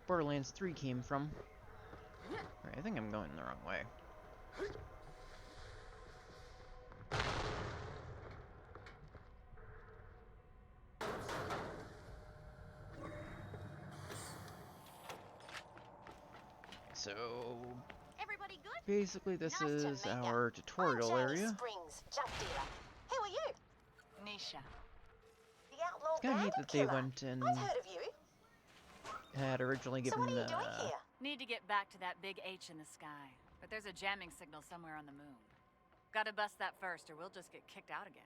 Borderlands 3 came from. Right, I think I'm going the wrong way. So Everybody good? basically this Nice to is meet ya. our tutorial I'm Janie area. Springs, junk dealer. Who are you? Nisha. The outlaw It's kind of neat bandit that they killer. went and I've heard of you. had originally So given what are you doing here? Need to get back to that big H in the sky. But there's a jamming signal somewhere on the moon. Gotta bust that first, or we'll just get kicked out again.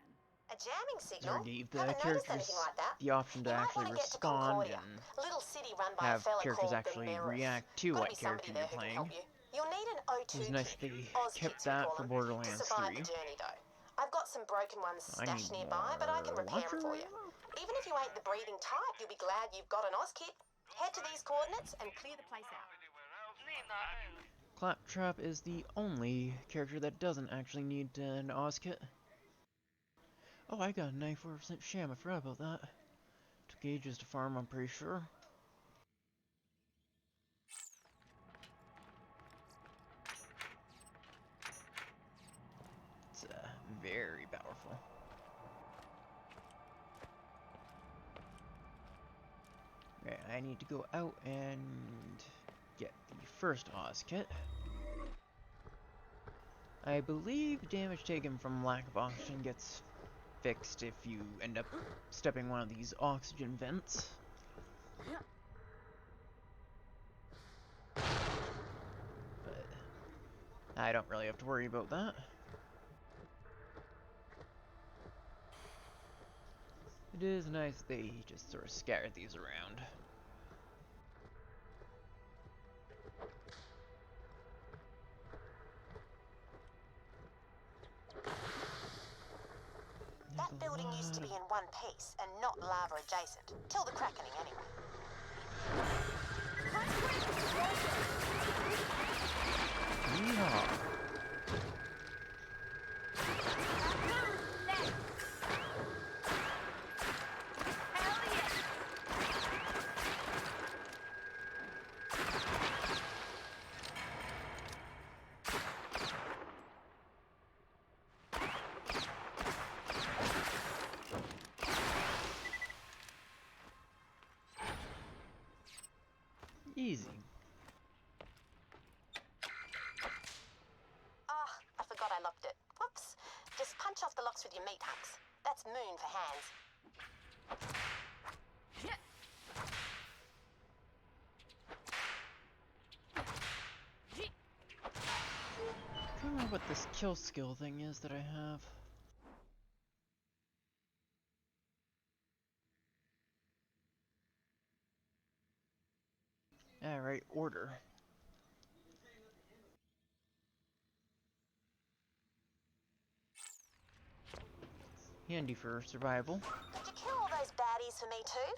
A jamming signal? gave the Haven't noticed characters anything like that. the option to You might actually want to get to respond Concordia, and a little city run by a have fella characters called actually the Mirrors. react to Gotta what be somebody character there you're who can playing. help you. You'll need an It was O2 nice kit, they Oz kept kits we that call for them, to Borderlands survive 3. the journey though. I've got some broken ones I need stashed nearby, but I can more repair them launcher for you. ammo? Even if you ain't the breathing type, you'll be glad you've got an Oz kit. Head to these coordinates and clear the place out. Claptrap is the only character that doesn't actually need an Oz kit. Oh, I got a 94% sham, I forgot about that. Took ages to farm, I'm pretty sure. It's very powerful. Okay, I need to go out and get the first Oz kit. I believe damage taken from lack of oxygen gets fixed if you end up stepping one of these oxygen vents. But I don't really have to worry about that. It is nice they just sort of scatter these around. That building used to be in one piece and not lava adjacent. Till the crackening, anyway. Yeehaw! Easy. Oh, I forgot I locked it. Whoops. Just punch off the locks with your meat hooks. That's moon for hands. I don't know what this kill skill thing is that I have. Alright, order. Handy for survival. Did you kill all those baddies for me too?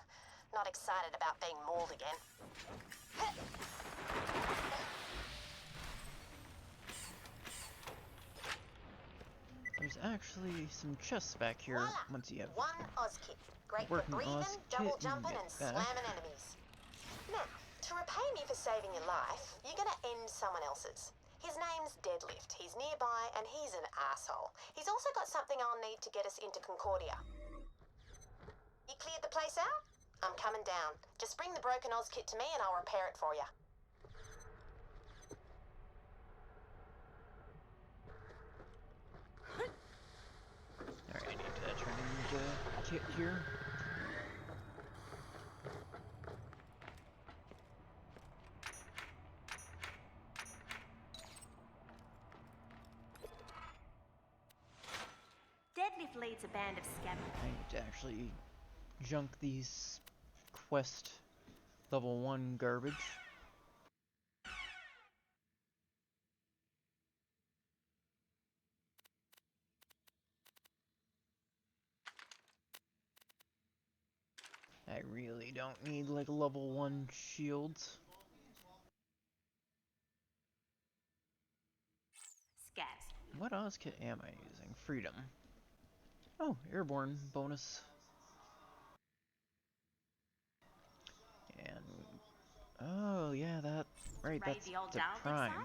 Not excited about being mauled again. There's actually some chests back here Voila! once you have One Oz kit. Great for working breathing, Oz double kit, you can jumping, get and back. slamming enemies. Now, to repay me for saving your life, you're gonna end someone else's. His name's Deadlift. He's nearby, and he's an asshole. He's also got something I'll need to get us into Concordia. You cleared the place out? I'm coming down. Just bring the broken Oz kit to me, and I'll repair it for you. Alright, I need to turn into kit here. Deadlift leads a band of scavengers. I need to actually junk these quest level 1 garbage. I really don't need like level 1 shields. Scavs. What Oz kit am I using? Freedom. Oh, airborne bonus. And oh yeah, that right. Raid That's the old the Dahl, they prime. say?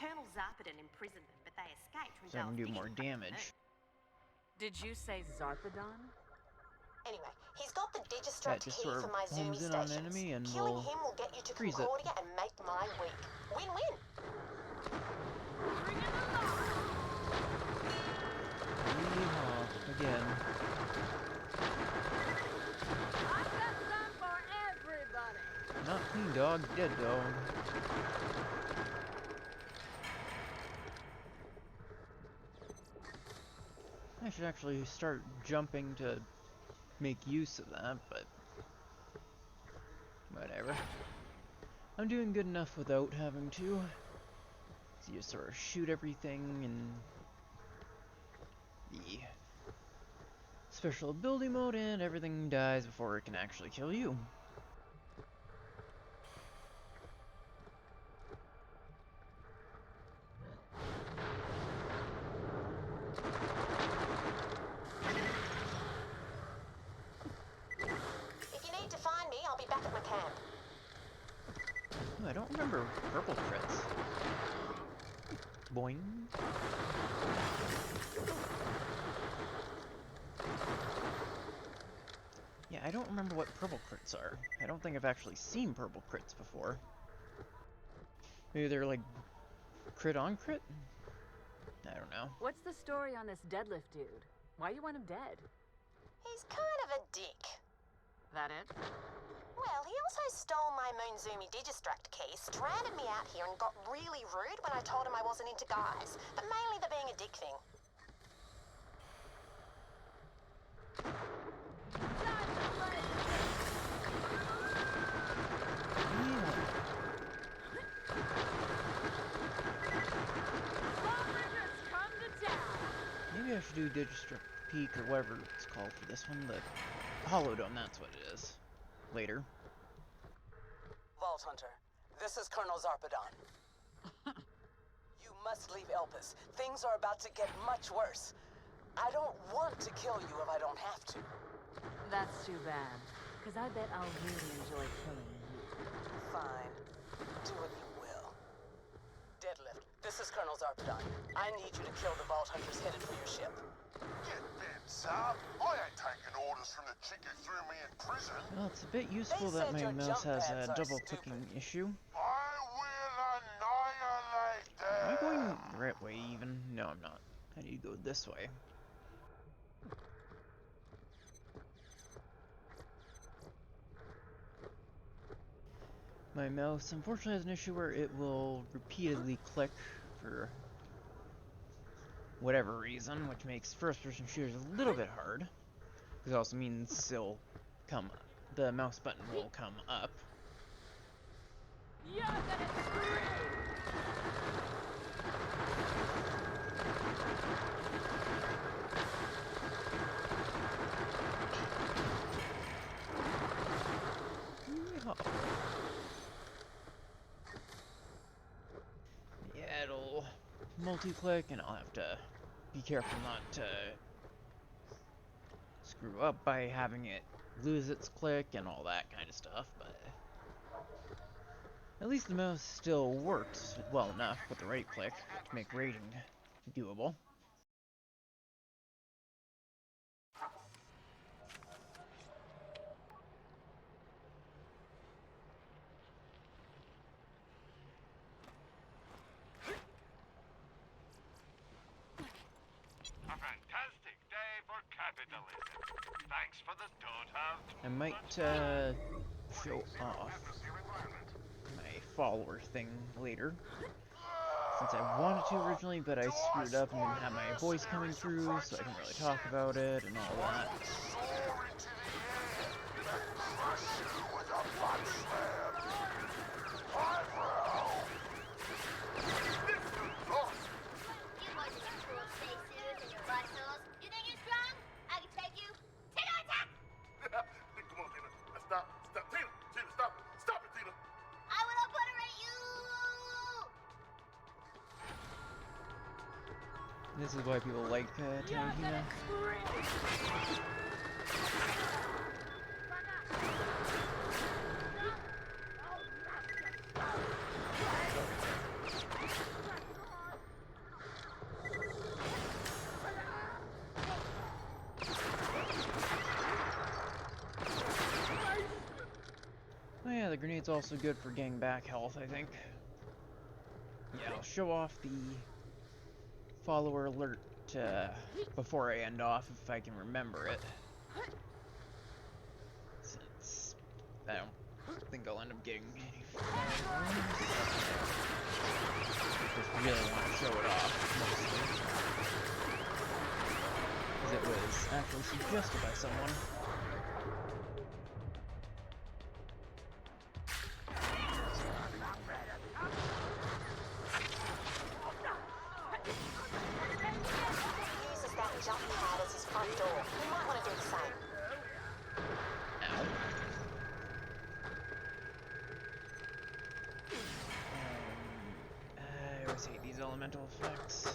Colonel Zarpedon imprisoned them, but they escaped when So I can Dahl do more figured it damage. Did you say Zarpedon? Anyway, he's got the Yeah, Digistruct just key sort for of my homes Zoomy in on stations. enemy and Killing we'll him will get you to freeze it. Concordia and make mine weak. Win-win. Yeehaw, again. I've got some for everybody. Not clean dog, dead dog. I should actually start jumping to make use of that, but whatever. I'm doing good enough without having to. So you sort of shoot everything, and the special ability mode, and everything dies before it can actually kill you. If you need to find me, I'll be back at my camp. Oh, I don't remember purple crits. Boing. Yeah, I don't remember what purple crits are. I don't think I've actually seen purple crits before. Maybe they're like crit on crit? I don't know. What's the story on this deadlift dude? Why you want him dead? He's kind of a dick. That it? Well, he also stole my Moonzoomy Digistruct key, stranded me out here, and got really rude when I told him I wasn't into guys. But mainly the being a dick thing. Maybe I should do Digistruct Peak or whatever it's called for this one. The Hollow Dome, that's what it is. Later. Vault Hunter, this is Colonel Zarpedon. You must leave Elpis. Things are about to get much worse. I don't want to kill you if I don't have to. That's too bad, because I bet I'll really enjoy killing you. Fine. Do what you will. Deadlift, this is Colonel Zarpedon. I need you to kill the Vault Hunters headed for your ship. Get them, Zarp. I ain't taking orders from the chick who threw me in prison. Well, it's a bit useful They that said my your mouse jump has pads a are double stupid. clicking issue. I will annihilate them. Am I going the right way even? No, I'm not. I need to go this way. My mouse unfortunately has an issue where it will repeatedly click for whatever reason, which makes first-person shooters a little bit hard. Because it also means it'll come, the mouse button will come up. You're gonna scream! Yeah, it'll multi-click, and I'll have to be careful not to screw up by having it lose its click and all that kind of stuff, but at least the mouse still works well enough with the right click to make raiding doable. A fantastic day for capitalism. Thanks for the don't have. I might show off my follower thing later, since I wanted to originally, but I screwed up and didn't have my voice coming through, so I can really talk about it and all that. You boys in your cool spacesuits and your muscles. You think you're strong? I can take you. Take on attack! Come on, Tina. Stop. Stop. Tina. Tina, stop. Stop it, Tina. I will obliterate you! This is why people like Tarantino. Oh yeah, the grenade's also good for getting back health, I think. Yeah, I'll show off the follower alert before I end off if I can remember it. Since I don't think I'll end up getting any followers. Just really want to show it off, mostly. Because it was actually suggested by someone. jump he had as his front door. You might want to do the same. Ow. I always hate these elemental effects.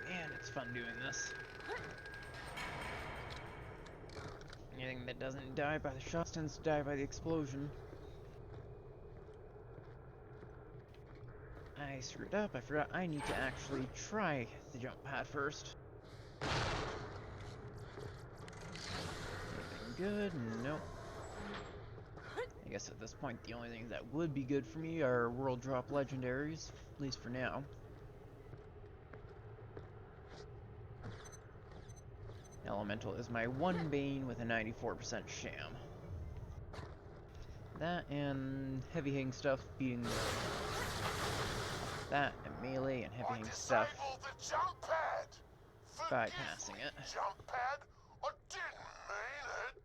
Man, it's fun doing this. Anything that doesn't die by the shots tends to die by the explosion. I screwed up. I forgot I need to actually try the jump pad first. Anything good? Nope. I guess at this point the only things that would be good for me are world drop legendaries, at least for now. Elemental is my one bane with a 94% sham. That and heavy hitting stuff beating that and melee and heavy hitting stuff The jump pad. bypassing it. Jump pad? I didn't mean it.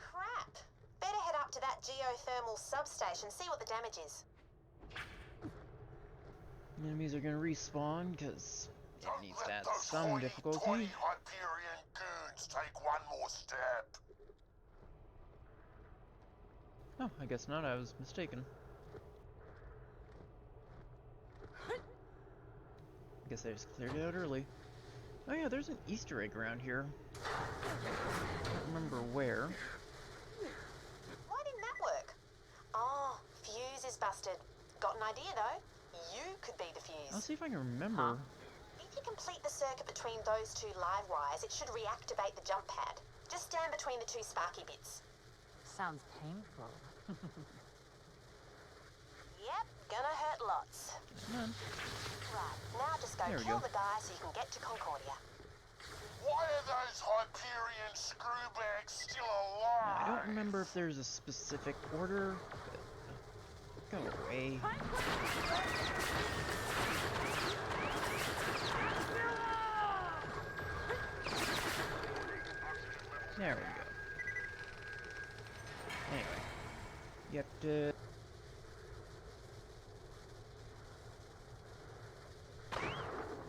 Crap. Better head up to that geothermal substation, see what the damage is. Enemies are gonna respawn because it needs to add Those some whiny, difficulty. tiny Hyperion goons take one more step. Oh, I guess not. I was mistaken. I guess I just cleared it out early. Oh yeah, there's an Easter egg around here. I don't remember where. Why didn't that work? Oh, fuse is busted. Got an idea though. You could be the I'll fuse. see if I can remember. If you complete the circuit between those two live wires, it should reactivate the jump pad. Just stand between the two sparky bits. Sounds painful. Yep, gonna hurt lots. Come on. Right, now just go There we kill go. the guy so you can get to Concordia. Why are those Hyperion screwbags still Now, I alive? don't remember if there's a specific order. But go away. There we go. Anyway, you have to.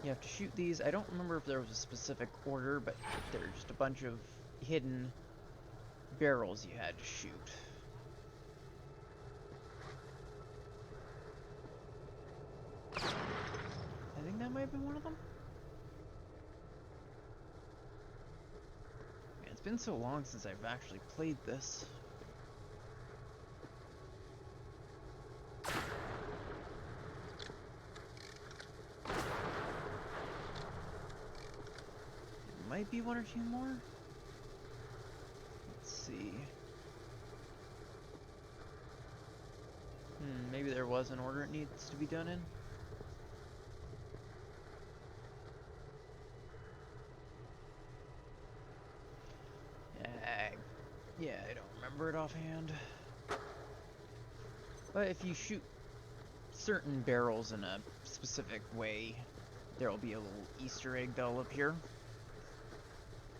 You have to shoot these. I don't remember if there was a specific order, but there's just a bunch of hidden barrels you had to shoot. I think that might have been one of them. Man, it's been so long since I've actually played this. Might be one or two more. Let's see. Maybe there was an order it needs to be done in. Yeah, I don't remember it offhand. But if you shoot certain barrels in a specific way, there will be a little Easter egg that'll appear.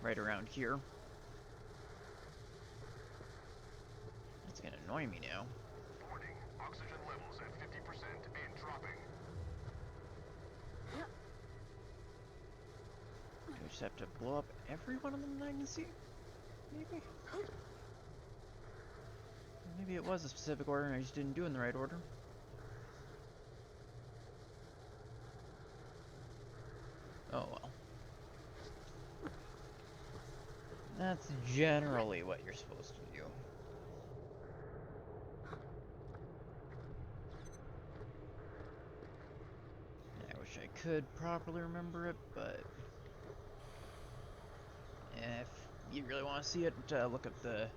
Right around here. That's gonna annoy me now. Warning, oxygen levels at 50% and dropping. Do I just have to blow up every one of them that I can see? Maybe? Maybe it was a specific order and I just didn't do it in the right order. Oh well. That's generally what you're supposed to do. I wish I could properly remember it, but if you really want to see it, look up the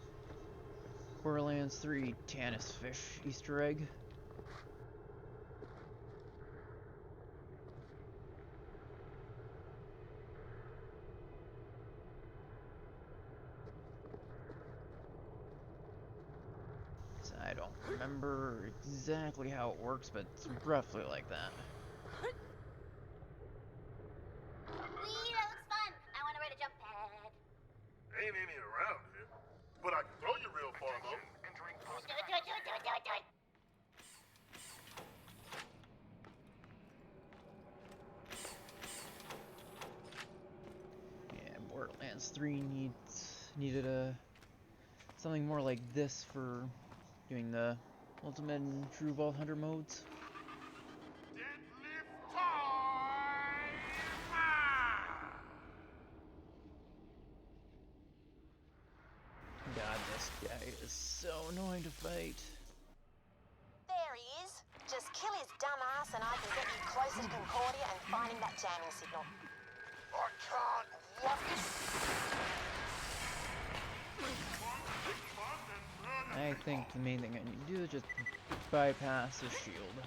Borderlands 3 Tannis Fish Easter egg. I don't remember exactly how it works, but it's roughly like that. Wee, that looks fun. I want to ride a jump pad. Ain't any around here, but I can throw you real far, though. Do it. Yeah, Borderlands 3 needed a something more like this for doing the ultimate and true Vault Hunter modes. Deadlift time! God, this guy is so annoying to fight. There he is. Just kill his dumb ass and I can get you closer to Concordia and finding that jamming signal. I can't wait! I think the main thing I need to do is just bypass his shield.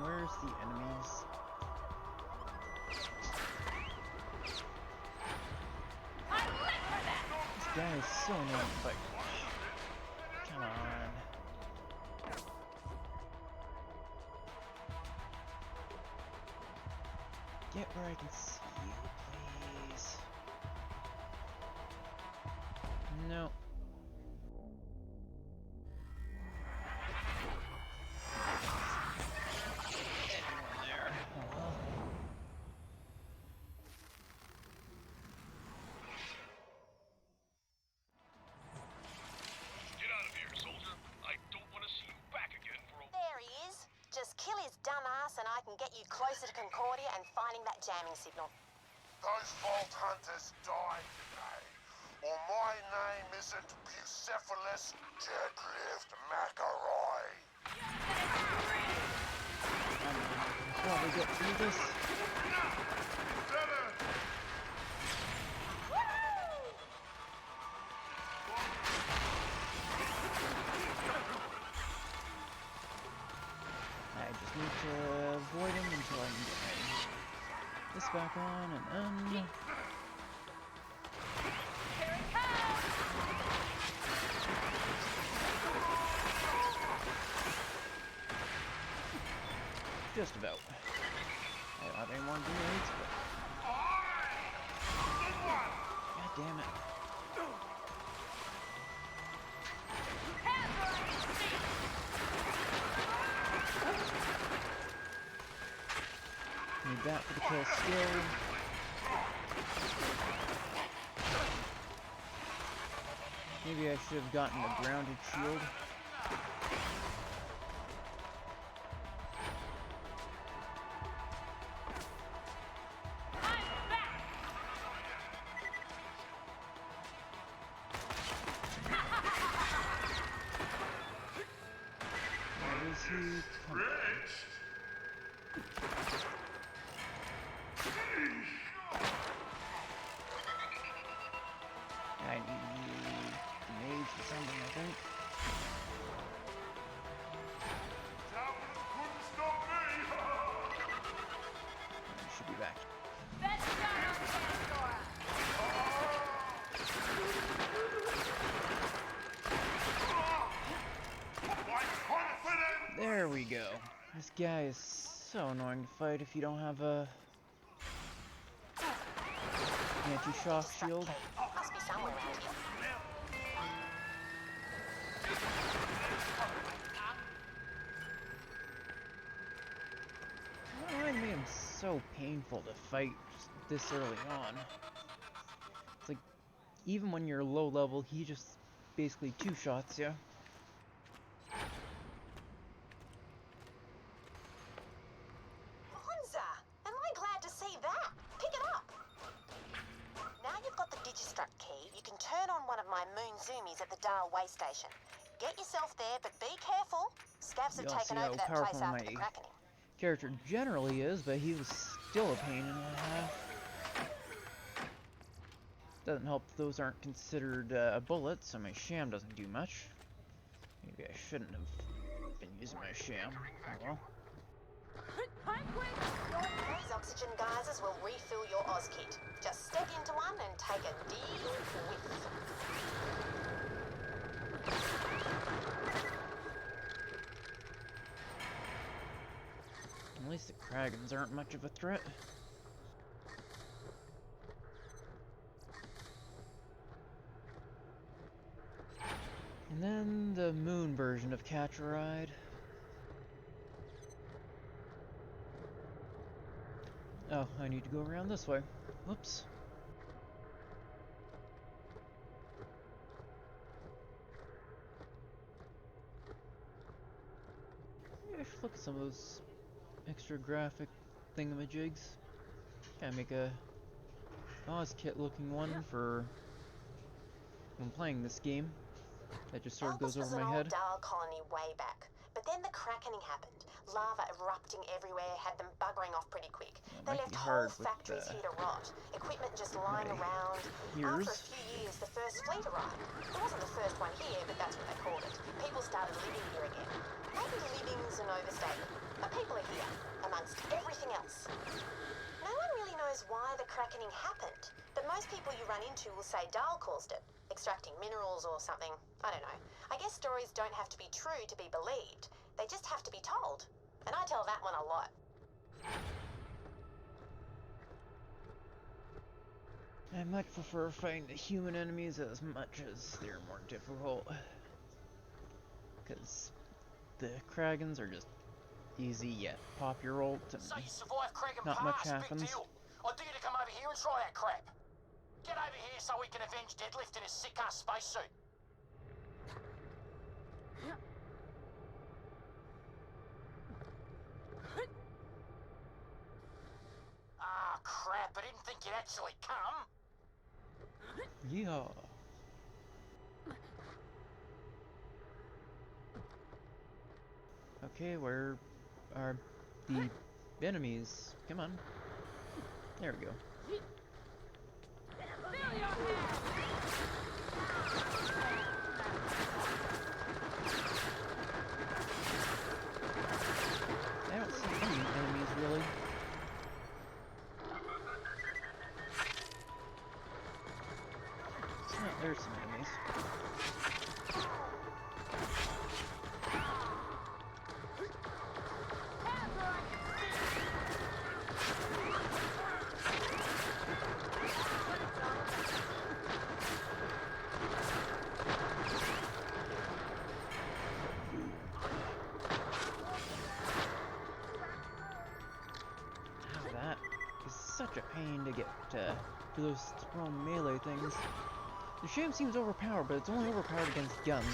Where's the enemies? This guy is so annoying to fight. Come on. Get where I can see you, please. No. Kill his dumb ass and I can get you closer to Concordia and finding that jamming signal. Those Vault Hunters died today. Or my name isn't Bucephalus Deadlift McElroy. Probably get through this. Need to avoid him until I can get this back on and then. Here it comes! Just about. I don't have any more grenades, but. God damn it. Need that for the kill skill. Maybe I should have gotten the grounded shield. Where is he? Come on. I need grenades or something, I think. I should be back. Best shot on Pandora! There we go. This guy is so annoying to fight if you don't have a anti-shock shield. Must be somewhere around here. Why made him so painful to fight just this early on? It's like, even when you're low level, he just basically two-shots you. Monza! Am I glad to see that? Pick it up! Now you've got the Digistruct key, you can turn on one of my my moon zoomies at the Dial way station. Get yourself there, but be careful. Scavs have You'll taken see over how that powerful place after the my crackening. character generally is, but he was still a pain in the half. Doesn't help those aren't considered bullets, so my sham doesn't do much. Maybe I shouldn't have been using my sham. Oh well. Those oxygen geysers will refill your Oz kit. Just step into one and take a deep whiff. At least the Kragans aren't much of a threat. And then the moon version of Catch a Ride. Oh, I need to go around this way. Whoops. Maybe I should look at some of those extra graphic thingamajigs. Gotta make a Oz kit looking one for when playing this game. That just sort of goes over was an my old head. Dial colony way back, but then the crackening happened. Lava erupting everywhere had them buggering off pretty quick. They left whole factories here to rot, equipment just lying around. After a few years, the first fleet arrived. It wasn't the first one here, but that's what they called it. People started living here again. Maybe living's an overstatement, but people are here, amongst everything else. No one really knows why the crackening happened, but most people you run into will say Dahl caused it, extracting minerals or something. I don't know. I guess stories don't have to be true to be believed. They just have to be told. And I tell that one a lot. I much prefer fighting the human enemies as much as they're more difficult. Because the Kragans are just easy yet pop your ult and So you survived Kragan not much Pass, big happens. deal. I dare you to come over here and try that crap. Get over here so we can avenge Deadlift in his sick-ass spacesuit. Ah, crap, I didn't think you'd actually come. Yeah. Okay, where are the enemies? Come on. There we go. I don't see any enemies really. Oh, there's some enemies. That is such a pain to get to those thrown melee things. The sham seems overpowered, but it's only overpowered against guns.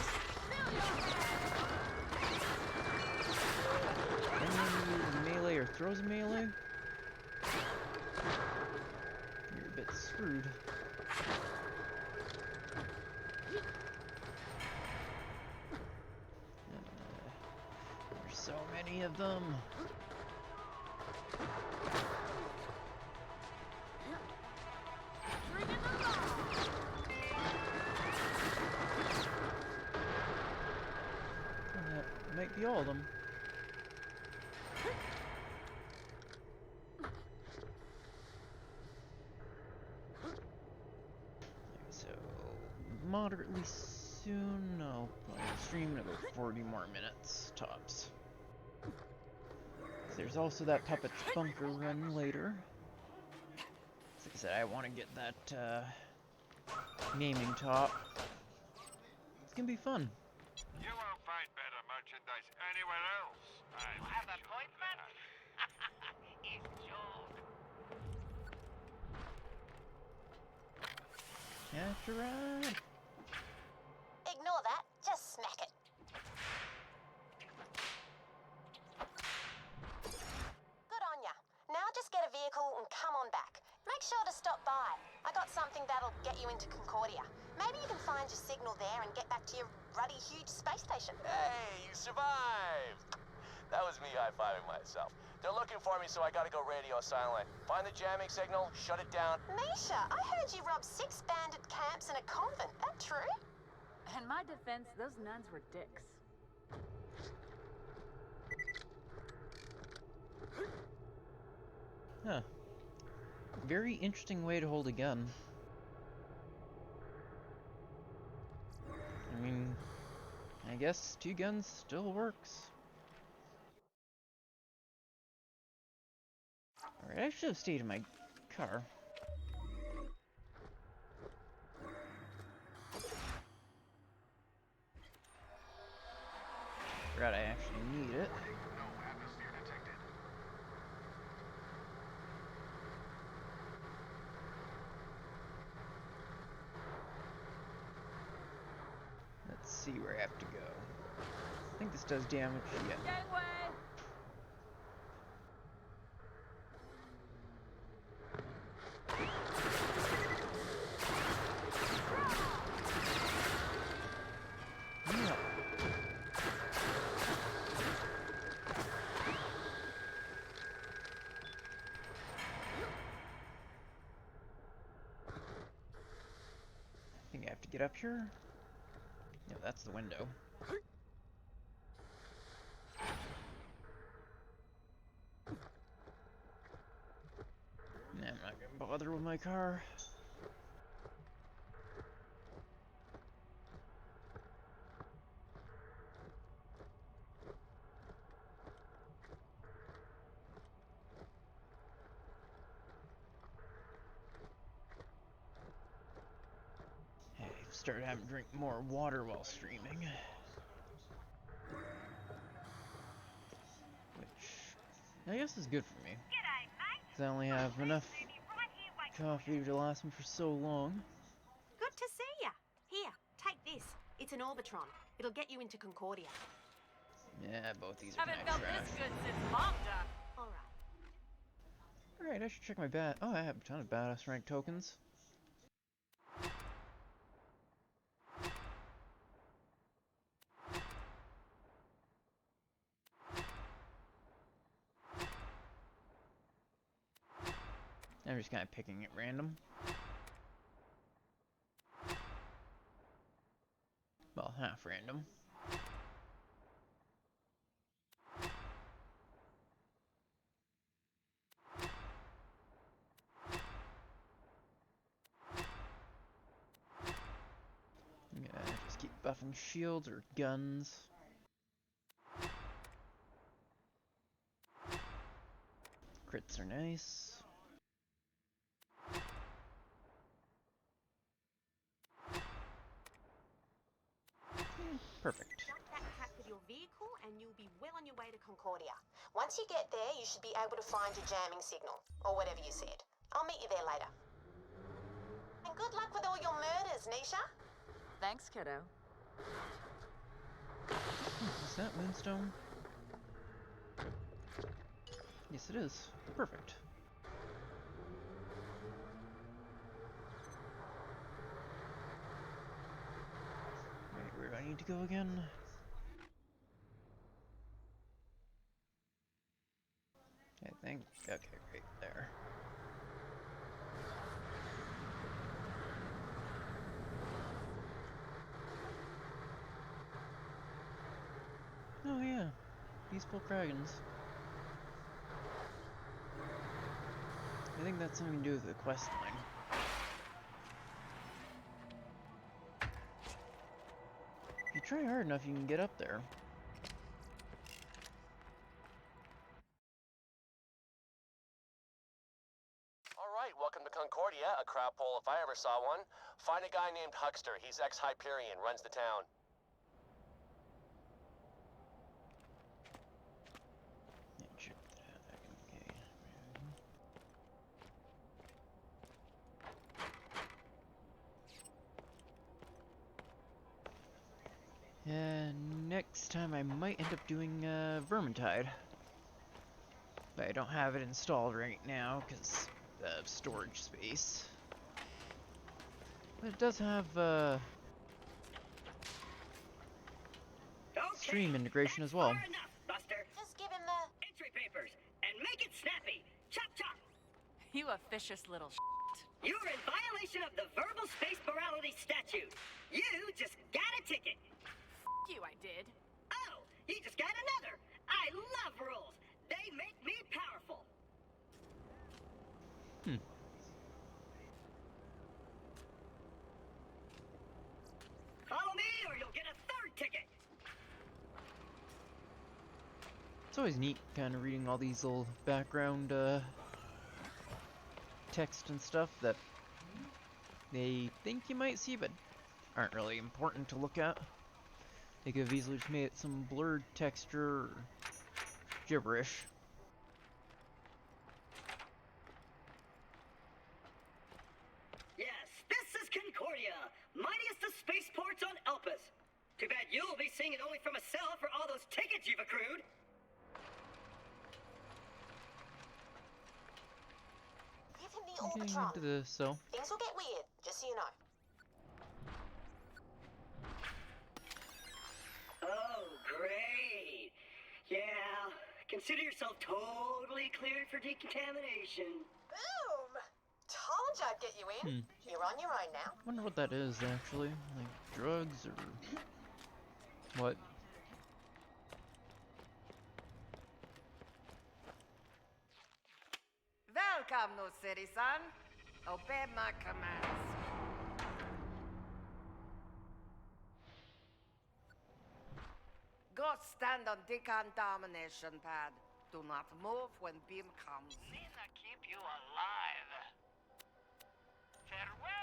Anyone uses melee or throws a melee, you're a bit screwed. There's so many of them. That might be all of them. So, moderately soon, I'll probably stream in about 40 more minutes, tops. There's also that Puppet's Bunker run later. As I said, I want to get that naming top. It's gonna be fun. You won't find better merchandise anywhere else. You have an appointment? It's John. Catch a ride. Ignore that. Just smack it. Good on ya. Now just get a vehicle and come on back. Make sure to stop by. I got something that'll get you into Concordia. Maybe you can find yourself signal there and get back to your ruddy huge space station. Hey, you survived! That was me high-fiving myself. They're looking for me, so I gotta go radio silent. Find the jamming signal, shut it down. Misha, I heard you robbed 6 bandit camps and a convent. That true? In my defense, those nuns were dicks. Huh. Very interesting way to hold a gun. I mean, I guess 2 guns still works. Alright, I should have stayed in my car. Forgot I actually need it. Let's see where I have to go. I think this does damage. Yeah. Gangway! Yeah. I think I have to get up here. No, that's the window. Nah, I'm not gonna bother with my car. Hey, I've started having to drink more water while streaming. Which I guess is good for me. Because I only have enough coffee to last me for so long. Good to see ya. Here, take this. It's an Orbitron. It'll get you into Concordia. Yeah, both these are Haven't kind of felt trash. this good since Mom died. All right. Alright, I should check my bat. Oh, I have a ton of badass rank tokens. I'm just kind of picking at random. Well, half random. Yeah, just keep buffing shields or guns. Crits are nice. Perfect. Dump that crap with your vehicle and you'll be well on your way to Concordia. Once you get there, you should be able to find your jamming signal, or whatever you said. I'll meet you there later. And good luck with all your murders, Nisha. Thanks, kiddo. Is that moonstone? Yes, it is. Perfect. Wait, where do I need to go again? I think. Okay, right there. Oh yeah, peaceful dragons. I think that's something to do with the quest line. If you try hard enough, you can get up there. Alright, welcome to Concordia, a crap hole if I ever saw one. Find a guy named Huckster. He's ex-Hyperion, runs the town. Yeah, check that. Okay. Next time I might end up doing Vermintide. But I don't have it installed right now because of storage space. But it does have stream integration as That's well. far enough, Buster. Just give him the... Entry papers, and make it snappy. Chop chop. You a vicious little You're in violation of the verbal space morality statute. You just got a ticket. you, I did. Oh, you just got another. I love rules. They make me powerful. Follow me or you'll get a third ticket. It's always neat kind of reading all these little background text and stuff that they think you might see but aren't really important to look at. They could have easily just made it some blurred texture or gibberish. Yes, this is Concordia, mightiest of spaceports on Elpis. Too bad you'll be seeing it only from a cell for all those tickets you've accrued. Give him the Getting Orbitron. into the cell. Things will get weird, just so you know. Oh, great. Yeah, consider yourself totally cleared for decontamination. Boom! Told you I'd get you in. You're on your own now. Wonder what that is actually. Like drugs or what? Welcome, new citizen. Obey my commands. Go stand on decontamination pad. Do not move when beam comes. Nina keep you alive. Farewell.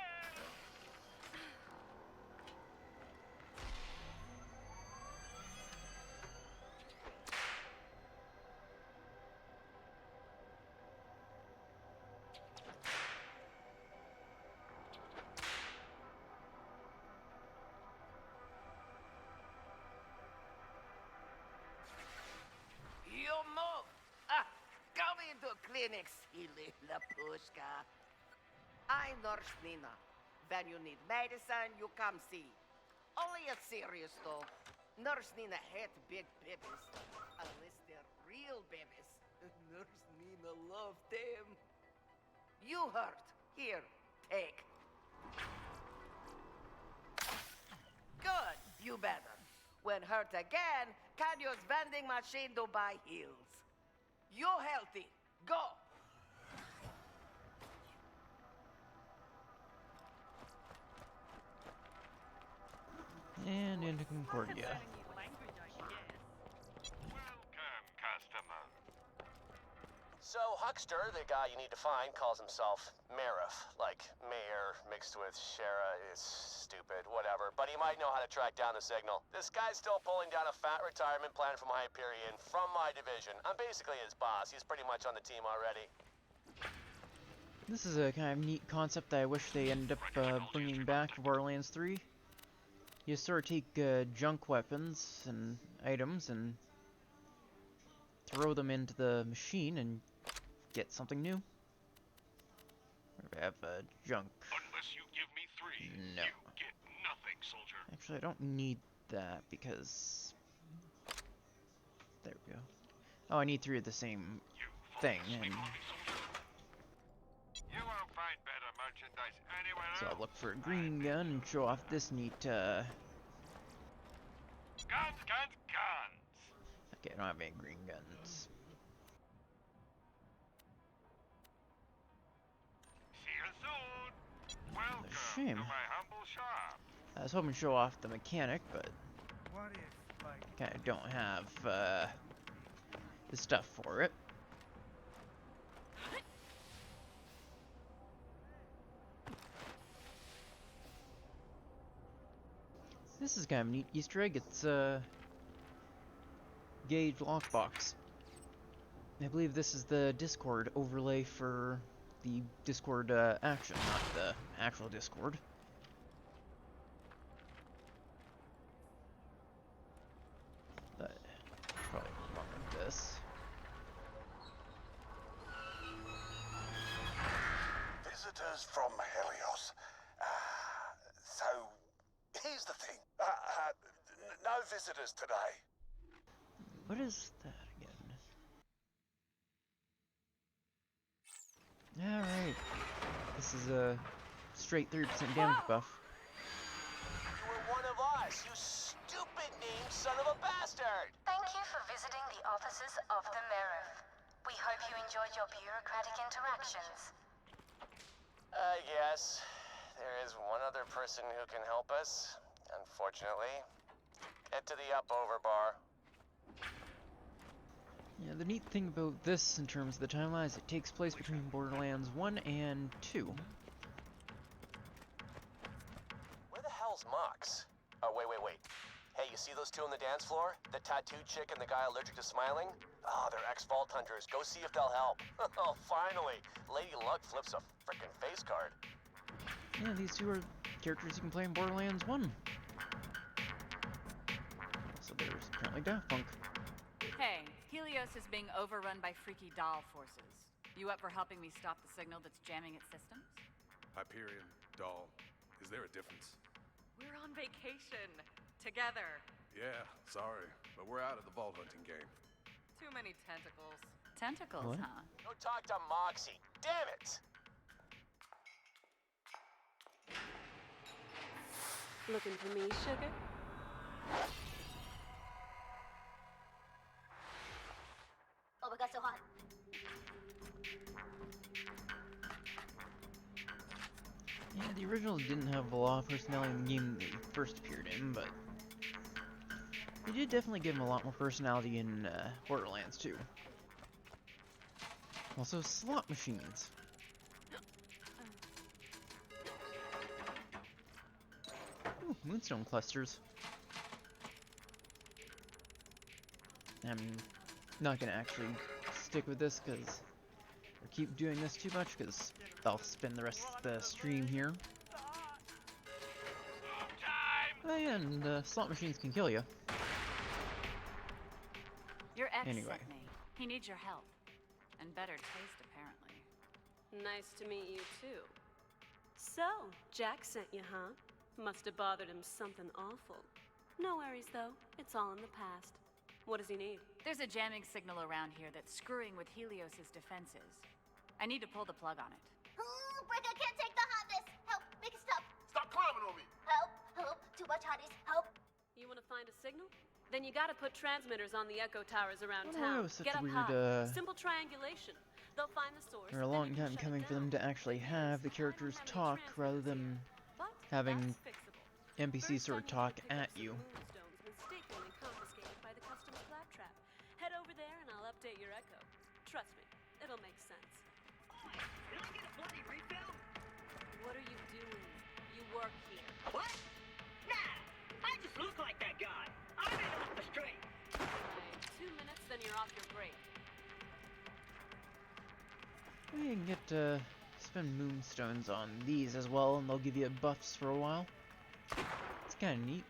You move! Ah, come into clinic, silly Lapushka. I'm Nurse Nina. When you need medicine, you come see. Only a serious though. Nurse Nina hates big babies. Unless they're real babies. Nurse Nina loves them. You hurt. Here, take. Good, you better. When hurt again, can use vending machine to buy heals. You healthy. Go. And into Concordia. Welcome, customer. So, Huckster, the guy you need to find, calls himself Marif. Like, mayor mixed with Shara is stupid, whatever. But he might know how to track down the signal. This guy's still pulling down a fat retirement plan from Hyperion, from my division. I'm basically his boss. He's pretty much on the team already. This is a kind of neat concept that I wish they ended up bringing back for Borderlands 3. You sort of take junk weapons and items and throw them into the machine and get something new. I have junk. Unless you give me 3, No. you get nothing, soldier. Actually, I don't need that because... There we go. Oh, I need 3 of the same thing. And You won't find better merchandise anywhere so else. I'll look for a green gun and show off this neat... Guns, guns, guns! Okay, I don't have any green guns. See you soon. Welcome shame. to my humble shop. I was hoping to show off the mechanic, but What if, like, kind of don't have the stuff for it. This is kind of a neat Easter egg. It's a gauge lockbox. I believe this is the Discord overlay for the Discord action, not the actual Discord. But probably wrong with this. Visitors from Helios. So, here's the thing. No visitors today. What is that again? Alright. This is a straight 30% damage buff. You were one of us, you stupid named son of a bastard! Thank you for visiting the offices of the Merif. We hope you enjoyed your bureaucratic interactions. Yes. There is one other person who can help us, unfortunately. Head to the up-over bar. Yeah, the neat thing about this in terms of the timeline is it takes place between Borderlands 1 and 2. Where the hell's Mox? Oh, wait. Hey, you see those two on the dance floor? The tattooed chick and the guy allergic to smiling? Oh, they're ex-Vault Hunters. Go see if they'll help. Oh, finally! Lady Luck flips a frickin' face card. Yeah, these two are characters you can play in Borderlands 1. So there's apparently Daft Punk. Hey, Helios is being overrun by freaky doll forces. You up for helping me stop the signal that's jamming its systems? Hyperion, doll. Is there a difference? We're on vacation. Together. Yeah, sorry, but we're out of the vault hunting game. Too many tentacles. Tentacles, What? huh? Go talk to Moxie. Damn it! Looking for me, sugar? Oh my god, so hot. Yeah, the originals didn't have a lot of personality in the game they first appeared in, but they did definitely give them a lot more personality in Borderlands 2. Also, slot machines. Ooh, moonstone clusters. I'm not gonna actually stick with this because or keep doing this too much because I'll spend the rest of the stream here. Oh yeah, and slot machines can kill you. Your ex Anyway. sent me. He needs your help. And better taste, apparently. Nice to meet you, too. So, Jack sent you, huh? Must have bothered him something awful. No worries, though. It's all in the past. What does he need? There's a jamming signal around here that's screwing with Helios's defenses. I need to pull the plug on it. Ooh, Brick, I can't take the hotness. Help, make it stop. Stop climbing on me! Help, too much hotness. Help. You want to find a signal? Then you gotta put transmitters on the echo towers around Oh, town. that was such Get a up weird, high. Simple triangulation. They'll find the source. For a then long you can time shut coming it for them down. to actually have the characters I don't talk have any rather than But having that's fixable. NPCs First, sort I of need you talk to pick at up some you. moonstones mistakenly confiscated by the customs claptrap. Head over there and I'll update your echo. Trust me, it'll make sense. Can I get a bloody refill? What are you doing? You work here. What? Nah, I just look like that guy. I'm in off the straight. Right, 2 minutes, then you're off your break. You can get to spend moonstones on these as well, and they'll give you buffs for a while. It's kind of neat.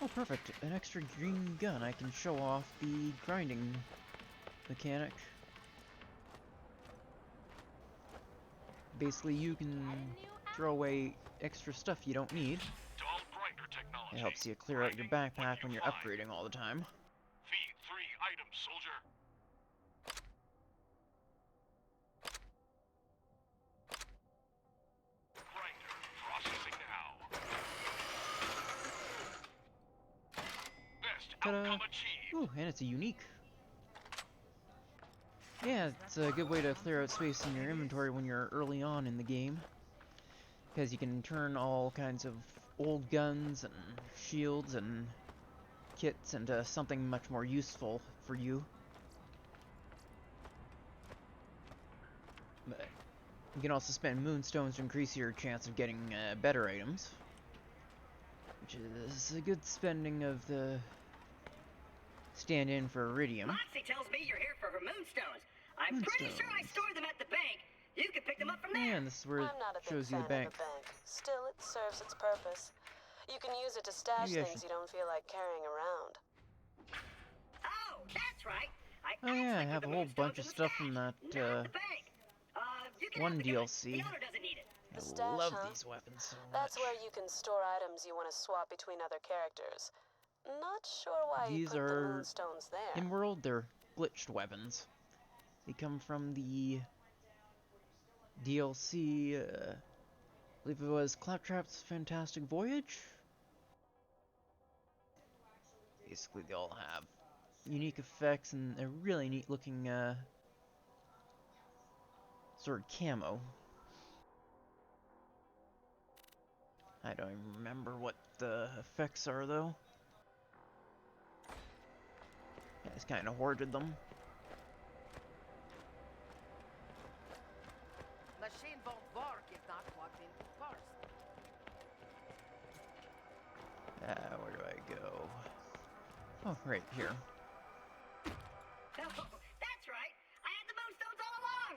Oh, perfect. An extra green gun. I can show off the grinding mechanic. Basically, you can throw away extra stuff you don't need. It helps you clear out your backpack when you're upgrading all the time. Feed 3 items, soldier. Grinder processing now. Best outcome achieved. Ooh, and it's a unique. Yeah, it's a good way to clear out space in your inventory when you're early on in the game. Because you can turn all kinds of old guns and shields and kits into something much more useful for you. But you can also spend moonstones to increase your chance of getting better items. Which is a good spending of the stand-in for Iridium. Moxie tells me you're here for her moonstones. I'm pretty sure I stored them at the bank. You can pick them up from there. And this is where it I'm not a big shows you fan the bank. of the bank. Still, it serves its purpose. You can use it to stash Maybe I things should- you don't feel like carrying around. Oh, that's right. Oh yeah, I have a whole bunch of stuff from that You can one have the gun. DLC. The owner doesn't need it. The I stash, love huh? these weapons so much. That's where you can store items you want to swap between other characters. Not sure why you These put the are moonstones there. in-world, they're glitched weapons. They come from the DLC, I believe it was Claptrap's Fantastic Voyage? Basically, they all have unique effects and a really neat looking, sort of camo. I don't even remember what the effects are, though. I just kind of hoarded them. Machine won't work if not plugged in first. Where do I go? Oh, right here. Oh, that's right. I had the moonstones all along.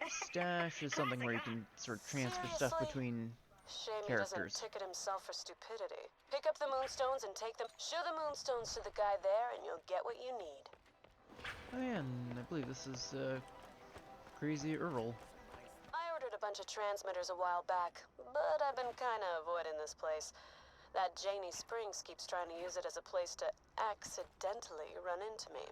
Stash is something where you can sort of transfer stuff Seriously? between Shame he doesn't characters. ticket himself for stupidity. Pick up the moonstones and take them. Show the moonstones to the guy there, and you'll get what you need. Oh yeah, and I believe this is Crazy Earl. I ordered a bunch of transmitters a while back, but I've been kind of avoiding this place. That Janie Springs keeps trying to use it as a place to accidentally run into me.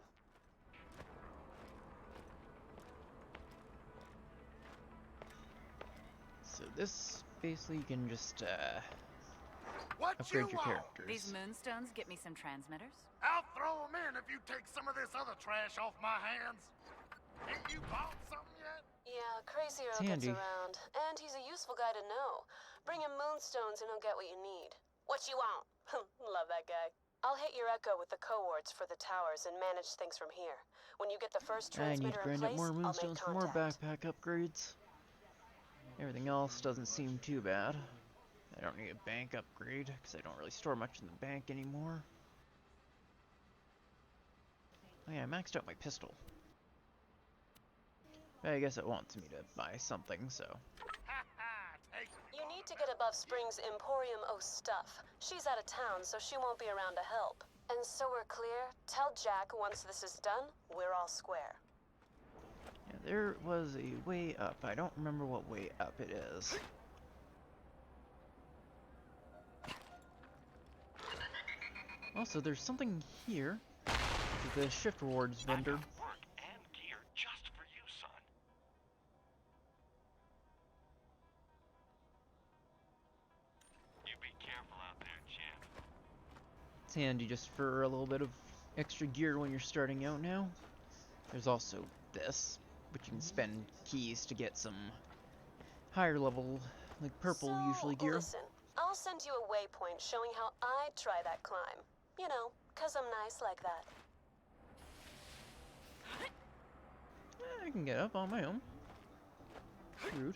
So this, basically, you can just, What upgrade you your want? characters. These moonstones get me some transmitters? I'll throw them in if you take some of this other trash off my hands. Ain't you bought something yet? Yeah, Crazy Earl It's gets handy. around, and he's a useful guy to know. Bring him moonstones and he'll get what you need. What you want? Love that guy. I'll hit your echo with the coords for the towers and manage things from here. When you get the first I need transmitter to in grind up place, more I'll make moonstones for more contact. backpack upgrades. Everything else doesn't seem too bad. I don't need a bank upgrade, because I don't really store much in the bank anymore. Oh yeah, I maxed out my pistol. But I guess it wants me to buy something, so... You need to get above Spring's Emporium O stuff. She's out of town, so she won't be around to help. And so we're clear, tell Jack once this is done, we're all square. Yeah, there was a way up. I don't remember what way up it is. Also, there's something here. The shift rewards vendor. Work and gear just for you, son. You be careful out there, champ. It's handy just for a little bit of extra gear when you're starting out now. There's also this, which you can spend keys to get some higher level, like purple usually gear. Listen, I'll send you a waypoint showing how I'd try that climb. You know, 'cause I'm nice like that. I can get up on my own. Rude.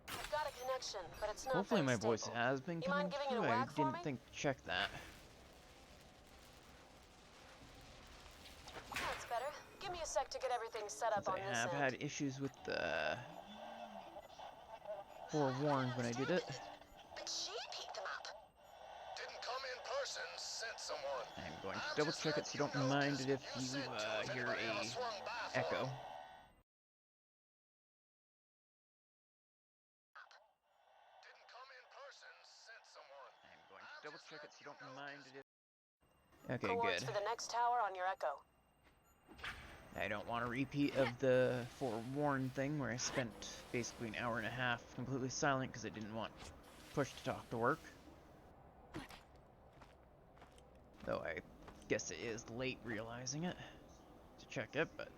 I've got a connection, but it's not Hopefully very my voice stable. has been You coming mind giving it through. a I whack for didn't me? think to check that. That's better. Give me a sec to get everything set up Since on I this have end. had issues with the forewarned when I did it. But she picked them up. Didn't come in person, sent someone. I'm going to double check it so you don't mind it if you hear a echo. I'm going to double check it so you don't mind it if... Okay, Coords good. for the next tower on your echo. I don't want a repeat of the forewarned thing where I spent basically an hour and a half completely silent because I didn't want push to talk to work. Though I guess it is late realizing it to check it, but...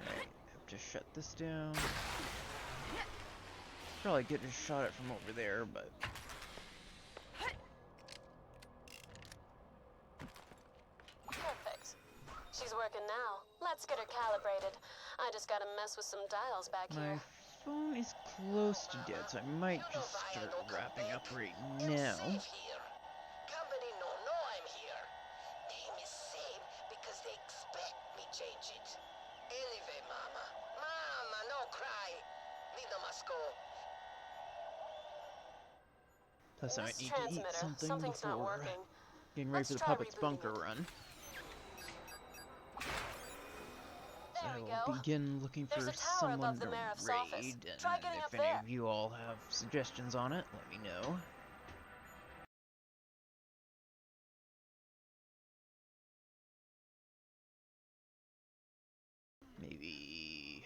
Right, have to shut this down. Probably could have shot it from over there, but... Perfect. She's working now. Let's get her calibrated. I just gotta mess with some dials back My here. phone is close to dead, so I might just start wrapping up right now. Company no know I'm here. Name is same because they expect me change it. Anyway, mama. Mama, no cry. Nina must go. Plus, I might This need to eat transmitter, something something's not before working. getting ready Let's for the try puppet's rebooting bunker it. run. So There I we will go. begin looking There's for a tower above someone the to Meriff's office. raid, and Try getting if up any there. of you all have suggestions on it, let me know. Maybe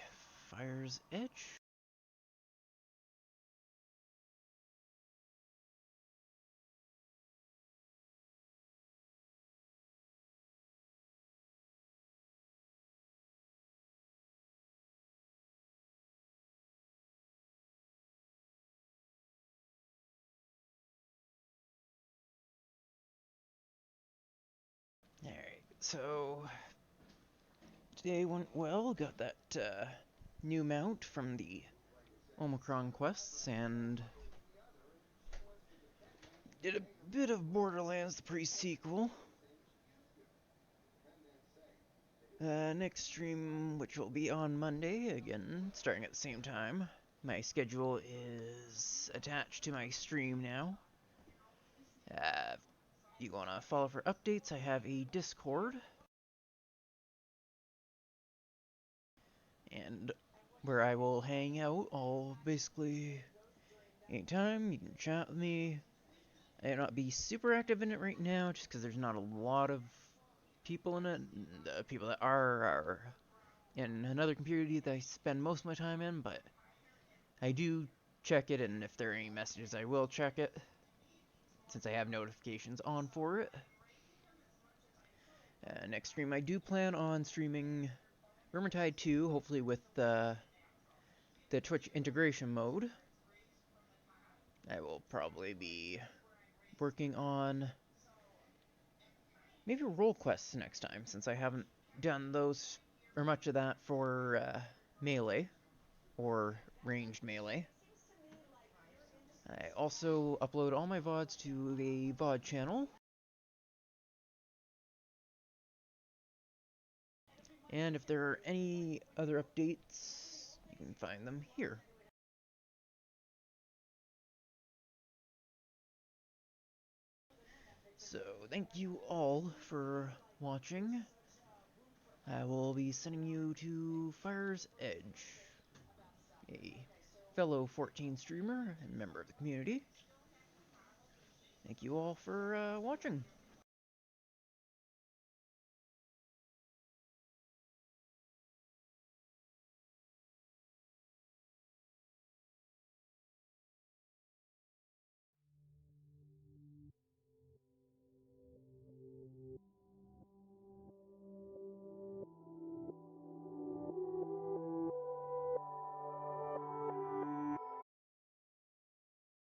Fire's Edge? Alright, so today went well. Got that new mount from the Omicron quests, and did a bit of Borderlands, the pre-sequel. Next stream, which will be on Monday, again, starting at the same time. My schedule is attached to my stream now. If you want to follow for updates, I have a Discord. And where I will hang out all basically anytime. You can chat with me. I may not be super active in it right now, just because there's not a lot of people in it. The people that are in another community that I spend most of my time in, but I do check it, and if there are any messages, I will check it, since I have notifications on for it. Next stream, I do plan on streaming Vermintide 2, hopefully with the Twitch integration mode. I will probably be working on maybe role quests next time, since I haven't done those or much of that for melee or ranged melee. I also upload all my VODs to a VOD channel. And if there are any other updates, you can find them here. So, thank you all for watching. I will be sending you to Fire's Edge, a fellow 14 streamer and member of the community. Thank you all for watching.